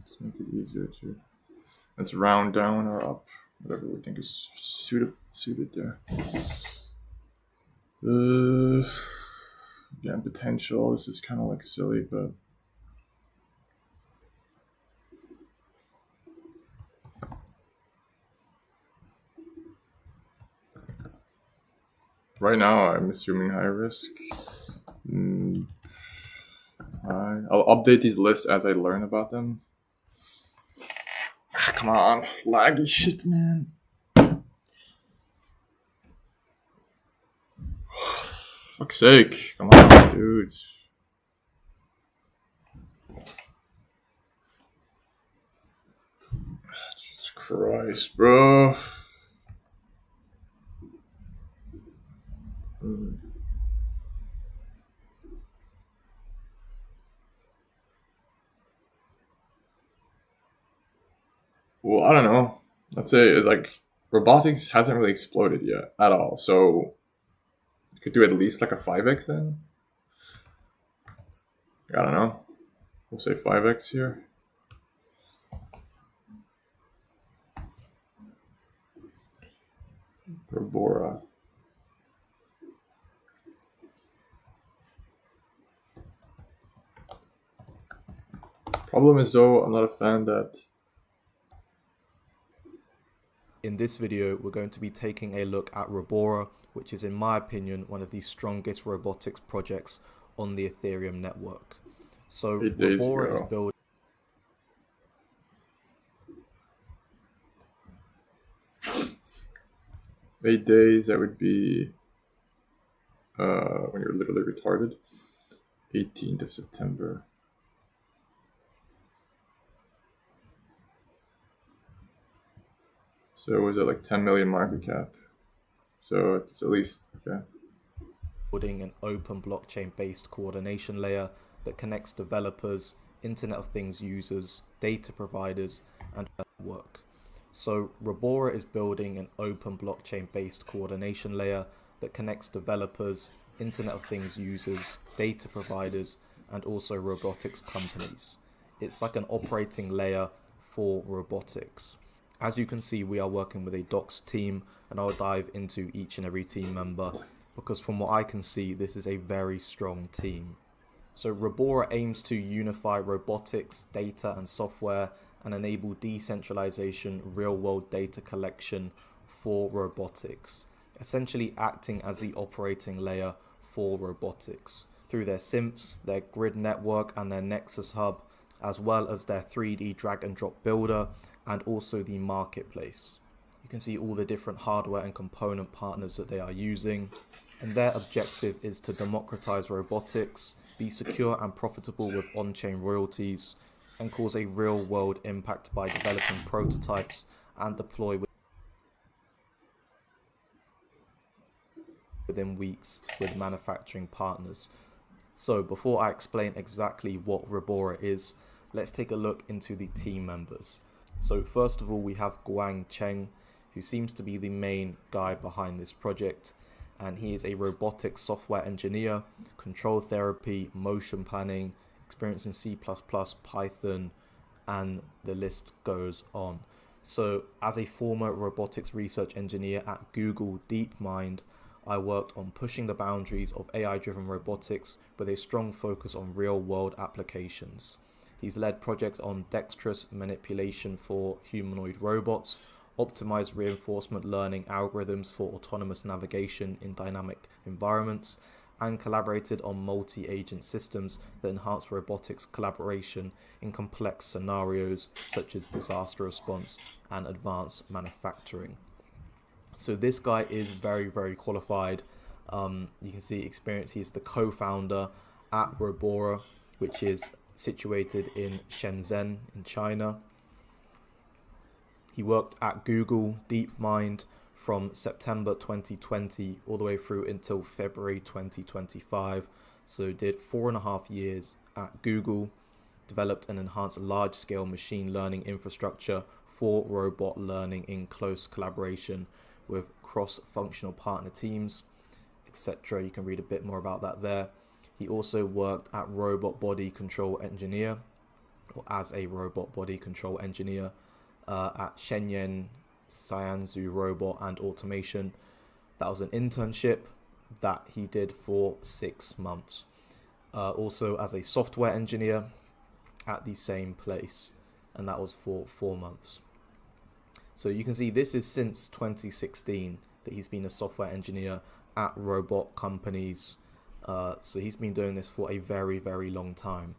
Let's make it easier to, let's round down or up, whatever we think is suited there. Again, potential, this is kind of like silly, but right now I'm assuming high risk. I'll update these lists as I learn about them. Come on, laggy shit, man. Fuck's sake, come on, dudes. Jesus Christ, bro. Well, I don't know. Let's say it's like robotics hasn't really exploded yet at all. So you could do at least like a 5x then. I don't know. We'll say 5x here. Robora. Problem is though, I'm not a fan that. In this video, we're going to be taking a look at Robora, which is in my opinion one of the strongest robotics projects on the Ethereum network. So Robora is built. 8 days, that would be when you're literally retarded. 18th of September. So was it like 10 million market cap? So it's at least, okay. Building an open blockchain-based coordination layer that connects developers, Internet of Things users, data providers, and work. So Robora is building an open blockchain-based coordination layer that connects developers, Internet of Things users, data providers, and also robotics companies. It's like an operating layer for robotics. As you can see, we are working with a docs team, and I'll dive into each and every team member because from what I can see, this is a very strong team. So Robora aims to unify robotics, data and software and enable decentralization, real-world data collection for robotics, essentially acting as the operating layer for robotics through their Synths, their grid network and their Nexus hub, as well as their 3D drag and drop builder and also the marketplace. You can see all the different hardware and component partners that they are using, and their objective is to democratize robotics, be secure and profitable with on-chain royalties, and cause a real-world impact by developing prototypes and deploy within weeks with manufacturing partners. So before I explain exactly what Robora is, let's take a look into the team members. So first of all, we have Guang Cheng, who seems to be the main guy behind this project, and he is a robotics software engineer, control therapy, motion planning, experience in C++, Python, and the list goes on. So as a former robotics research engineer at Google DeepMind, I worked on pushing the boundaries of AI-driven robotics with a strong focus on real-world applications. He's led projects on dexterous manipulation for humanoid robots, optimized reinforcement learning algorithms for autonomous navigation in dynamic environments, and collaborated on multi-agent systems that enhance robotics collaboration in complex scenarios such as disaster response and advanced manufacturing. So this guy is very, very qualified. You can see experience. He's the co-founder at Robora, which is situated in Shenzhen in China. He worked at Google DeepMind from September 2020 all the way through until February 2025. So did 4.5 years at Google, developed and enhanced large-scale machine learning infrastructure for robot learning in close collaboration with cross-functional partner teams, etc. You can read a bit more about that there. He also worked at Robot Body Control Engineer, or as a Robot Body Control Engineer at Shenyang Cianzhou Robot and Automation. That was an internship that he did for 6 months. Also as a software engineer at the same place, and that was for 4 months. So you can see this is since 2016 that he's been a software engineer at robot companies. So he's been doing this for a very, very long time.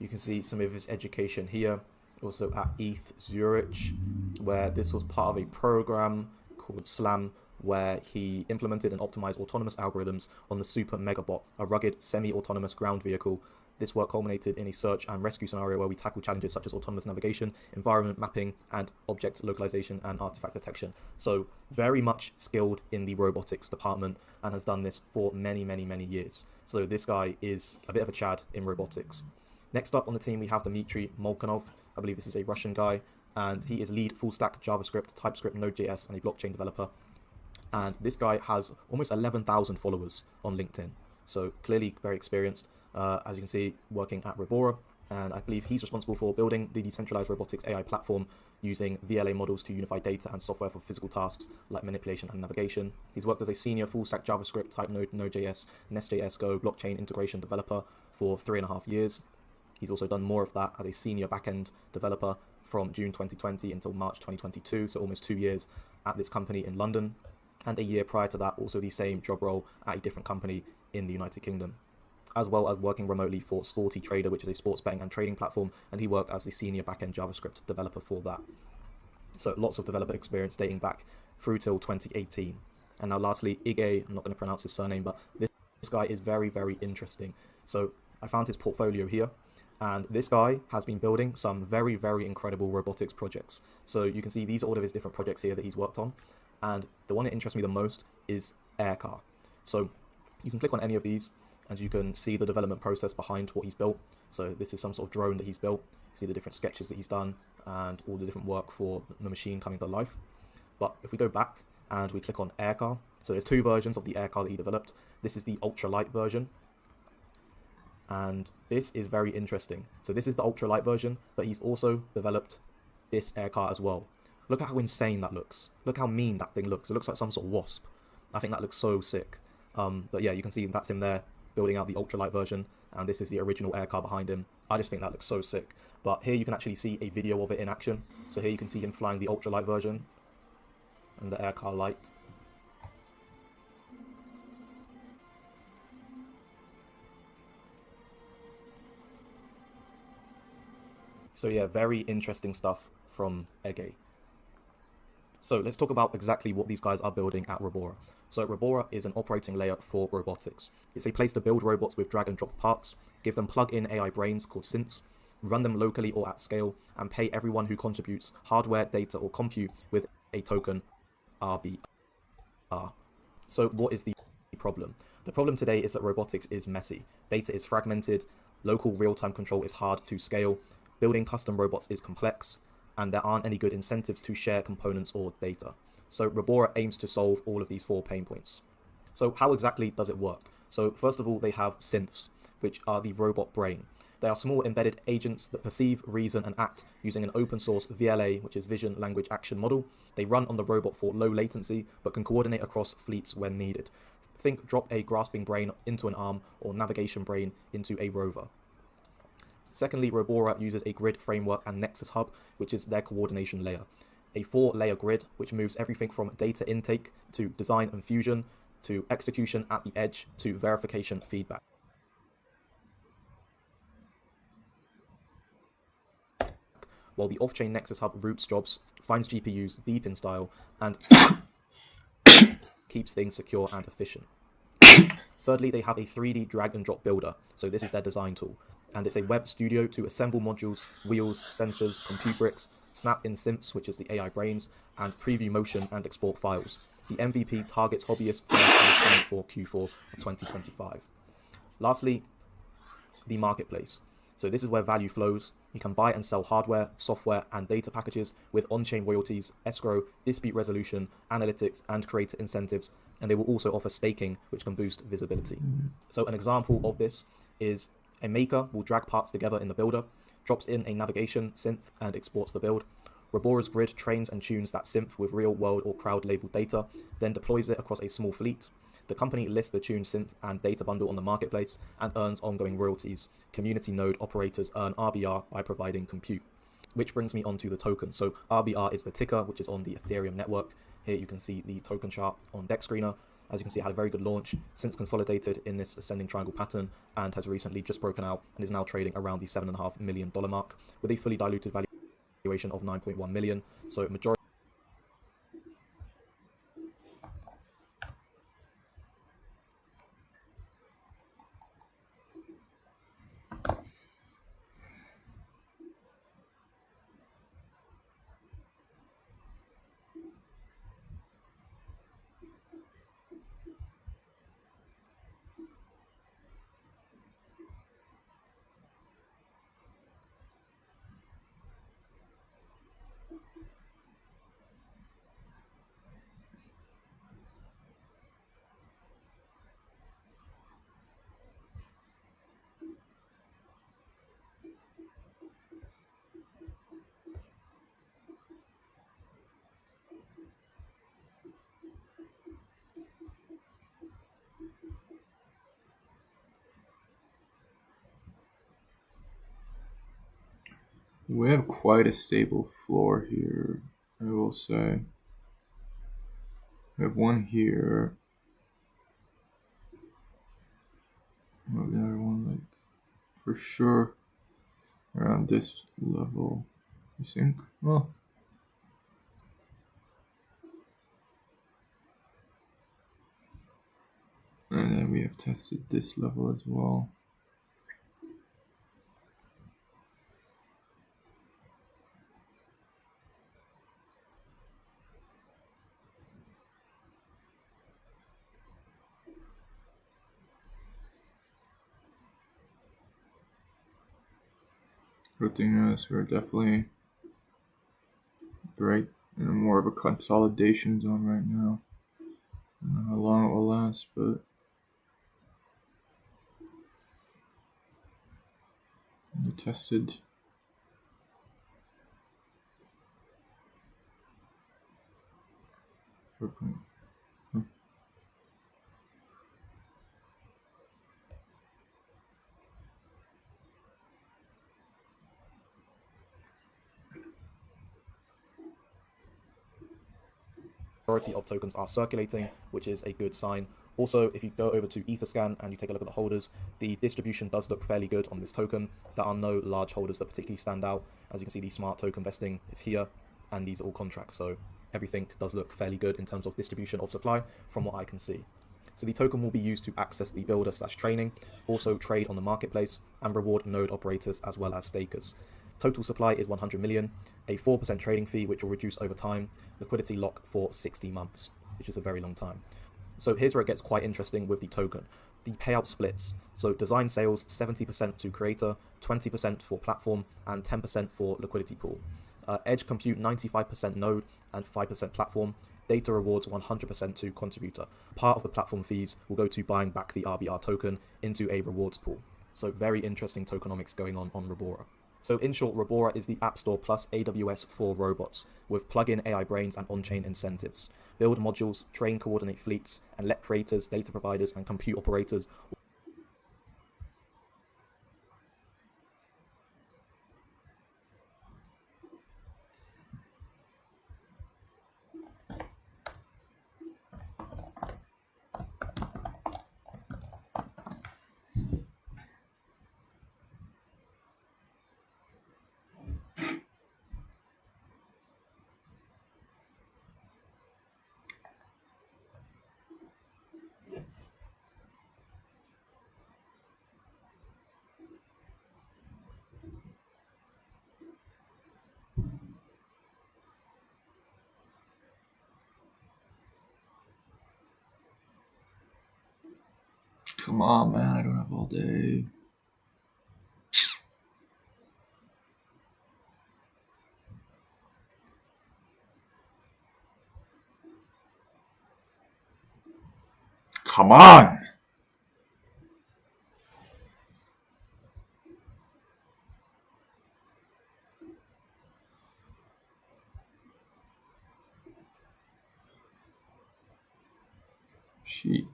You can see some of his education here, also at ETH Zurich, where this was part of a program called SLAM, where he implemented and optimized autonomous algorithms on the Super Megabot, a rugged semi-autonomous ground vehicle. This work culminated in a search and rescue scenario where we tackle challenges such as autonomous navigation, environment mapping, and object localization and artifact detection. So very much skilled in the robotics department and has done this for many, many, many years. So this guy is a bit of a Chad in robotics. Next up on the team, we have Dmitry Molchanov. I believe this is a Russian guy, and he is lead full stack JavaScript, TypeScript, Node.js, and a blockchain developer. And this guy has almost 11,000 followers on LinkedIn, so clearly very experienced. As you can see, working at Robora, and I believe he's responsible for building the decentralized robotics AI platform using VLA models to unify data and software for physical tasks like manipulation and navigation. He's worked as a senior full-stack JavaScript, type Node.js, Nest.js, Go, blockchain integration developer for 3.5 years. He's also done more of that as a senior backend developer from June 2020 until March 2022, so almost 2 years at this company in London. And a year prior to that, also the same job role at a different company in the United Kingdom, as well as working remotely for Sporty Trader, which is a sports betting and trading platform, and he worked as the senior backend JavaScript developer for that. So lots of developer experience dating back through till 2018. And now lastly, Ige, I'm not going to pronounce his surname, but this guy is very, very interesting. So I found his portfolio here, and this guy has been building some very, very incredible robotics projects. So you can see these are all of his different projects here that he's worked on, and the one that interests me the most is Aircar. So you can click on any of these, and you can see the development process behind what he's built. So this is some sort of drone that he's built. You see the different sketches that he's done and all the different work for the machine coming to life. But if we go back and we click on Aircar, so there's two versions of the Aircar that he developed. This is the ultralight version, and this is very interesting. So this is the ultralight version, but he's also developed this Aircar as well. Look at how insane that looks. Look how mean that thing looks. It looks like some sort of wasp. I think that looks so sick. But yeah, you can see that's him there, building out the ultralight version, and this is the original Aircar behind him. I just think that looks so sick. But here you can actually see a video of it in action. So here you can see him flying the ultralight version and the Aircar light. So yeah, very interesting stuff from Ege. So let's talk about exactly what these guys are building at Robora. So Robora is an operating layer for robotics. It's a place to build robots with drag and drop parts, give them plug-in AI brains called synths, run them locally or at scale, and pay everyone who contributes hardware, data, or compute with a token, RBR. So what is the problem? The problem today is that robotics is messy. Data is fragmented, local real-time control is hard to scale, building custom robots is complex, and there aren't any good incentives to share components or data. So Robora aims to solve all of these 4 pain points. So how exactly does it work? So first of all, they have synths, which are the robot brain. They are small embedded agents that perceive, reason, and act using an open source VLA, which is Vision Language Action Model. They run on the robot for low latency, but can coordinate across fleets when needed. Think drop a grasping brain into an arm or navigation brain into a rover. Secondly, Robora uses a grid framework and Nexus Hub, which is their coordination layer. A 4-layer grid, which moves everything from data intake to design and fusion, to execution at the edge, to verification feedback. While the off-chain Nexus Hub routes jobs, finds GPUs deep in style, and keeps things secure and efficient. Thirdly, they have a 3D drag and drop builder, so this is their design tool, and it's a web studio to assemble modules, wheels, sensors, compute bricks, snap in synths, which is the AI brains, and preview motion and export files. The MVP targets hobbyists for Q4 of 2025. Lastly, the marketplace. So this is where value flows. You can buy and sell hardware, software, and data packages with on-chain royalties, escrow, dispute resolution, analytics, and creator incentives, and they will also offer staking, which can boost visibility. So an example of this is a maker will drag parts together in the builder, drops in a navigation synth, and exports the build. Robora's grid trains and tunes that synth with real-world or crowd-labeled data, then deploys it across a small fleet. The company lists the tuned synth and data bundle on the marketplace and earns ongoing royalties. Community node operators earn RBR by providing compute. Which brings me onto the token. So RBR is the ticker, which is on the Ethereum network. Here you can see the token chart on DexScreener. As you can see, it had a very good launch, since consolidated in this ascending triangle pattern, and has recently just broken out and is now trading around the $7.5 million mark with a fully diluted valuation of 9.1 million. So majority We have quite a stable floor here, I will say. We have one here. We have another one, like, for sure around this level, I think. Well, and then we have tested this level as well. Good thing is we're definitely right in more of a consolidation zone right now. I don't know how long it will last, but we tested. Majority of tokens are circulating, which is a good sign. Also, if you go over to Etherscan and you take a look at the holders, the distribution does look fairly good on this token. There are no large holders that particularly stand out. As you can see, the smart token vesting is here, and these are all contracts, so everything does look fairly good in terms of distribution of supply from what I can see. So the token will be used to access the builder/training, also trade on the marketplace, and reward node operators as well as stakers. Total supply is 100 million, a 4% trading fee which will reduce over time, liquidity lock for 60 months, which is a very long time. So here's where it gets quite interesting with the token. The payout splits. So design sales, 70% to creator, 20% for platform, and 10% for liquidity pool. Edge compute, 95% node and 5% platform. Data rewards, 100% to contributor. Part of the platform fees will go to buying back the RBR token into a rewards pool. So very interesting tokenomics going on Robora. So in short, Robora is the App Store plus AWS for robots, with plug-in AI brains and on-chain incentives. Build modules, train, coordinate fleets, and let creators, data providers, and compute operators Come on, man, I don't have all day. Come on! Sheesh.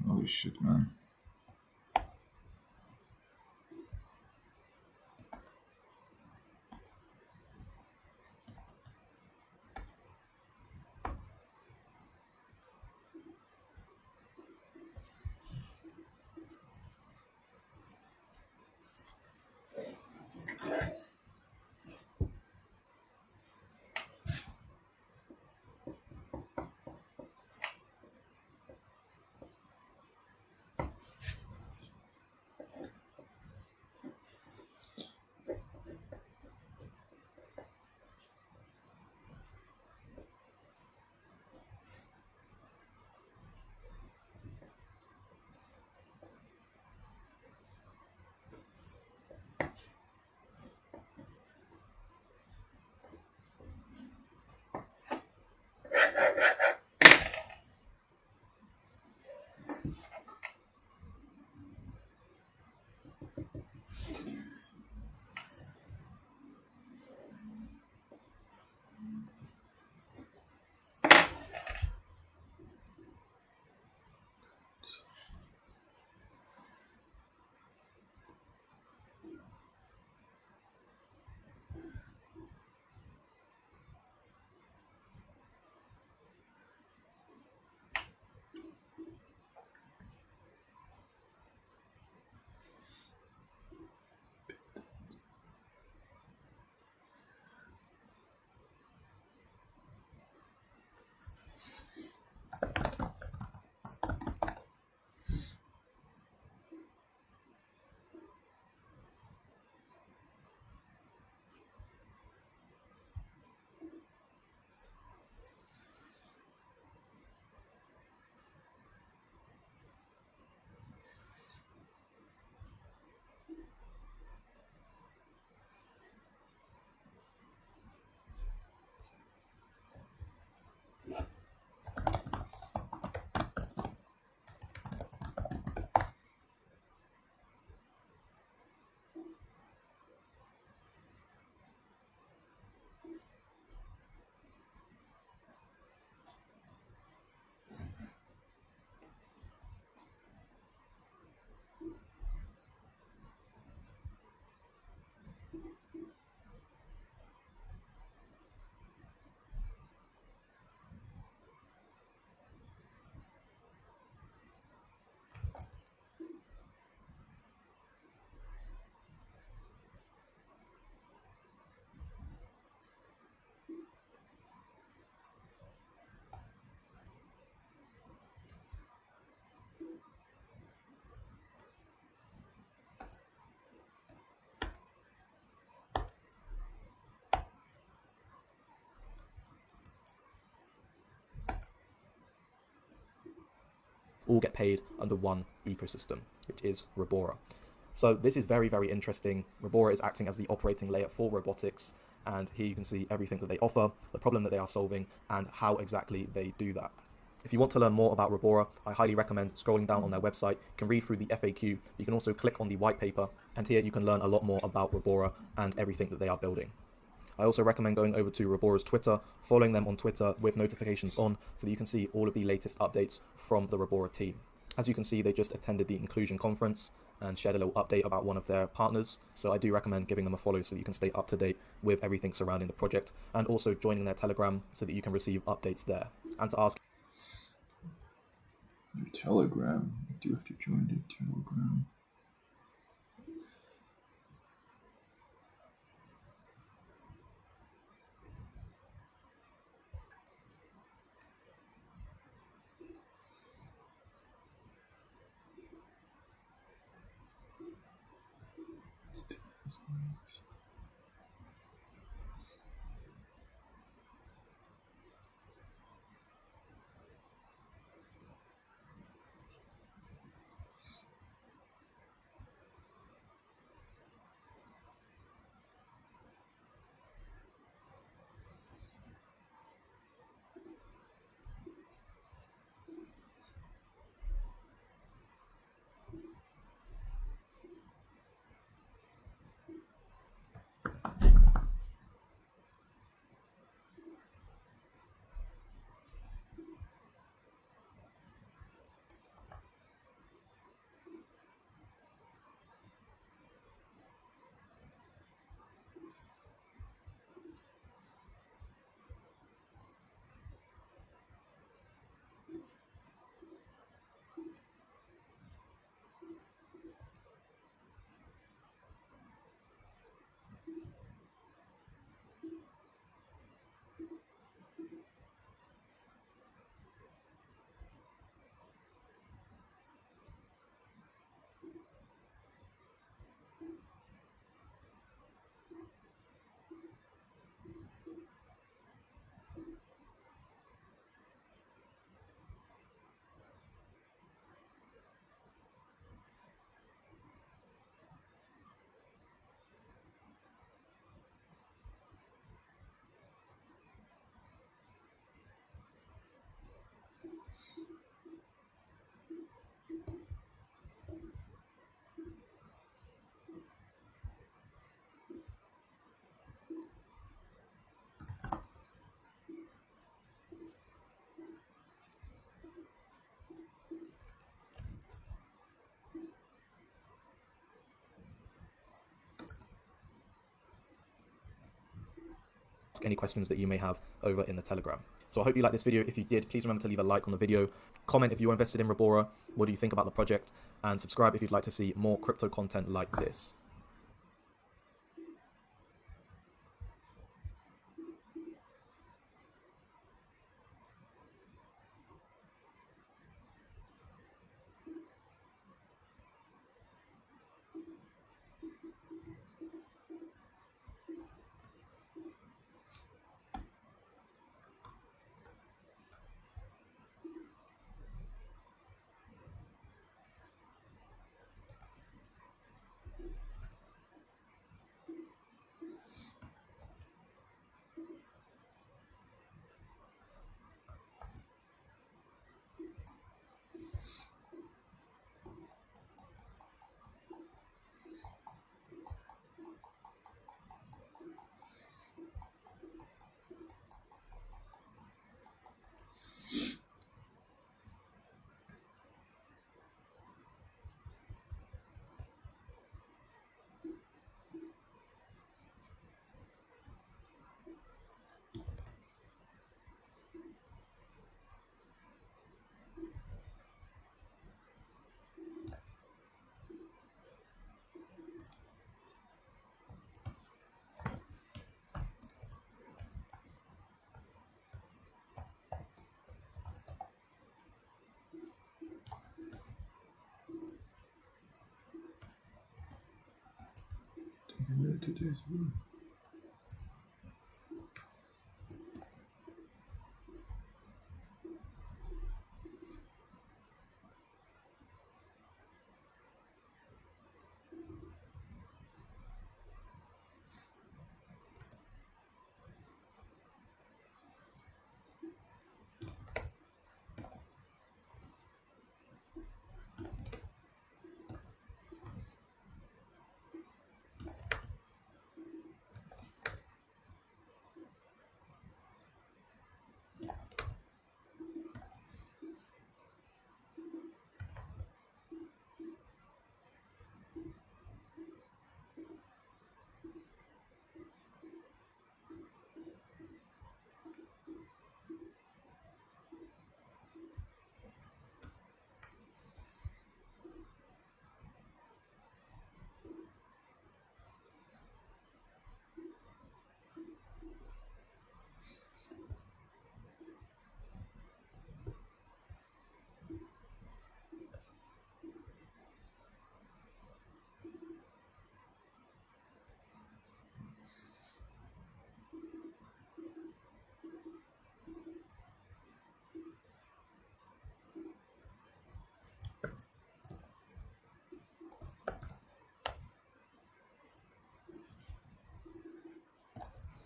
Holy shit, man. all get paid under one ecosystem, which is Robora. So this is very, very interesting. Robora is acting as the operating layer for robotics, and here you can see everything that they offer, the problem that they are solving, and how exactly they do that. If you want to learn more about Robora, I highly recommend scrolling down on their website. You can read through the FAQ. You can also click on the white paper, and here you can learn a lot more about Robora and everything that they are building. I also recommend going over to Robora's Twitter, following them on Twitter with notifications on, so that you can see all of the latest updates from the Robora team. As you can see, they just attended the Inclusion Conference and shared a little update about one of their partners, so I do recommend giving them a follow so that you can stay up to date with everything surrounding the project, and also joining their Telegram so that you can receive updates there. And to ask your Telegram, you do have to join the Telegram. any questions that you may have over in the Telegram. So I hope you liked this video. If you did, please remember to leave a like on the video, comment if you're invested in Robora, what do you think about the project, and subscribe if you'd like to see more crypto content like this. Today's one.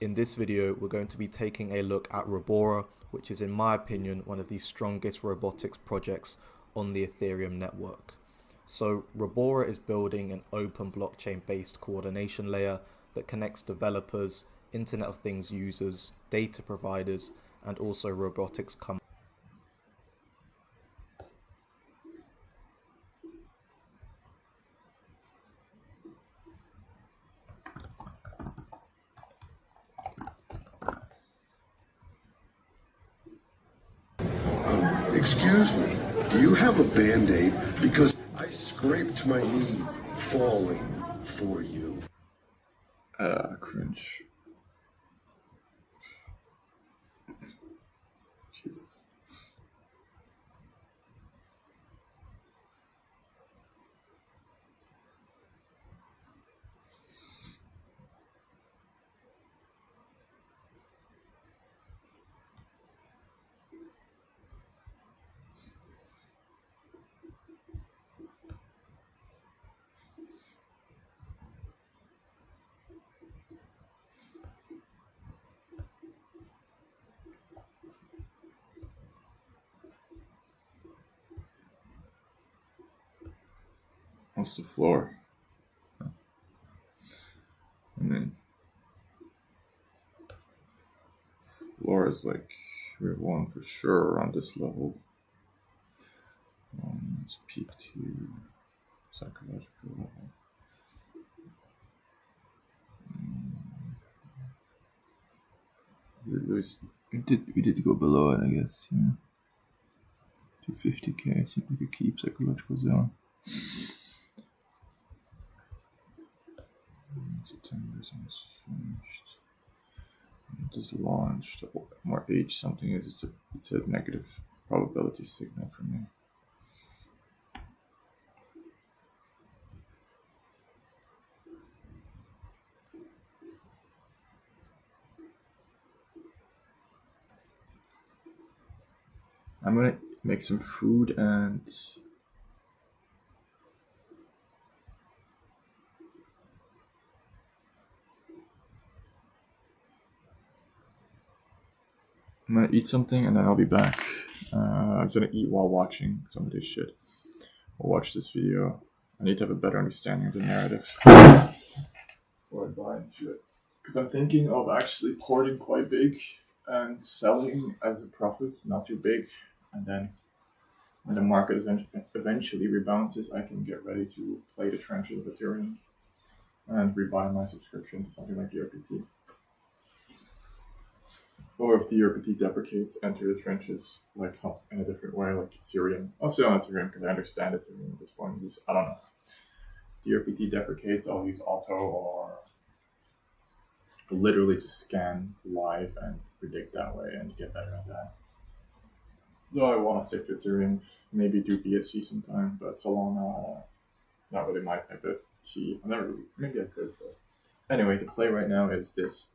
In this video, we're going to be taking a look at Robora, which is in my opinion one of the strongest robotics projects on the Ethereum network. So Robora is building an open blockchain based coordination layer that connects developers, Internet of Things users, data providers, and also robotics companies. Excuse me, do you have a Band-Aid? Because I scraped my knee falling for you. Cringe. Jesus. What's the floor? And then floor is like we're one for sure on this level. Let's peek to psychological level. We did go below it, I guess. Yeah. 250k seems like a keep psychological zone. September is finished. It is launched. More H something is it's a negative probability signal for me. I'm gonna make some food and I'm gonna eat something and then I'll be back. I'm just gonna eat while watching some of this shit. I'll watch this video. I need to have a better understanding of the narrative before I buy into it. Because I'm thinking of actually porting quite big and selling as a profit, not too big. And then when the market eventually rebounds, I can get ready to play the trenches of Ethereum and rebuy my subscription to something like DRPT. Or if DRPT deprecates, enter the trenches like something in a different way, like Ethereum. I'll say on Ethereum because I understand Ethereum at this point. I don't know. DRPT deprecates, I'll use Auto or literally just scan live and predict that way and get better at that. Though I want to stick to Ethereum, maybe do BSC sometime, but Solana, not really my type of tea. Maybe I could, but anyway, the play right now is this.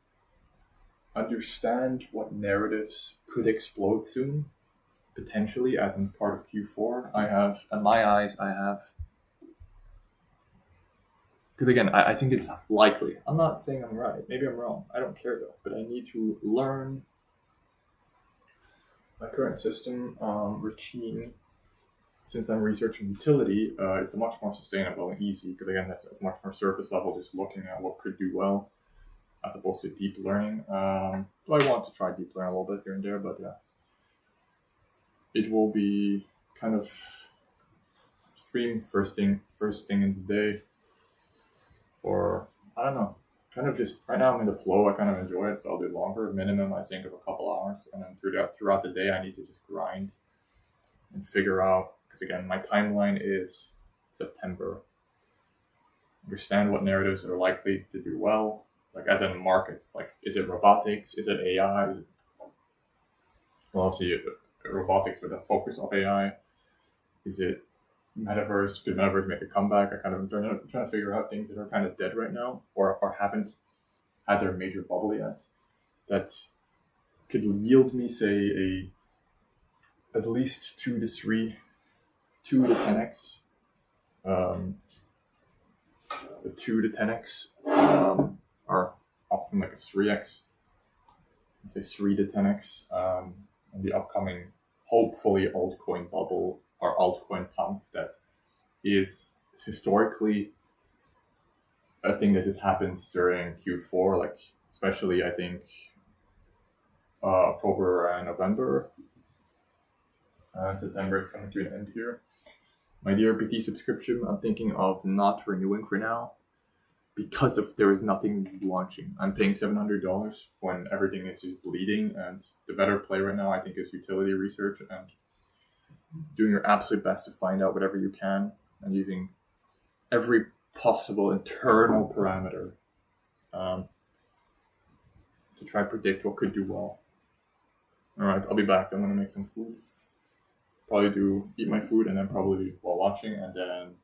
Understand what narratives could explode soon, potentially, as in part of Q4. In my eyes, because again, I think it's likely. I'm not saying I'm right. Maybe I'm wrong. I don't care though. But I need to learn my current system routine. Since I'm researching utility, it's much more sustainable and easy because again, that's much more surface level, just looking at what could do well, as opposed to deep learning. So I want to try deep learning a little bit here and there, but yeah, it will be kind of stream first thing in the day. Or I don't know, kind of just right now I'm in the flow. I kind of enjoy it, so I'll do longer. Minimum, I think, of a couple hours, and then throughout the day, I need to just grind and figure out. Because again, my timeline is September. Understand what narratives are likely to do well, like as in markets. Like, is it robotics? Is it AI? Well, obviously, robotics with a focus of AI. Is it metaverse? Could metaverse make a comeback? I'm trying to figure out things that are kind of dead right now, or haven't had their major bubble yet, that could yield me, say, at least 2 to 10x. The 2 to 10x are often like a 3x let's say 3 to 10x in the upcoming, hopefully, altcoin bubble or altcoin pump that is historically a thing that just happens during Q4, like especially I think October and November. September is coming to an end here. My DRPT subscription, I'm thinking of not renewing for now because there is nothing launching. I'm paying $700 when everything is just bleeding, and the better play right now I think is utility research and doing your absolute best to find out whatever you can and using every possible internal parameter to try to predict what could do well. All right, I'll be back. I'm going to make some food. Probably eat my food and then probably while watching, and then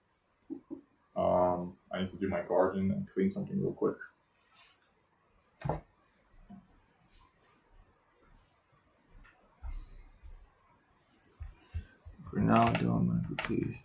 I need to do my garden and clean something real quick. For now, I'm going to quickly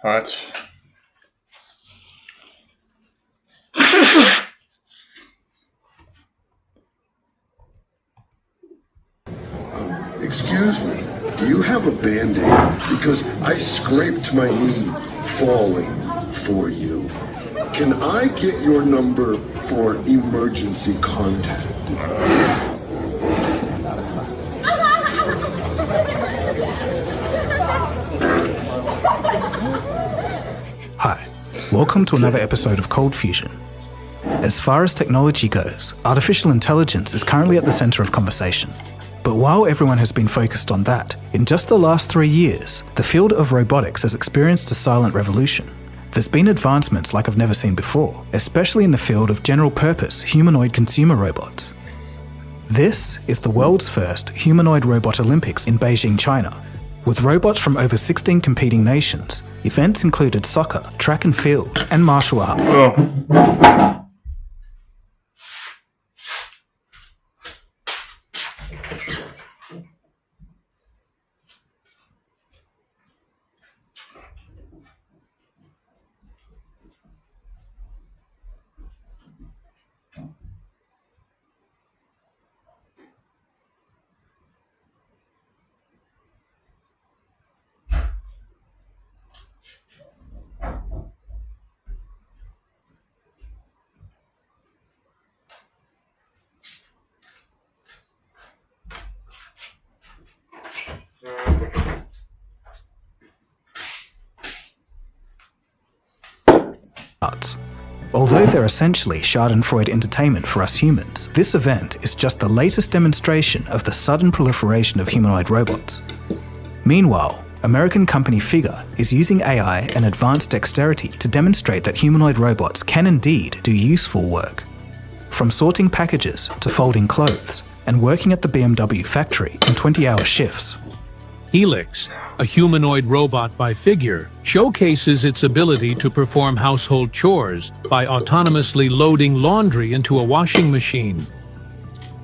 Alright. Excuse me, do you have a Band-Aid? Because I scraped my knee falling for you. Can I get your number for emergency contact? Hi, welcome to another episode of Cold Fusion. As far as technology goes, artificial intelligence is currently at the center of conversation. But while everyone has been focused on that, in just the last 3 years, the field of robotics has experienced a silent revolution. There's been advancements like I've never seen before, especially in the field of general-purpose humanoid consumer robots. This is the world's first humanoid robot Olympics in Beijing, China. With robots from over 16 competing nations, events included soccer, track and field, and martial arts. Although they're essentially Schadenfreude entertainment for us humans, this event is just the latest demonstration of the sudden proliferation of humanoid robots. Meanwhile, American company Figure is using AI and advanced dexterity to demonstrate that humanoid robots can indeed do useful work. From sorting packages to folding clothes and working at the BMW factory in 20-hour shifts. Helix, a humanoid robot by Figure, showcases its ability to perform household chores by autonomously loading laundry into a washing machine.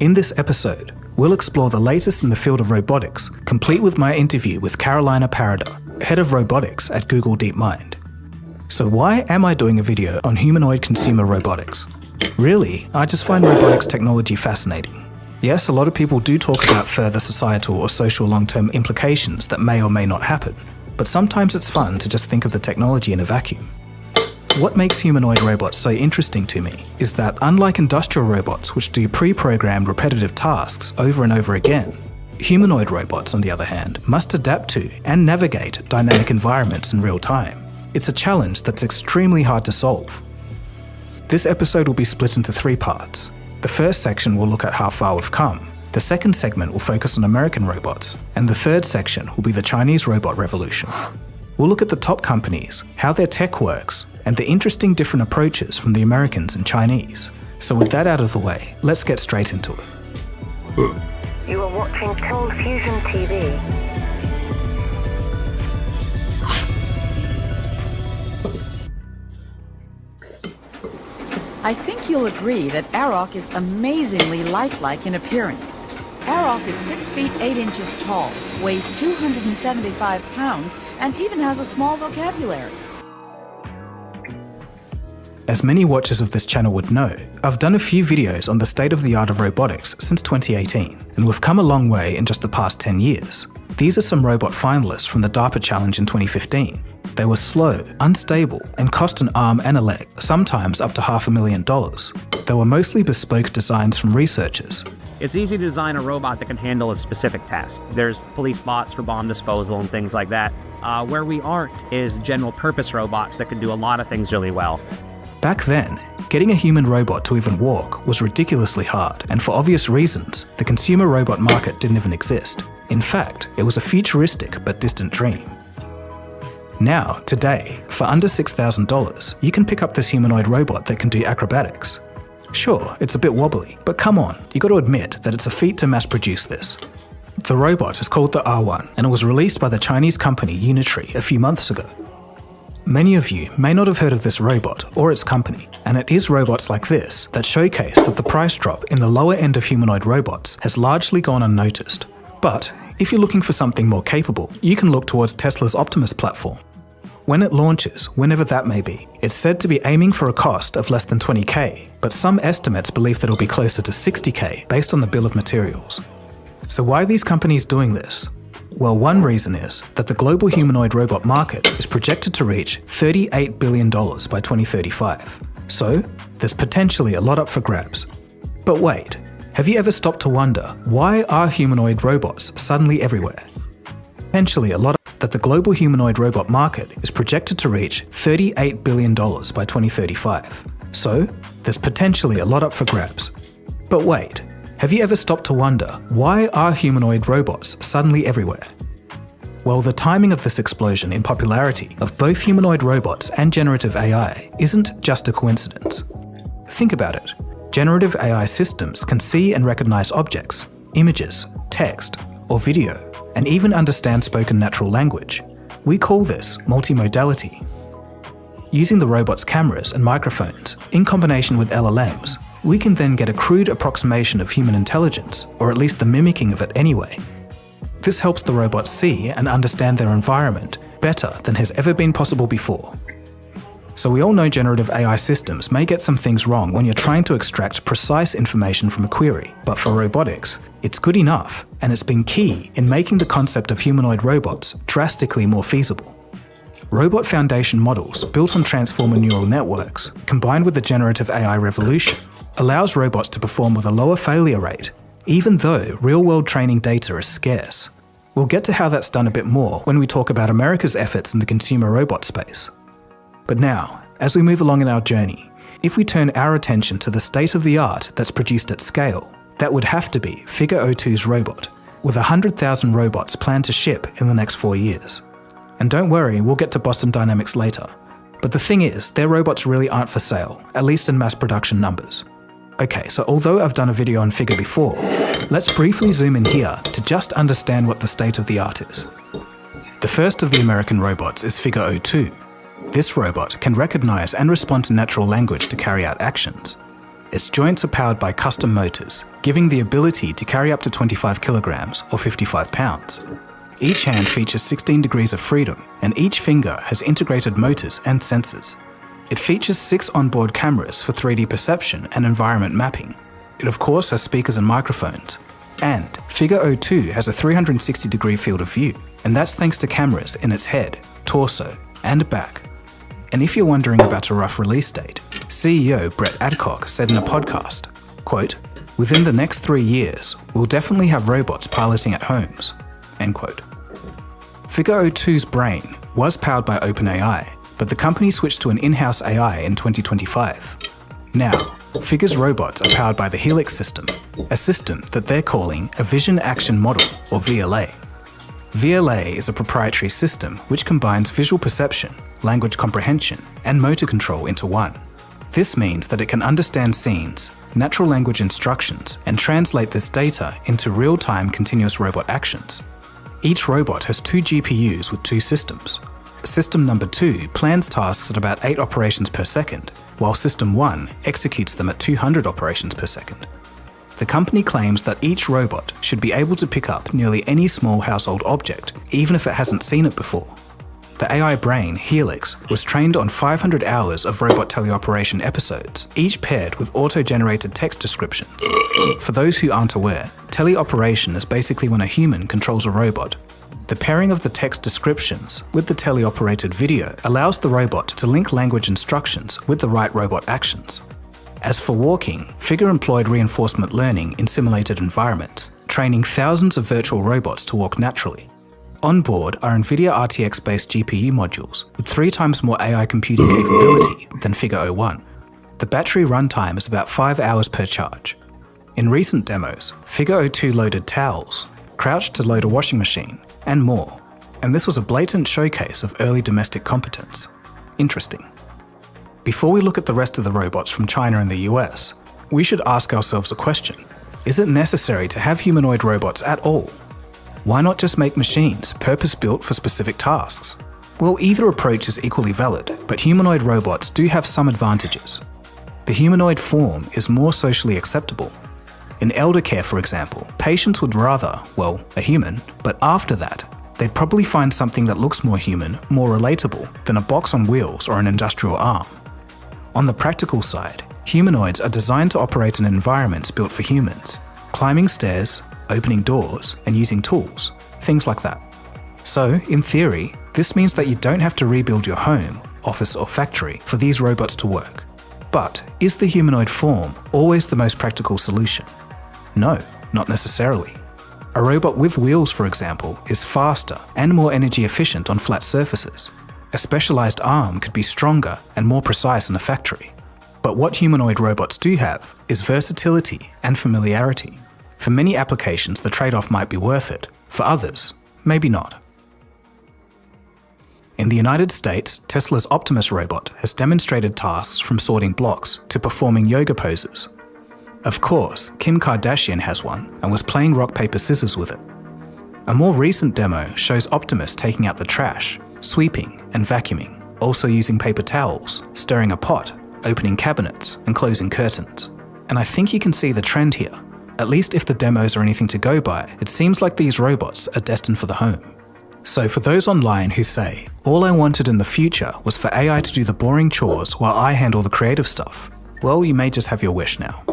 In this episode, we'll explore the latest in the field of robotics, complete with my interview with Carolina Parada, head of robotics at Google DeepMind. So why am I doing a video on humanoid consumer robotics? Really, I just find robotics technology fascinating. Yes, a lot of people do talk about further societal or social long-term implications that may or may not happen, but sometimes it's fun to just think of the technology in a vacuum. What makes humanoid robots so interesting to me is that unlike industrial robots which do pre-programmed repetitive tasks over and over again, humanoid robots, on the other hand, must adapt to and navigate dynamic environments in real time. It's a challenge that's extremely hard to solve. This episode will be split into 3 parts. The first section will look at how far we've come. The second segment will focus on American robots, and the third section will be the Chinese robot revolution. We'll look at the top companies, how their tech works, and the interesting different approaches from the Americans and Chinese. So with that out of the way, let's get straight into it. You are watching Cold Fusion TV. I think you'll agree that Arok is amazingly lifelike in appearance. Arok is 6 feet 8 inches tall, weighs 275 pounds, and even has a small vocabulary. As many watchers of this channel would know, I've done a few videos on the state of the art of robotics since 2018, and we've come a long way in just the past 10 years. These are some robot finalists from the DARPA Challenge in 2015. They were slow, unstable, and cost an arm and a leg, sometimes up to $500,000. They were mostly bespoke designs from researchers. It's easy to design a robot that can handle a specific task. There's police bots for bomb disposal and things like that. Where we aren't is general purpose robots that can do a lot of things really well. Back then, getting a human robot to even walk was ridiculously hard, and for obvious reasons, the consumer robot market didn't even exist. In fact, it was a futuristic but distant dream. Now, today, for under $6,000, you can pick up this humanoid robot that can do acrobatics. Sure, it's a bit wobbly, but come on, you got to admit that it's a feat to mass produce this. The robot is called the R1, and it was released by the Chinese company Unitree a few months ago. Many of you may not have heard of this robot or its company, and it is robots like this that showcase that the price drop in the lower end of humanoid robots has largely gone unnoticed. But if you're looking for something more capable, you can look towards Tesla's Optimus platform. When it launches, whenever that may be, it's said to be aiming for a cost of less than 20k, but some estimates believe that it'll be closer to 60k based on the bill of materials. So why are these companies doing this? Well, one reason is that the global humanoid robot market is projected to reach $38 billion by 2035. So, there's potentially a lot up for grabs. But wait, have you ever stopped to wonder, why are humanoid robots suddenly everywhere? Potentially a lot that the global humanoid robot market is projected to reach $38 billion by 2035. So, there's potentially a lot up for grabs. But wait, have you ever stopped to wonder, why are humanoid robots suddenly everywhere? Well, the timing of this explosion in popularity of both humanoid robots and generative AI isn't just a coincidence. Think about it. Generative AI systems can see and recognize objects, images, text, or video, and even understand spoken natural language. We call this multimodality. Using the robot's cameras and microphones, in combination with LLMs, we can then get a crude approximation of human intelligence, or at least the mimicking of it anyway. This helps the robots see and understand their environment better than has ever been possible before. So we all know generative AI systems may get some things wrong when you're trying to extract precise information from a query, but for robotics, it's good enough, and it's been key in making the concept of humanoid robots drastically more feasible. Robot foundation models built on transformer neural networks, combined with the generative AI revolution, allows robots to perform with a lower failure rate, even though real-world training data is scarce. We'll get to how that's done a bit more when we talk about America's efforts in the consumer robot space. But now, as we move along in our journey, if we turn our attention to the state-of-the-art that's produced at scale, that would have to be Figure 02's robot, with 100,000 robots planned to ship in the next 4 years. And don't worry, we'll get to Boston Dynamics later. But the thing is, their robots really aren't for sale, at least in mass production numbers. Okay, so although I've done a video on Figure before, let's briefly zoom in here to just understand what the state of the art is. The first of the American robots is Figure 02. This robot can recognize and respond to natural language to carry out actions. Its joints are powered by custom motors, giving the ability to carry up to 25 kilograms or 55 pounds. Each hand features 16 degrees of freedom, and each finger has integrated motors and sensors. It features 6 onboard cameras for 3D perception and environment mapping. It of course has speakers and microphones. And Figure 02 has a 360-degree field of view, and that's thanks to cameras in its head, torso, and back. And if you're wondering about a rough release date, CEO Brett Adcock said in a podcast, quote, "Within the next 3 years, we'll definitely have robots piloting at homes," end quote. Figure 02's brain was powered by OpenAI, but the company switched to an in-house AI in 2025. Now, Figure's robots are powered by the Helix system, a system that they're calling a Vision Action Model, or VLA. VLA is a proprietary system which combines visual perception, language comprehension, and motor control into one. This means that it can understand scenes, natural language instructions, and translate this data into real-time continuous robot actions. Each robot has 2 GPUs with 2 systems. System number 2 plans tasks at about 8 operations per second, while System 1 executes them at 200 operations per second. The company claims that each robot should be able to pick up nearly any small household object, even if it hasn't seen it before. The AI brain, Helix, was trained on 500 hours of robot teleoperation episodes, each paired with auto-generated text descriptions. For those who aren't aware, teleoperation is basically when a human controls a robot. The pairing of the text descriptions with the teleoperated video allows the robot to link language instructions with the right robot actions. As for walking, Figure employed reinforcement learning in simulated environments, training thousands of virtual robots to walk naturally. On board are NVIDIA RTX-based GPU modules with 3 times more AI computing capability than Figure 01. The battery runtime is about 5 hours per charge. In recent demos, Figure 02 loaded towels, crouched to load a washing machine, and more. And this was a blatant showcase of early domestic competence. Interesting. Before we look at the rest of the robots from China and the US, we should ask ourselves a question. Is it necessary to have humanoid robots at all? Why not just make machines purpose-built for specific tasks? Well, either approach is equally valid, but humanoid robots do have some advantages. The humanoid form is more socially acceptable. In elder care, for example, patients would rather, well, a human, but after that, they'd probably find something that looks more human, more relatable than a box on wheels or an industrial arm. On the practical side, humanoids are designed to operate in environments built for humans, climbing stairs, opening doors, and using tools, things like that. So, in theory, this means that you don't have to rebuild your home, office, or factory for these robots to work. But is the humanoid form always the most practical solution? No, not necessarily. A robot with wheels, for example, is faster and more energy efficient on flat surfaces. A specialized arm could be stronger and more precise in a factory. But what humanoid robots do have is versatility and familiarity. For many applications, the trade-off might be worth it. For others, maybe not. In the United States, Tesla's Optimus robot has demonstrated tasks from sorting blocks to performing yoga poses. Of course, Kim Kardashian has one and was playing rock, paper, scissors with it. A more recent demo shows Optimus taking out the trash, sweeping and vacuuming, also using paper towels, stirring a pot, opening cabinets and closing curtains. And I think you can see the trend here. At least if the demos are anything to go by, it seems like these robots are destined for the home. So for those online who say, all I wanted in the future was for AI to do the boring chores while I handle the creative stuff, well, you may just have your wish now.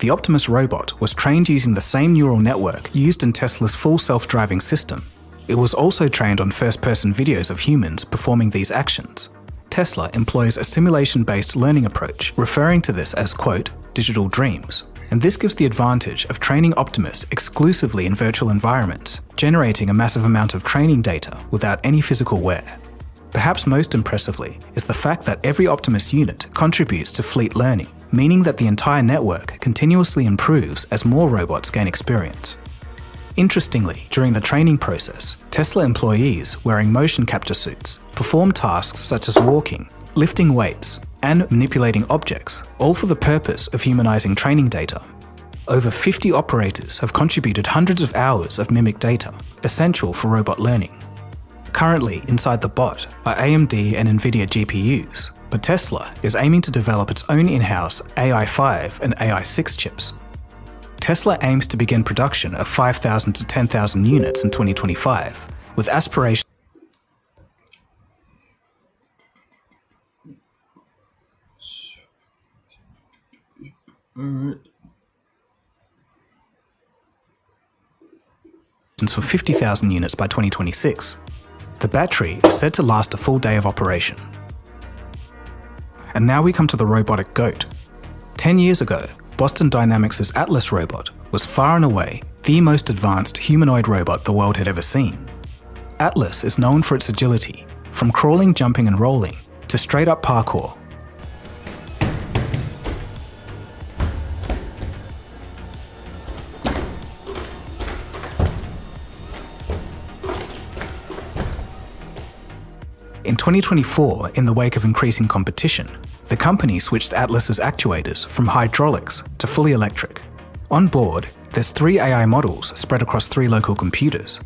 The Optimus robot was trained using the same neural network used in Tesla's full self-driving system. It was also trained on first-person videos of humans performing these actions. Tesla employs a simulation-based learning approach, referring to this as, quote, digital dreams. And this gives the advantage of training Optimus exclusively in virtual environments, generating a massive amount of training data without any physical wear. Perhaps most impressively is the fact that every Optimus unit contributes to fleet learning, meaning that the entire network continuously improves as more robots gain experience. Interestingly, during the training process, Tesla employees wearing motion capture suits perform tasks such as walking, lifting weights, and manipulating objects, all for the purpose of humanizing training data. Over 50 operators have contributed hundreds of hours of mimic data, essential for robot learning. Currently, inside the bot are AMD and NVIDIA GPUs, but Tesla is aiming to develop its own in-house AI5 and AI6 chips. Tesla aims to begin production of 5,000 to 10,000 units in 2025, with aspirations for 50,000 units by 2026. The battery is said to last a full day of operation. And now we come to the robotic GOAT. 10 years ago, Boston Dynamics' Atlas robot was far and away the most advanced humanoid robot the world had ever seen. Atlas is known for its agility, from crawling, jumping and rolling to straight-up parkour. In 2024, in the wake of increasing competition, the company switched Atlas's actuators from hydraulics to fully electric. On board, there's 3 AI models spread across 3 local computers.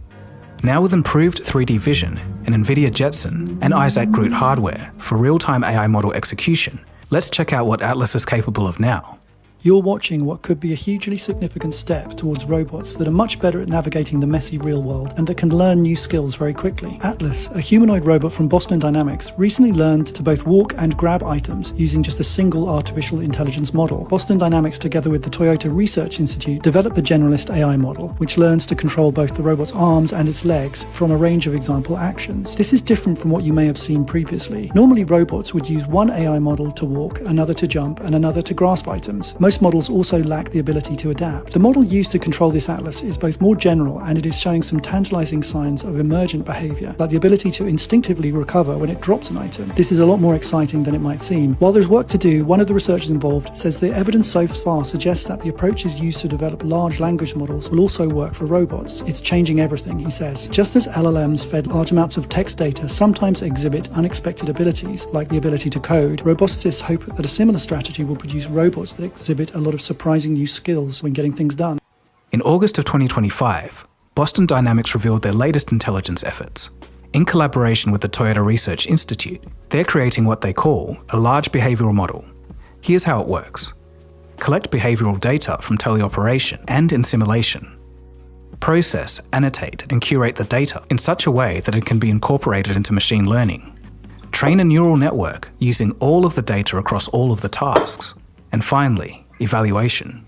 Now with improved 3D vision and NVIDIA Jetson and Isaac GR00T hardware for real-time AI model execution, let's check out what Atlas is capable of now. You're watching what could be a hugely significant step towards robots that are much better at navigating the messy real world and that can learn new skills very quickly. Atlas, a humanoid robot from Boston Dynamics, recently learned to both walk and grab items using just a single artificial intelligence model. Boston Dynamics, together with the Toyota Research Institute, developed the generalist AI model, which learns to control both the robot's arms and its legs from a range of example actions. This is different from what you may have seen previously. Normally, robots would use one AI model to walk, another to jump, and another to grasp items. Most models also lack the ability to adapt. The model used to control this Atlas is both more general and it is showing some tantalizing signs of emergent behavior, like the ability to instinctively recover when it drops an item. This is a lot more exciting than it might seem. While there's work to do, one of the researchers involved says the evidence so far suggests that the approaches used to develop large language models will also work for robots. It's changing everything, he says. Just as LLMs fed large amounts of text data sometimes exhibit unexpected abilities, like the ability to code, roboticists hope that a similar strategy will produce robots that exhibit a lot of surprising new skills when getting things done. In August of 2025, Boston Dynamics revealed their latest intelligence efforts. In collaboration with the Toyota Research Institute, they're creating what they call a large behavioral model. Here's how it works. Collect behavioral data from teleoperation and in simulation. process, annotate, and curate the data in such a way that it can be incorporated into machine learning, train a neural network using all of the data across all of the tasks, and finally, evaluation.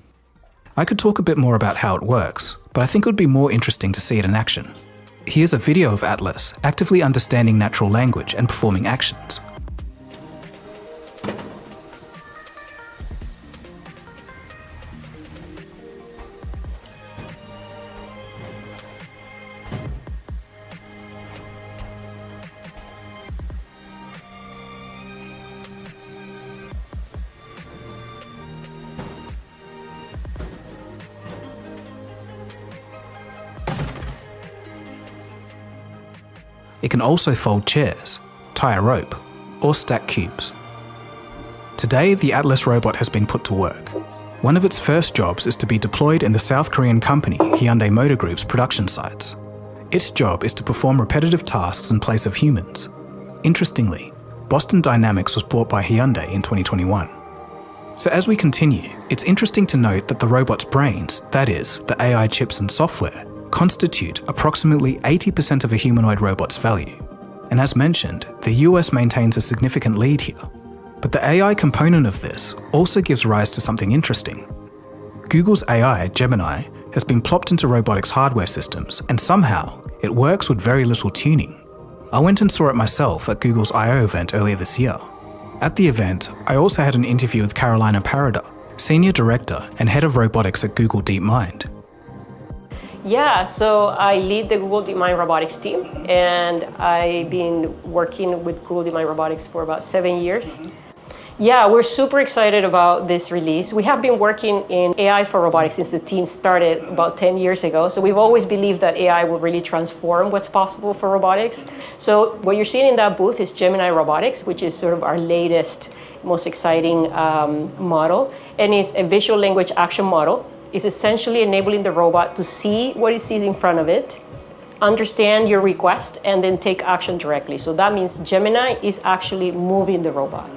I could talk a bit more about how it works, but I think it would be more interesting to see it in action. Here's a video of Atlas actively understanding natural language and performing actions. It can also fold chairs, tie a rope, or stack cubes. Today, the Atlas robot has been put to work. One of its first jobs is to be deployed in the South Korean company Hyundai Motor Group's production sites. Its job is to perform repetitive tasks in place of humans. Interestingly, Boston Dynamics was bought by Hyundai in 2021. So as we continue, it's interesting to note that the robot's brains, that is, the AI chips and software, constitute approximately 80% of a humanoid robot's value. And as mentioned, the US maintains a significant lead here. But the AI component of this also gives rise to something interesting. Google's AI, Gemini, has been plopped into robotics hardware systems, and somehow it works with very little tuning. I went and saw it myself at Google's I/O event earlier this year. At the event, I also had an interview with Carolina Parada, Senior Director and Head of Robotics at Google DeepMind. Yeah, so I lead the Google DeepMind robotics team, and I've been working with Google DeepMind robotics for about 7 years. Yeah, we're super excited about this release. We have been working in AI for robotics since the team started about 10 years ago. So we've always believed that AI will really transform what's possible for robotics. So what you're seeing in that booth is Gemini Robotics, which is sort of our latest, most exciting model. And it's a visual language action model. Is essentially enabling the robot to see what it sees in front of it, understand your request, and then take action directly. So that means Gemini is actually moving the robot.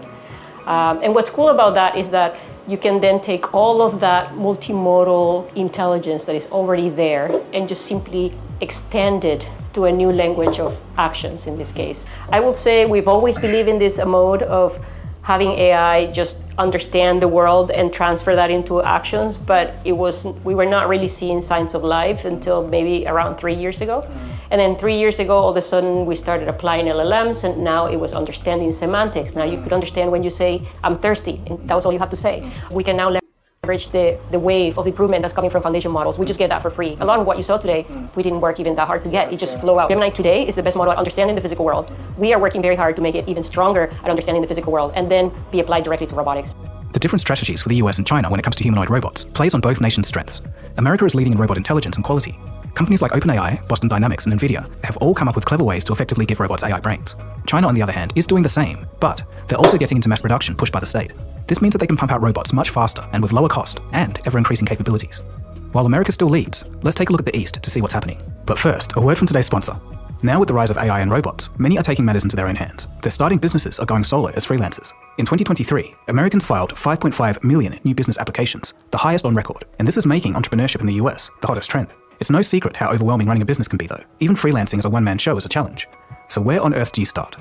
And what's cool about that is that you can then take all of that multimodal intelligence that is already there and just simply extend it to a new language of actions in this case. I would say we've always believed in this mode of having AI just understand the world and transfer that into actions, but we were not really seeing signs of life until maybe around 3 years ago. And then 3 years ago, all of a sudden, we started applying LLMs, and now it was understanding semantics. Now you could understand when you say, I'm thirsty, and that was all you have to say. We can now leverage the wave of improvement that's coming from foundation models. We just get that for free. A lot of what you saw today, we didn't work even that hard to get. It just flow out. Gemini today is the best model at understanding the physical world. We are working very hard to make it even stronger at understanding the physical world, and then be applied directly to robotics. The different strategies for the US and China when it comes to humanoid robots plays on both nations' strengths. America is leading in robot intelligence and quality. Companies like OpenAI, Boston Dynamics, and NVIDIA have all come up with clever ways to effectively give robots AI brains. China, on the other hand, is doing the same, but they're also getting into mass production pushed by the state. This means that they can pump out robots much faster and with lower cost and ever-increasing capabilities. While America still leads, let's take a look at the East to see what's happening. But first, a word from today's sponsor. Now with the rise of AI and robots, many are taking matters into their own hands. They're starting businesses or going solo as freelancers. In 2023, Americans filed 5.5 million new business applications, the highest on record, and this is making entrepreneurship in the US the hottest trend. It's no secret how overwhelming running a business can be though. Even freelancing as a one-man show is a challenge. So where on earth do you start?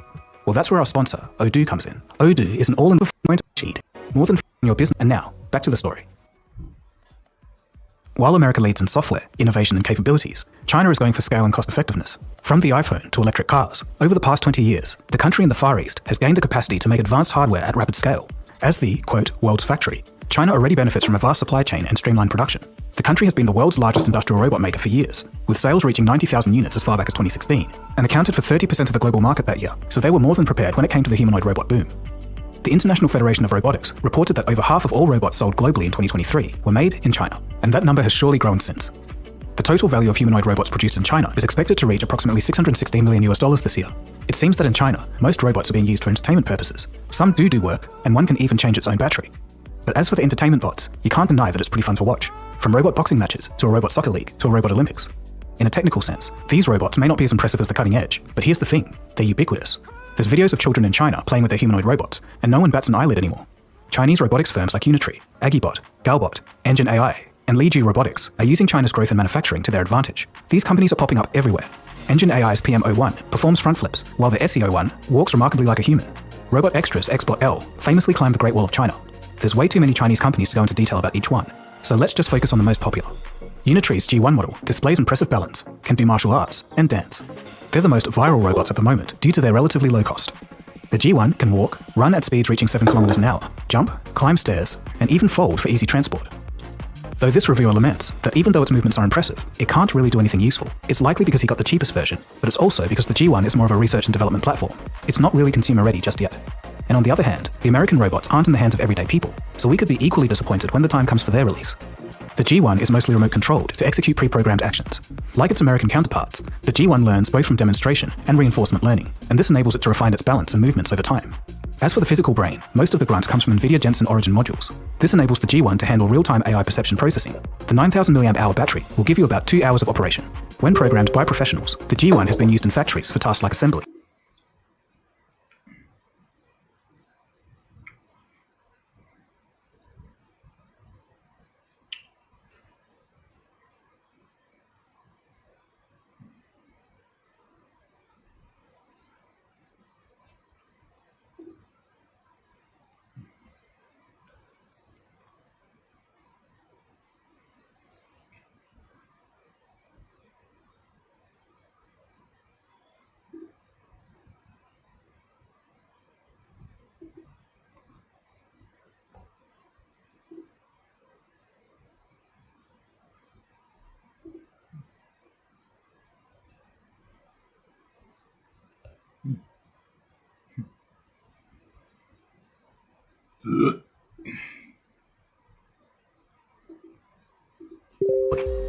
Well, that's where our sponsor, Odoo, comes in. Odoo is an all-in-one sheet, more than your business. And now, back to the story. While America leads in software, innovation and capabilities, China is going for scale and cost effectiveness. From the iPhone to electric cars, over the past 20 years, the country in the Far East has gained the capacity to make advanced hardware at rapid scale. As the, quote, world's factory, China already benefits from a vast supply chain and streamlined production. The country has been the world's largest industrial robot maker for years, with sales reaching 90,000 units as far back as 2016, and accounted for 30% of the global market that year, so they were more than prepared when it came to the humanoid robot boom. The International Federation of Robotics reported that over half of all robots sold globally in 2023 were made in China, and that number has surely grown since. The total value of humanoid robots produced in China is expected to reach approximately $616 million this year. It seems that in China, most robots are being used for entertainment purposes. Some do work, and one can even change its own battery. But as for the entertainment bots, you can't deny that it's pretty fun to watch. From robot boxing matches, to a robot soccer league, to a robot Olympics. In a technical sense, these robots may not be as impressive as the cutting edge, but here's the thing, they're ubiquitous. There's videos of children in China playing with their humanoid robots, and no one bats an eyelid anymore. Chinese robotics firms like Unitree, Agibot, Galbot, Engine AI, and Liju Robotics are using China's growth in manufacturing to their advantage. These companies are popping up everywhere. Engine AI's PM01 performs front flips, while the SE01 walks remarkably like a human. Robot Extra's Xbot L famously climbed the Great Wall of China. There's way too many Chinese companies to go into detail about each one, so let's just focus on the most popular. Unitree's G1 model displays impressive balance, can do martial arts, and dance. They're the most viral robots at the moment due to their relatively low cost. The G1 can walk, run at speeds reaching 7 kilometers an hour, jump, climb stairs, and even fold for easy transport. Though this reviewer laments that even though its movements are impressive, it can't really do anything useful. It's likely because he got the cheapest version, but it's also because the G1 is more of a research and development platform. It's not really consumer ready just yet. And on the other hand, the American robots aren't in the hands of everyday people, so we could be equally disappointed when the time comes for their release. The G1 is mostly remote controlled to execute pre-programmed actions. Like its American counterparts, the G1 learns both from demonstration and reinforcement learning, and this enables it to refine its balance and movements over time. As for the physical brain, most of the grunt comes from NVIDIA Jensen Origin modules. This enables the G1 to handle real-time AI perception processing. The 9000 mAh battery will give you about 2 hours of operation. When programmed by professionals, the G1 has been used in factories for tasks like assembly.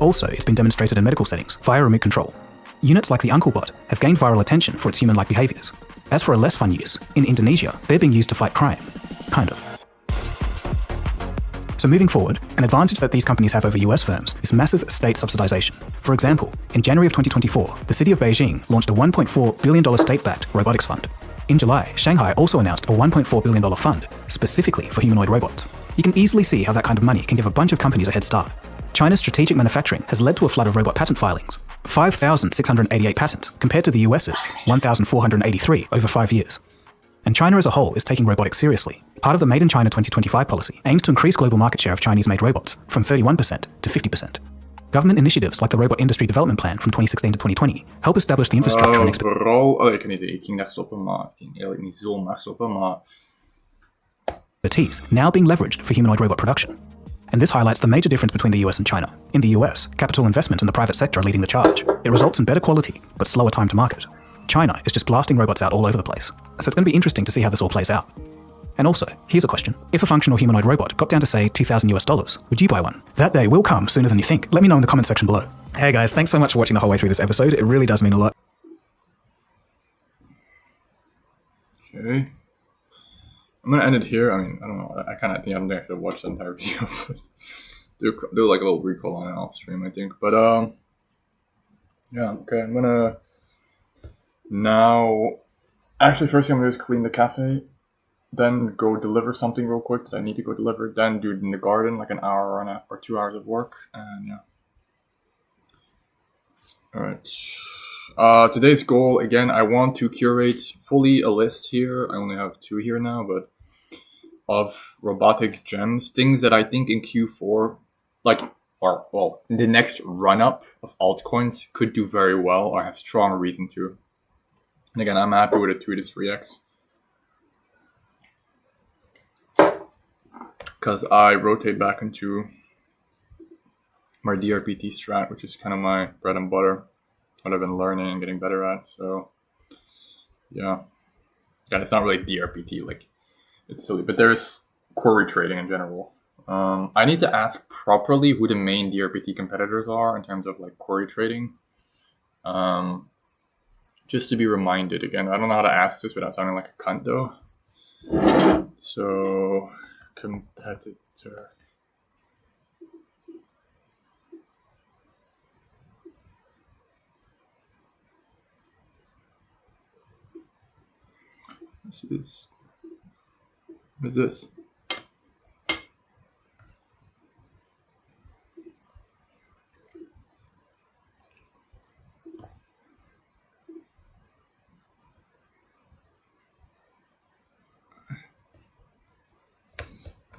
Also, it's been demonstrated in medical settings via remote control. Units like the UncleBot have gained viral attention for its human-like behaviors. As for a less fun use, in Indonesia, they're being used to fight crime. Kind of. So moving forward, an advantage that these companies have over US firms is massive state subsidization. For example, in January of 2024, the city of Beijing launched a $1.4 billion state-backed robotics fund. In July, Shanghai also announced a $1.4 billion fund, specifically for humanoid robots. You can easily see how that kind of money can give a bunch of companies a head start. China's strategic manufacturing has led to a flood of robot patent filings, 5,688 patents compared to the US's 1,483 over 5 years. And China as a whole is taking robotics seriously. Part of the Made in China 2025 policy aims to increase global market share of Chinese-made robots from 31% to 50%. Government initiatives like the Robot Industry Development Plan from 2016 to 2020 help establish the infrastructure and expertise now being leveraged for humanoid robot production. And this highlights the major difference between the US and China. In the US, capital investment and the private sector are leading the charge. It results in better quality, but slower time to market. China is just blasting robots out all over the place. So it's going to be interesting to see how this all plays out. And also, here's a question. If a functional humanoid robot got down to say $2,000 US, would you buy one? That day will come sooner than you think. Let me know in the comment section below. Hey guys, thanks so much for watching the whole way through this episode. It really does mean a lot. Okay. I'm gonna end it here. I mean, I don't know. I kind of think I don't think I should watch the entire video, but do like a little recall on it off stream, I think. But yeah. Okay. I'm gonna now. Actually, first thing I'm gonna do is clean the cafe, then go deliver something real quick that I need to go deliver. Then do it in the garden, like an hour or 2 hours of work, and yeah. All right. Today's goal, again, I want to curate fully a list here. I only have 2 here now, but of robotic gems, things that I think in Q4, in the next run-up of altcoins could do very well or have strong reason to. And again, I'm happy with a 2 to 3x. Because I rotate back into my DRPT strat, which is kind of my bread and butter, what I've been learning and getting better at. So yeah, it's not really DRPT, like it's silly, but there's query trading in general. I need to ask properly who the main DRPT competitors are in terms of like query trading. Just to be reminded again. I don't know how to ask this without sounding like a cunt though. So competitor. What is this?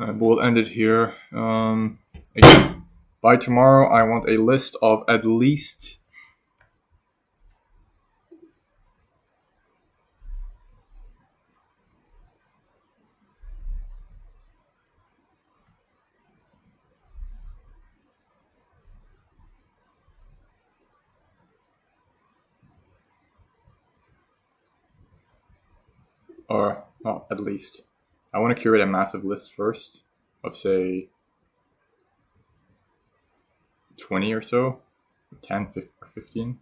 We'll end it here. Again, by tomorrow, I want a list of at least or not at least. I want to curate a massive list first of, say, 20 or so, 10 or 15.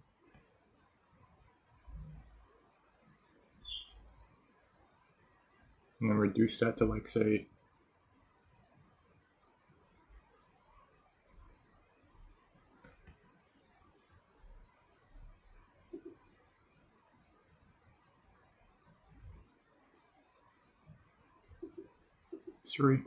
And then reduce that to, like, say, three.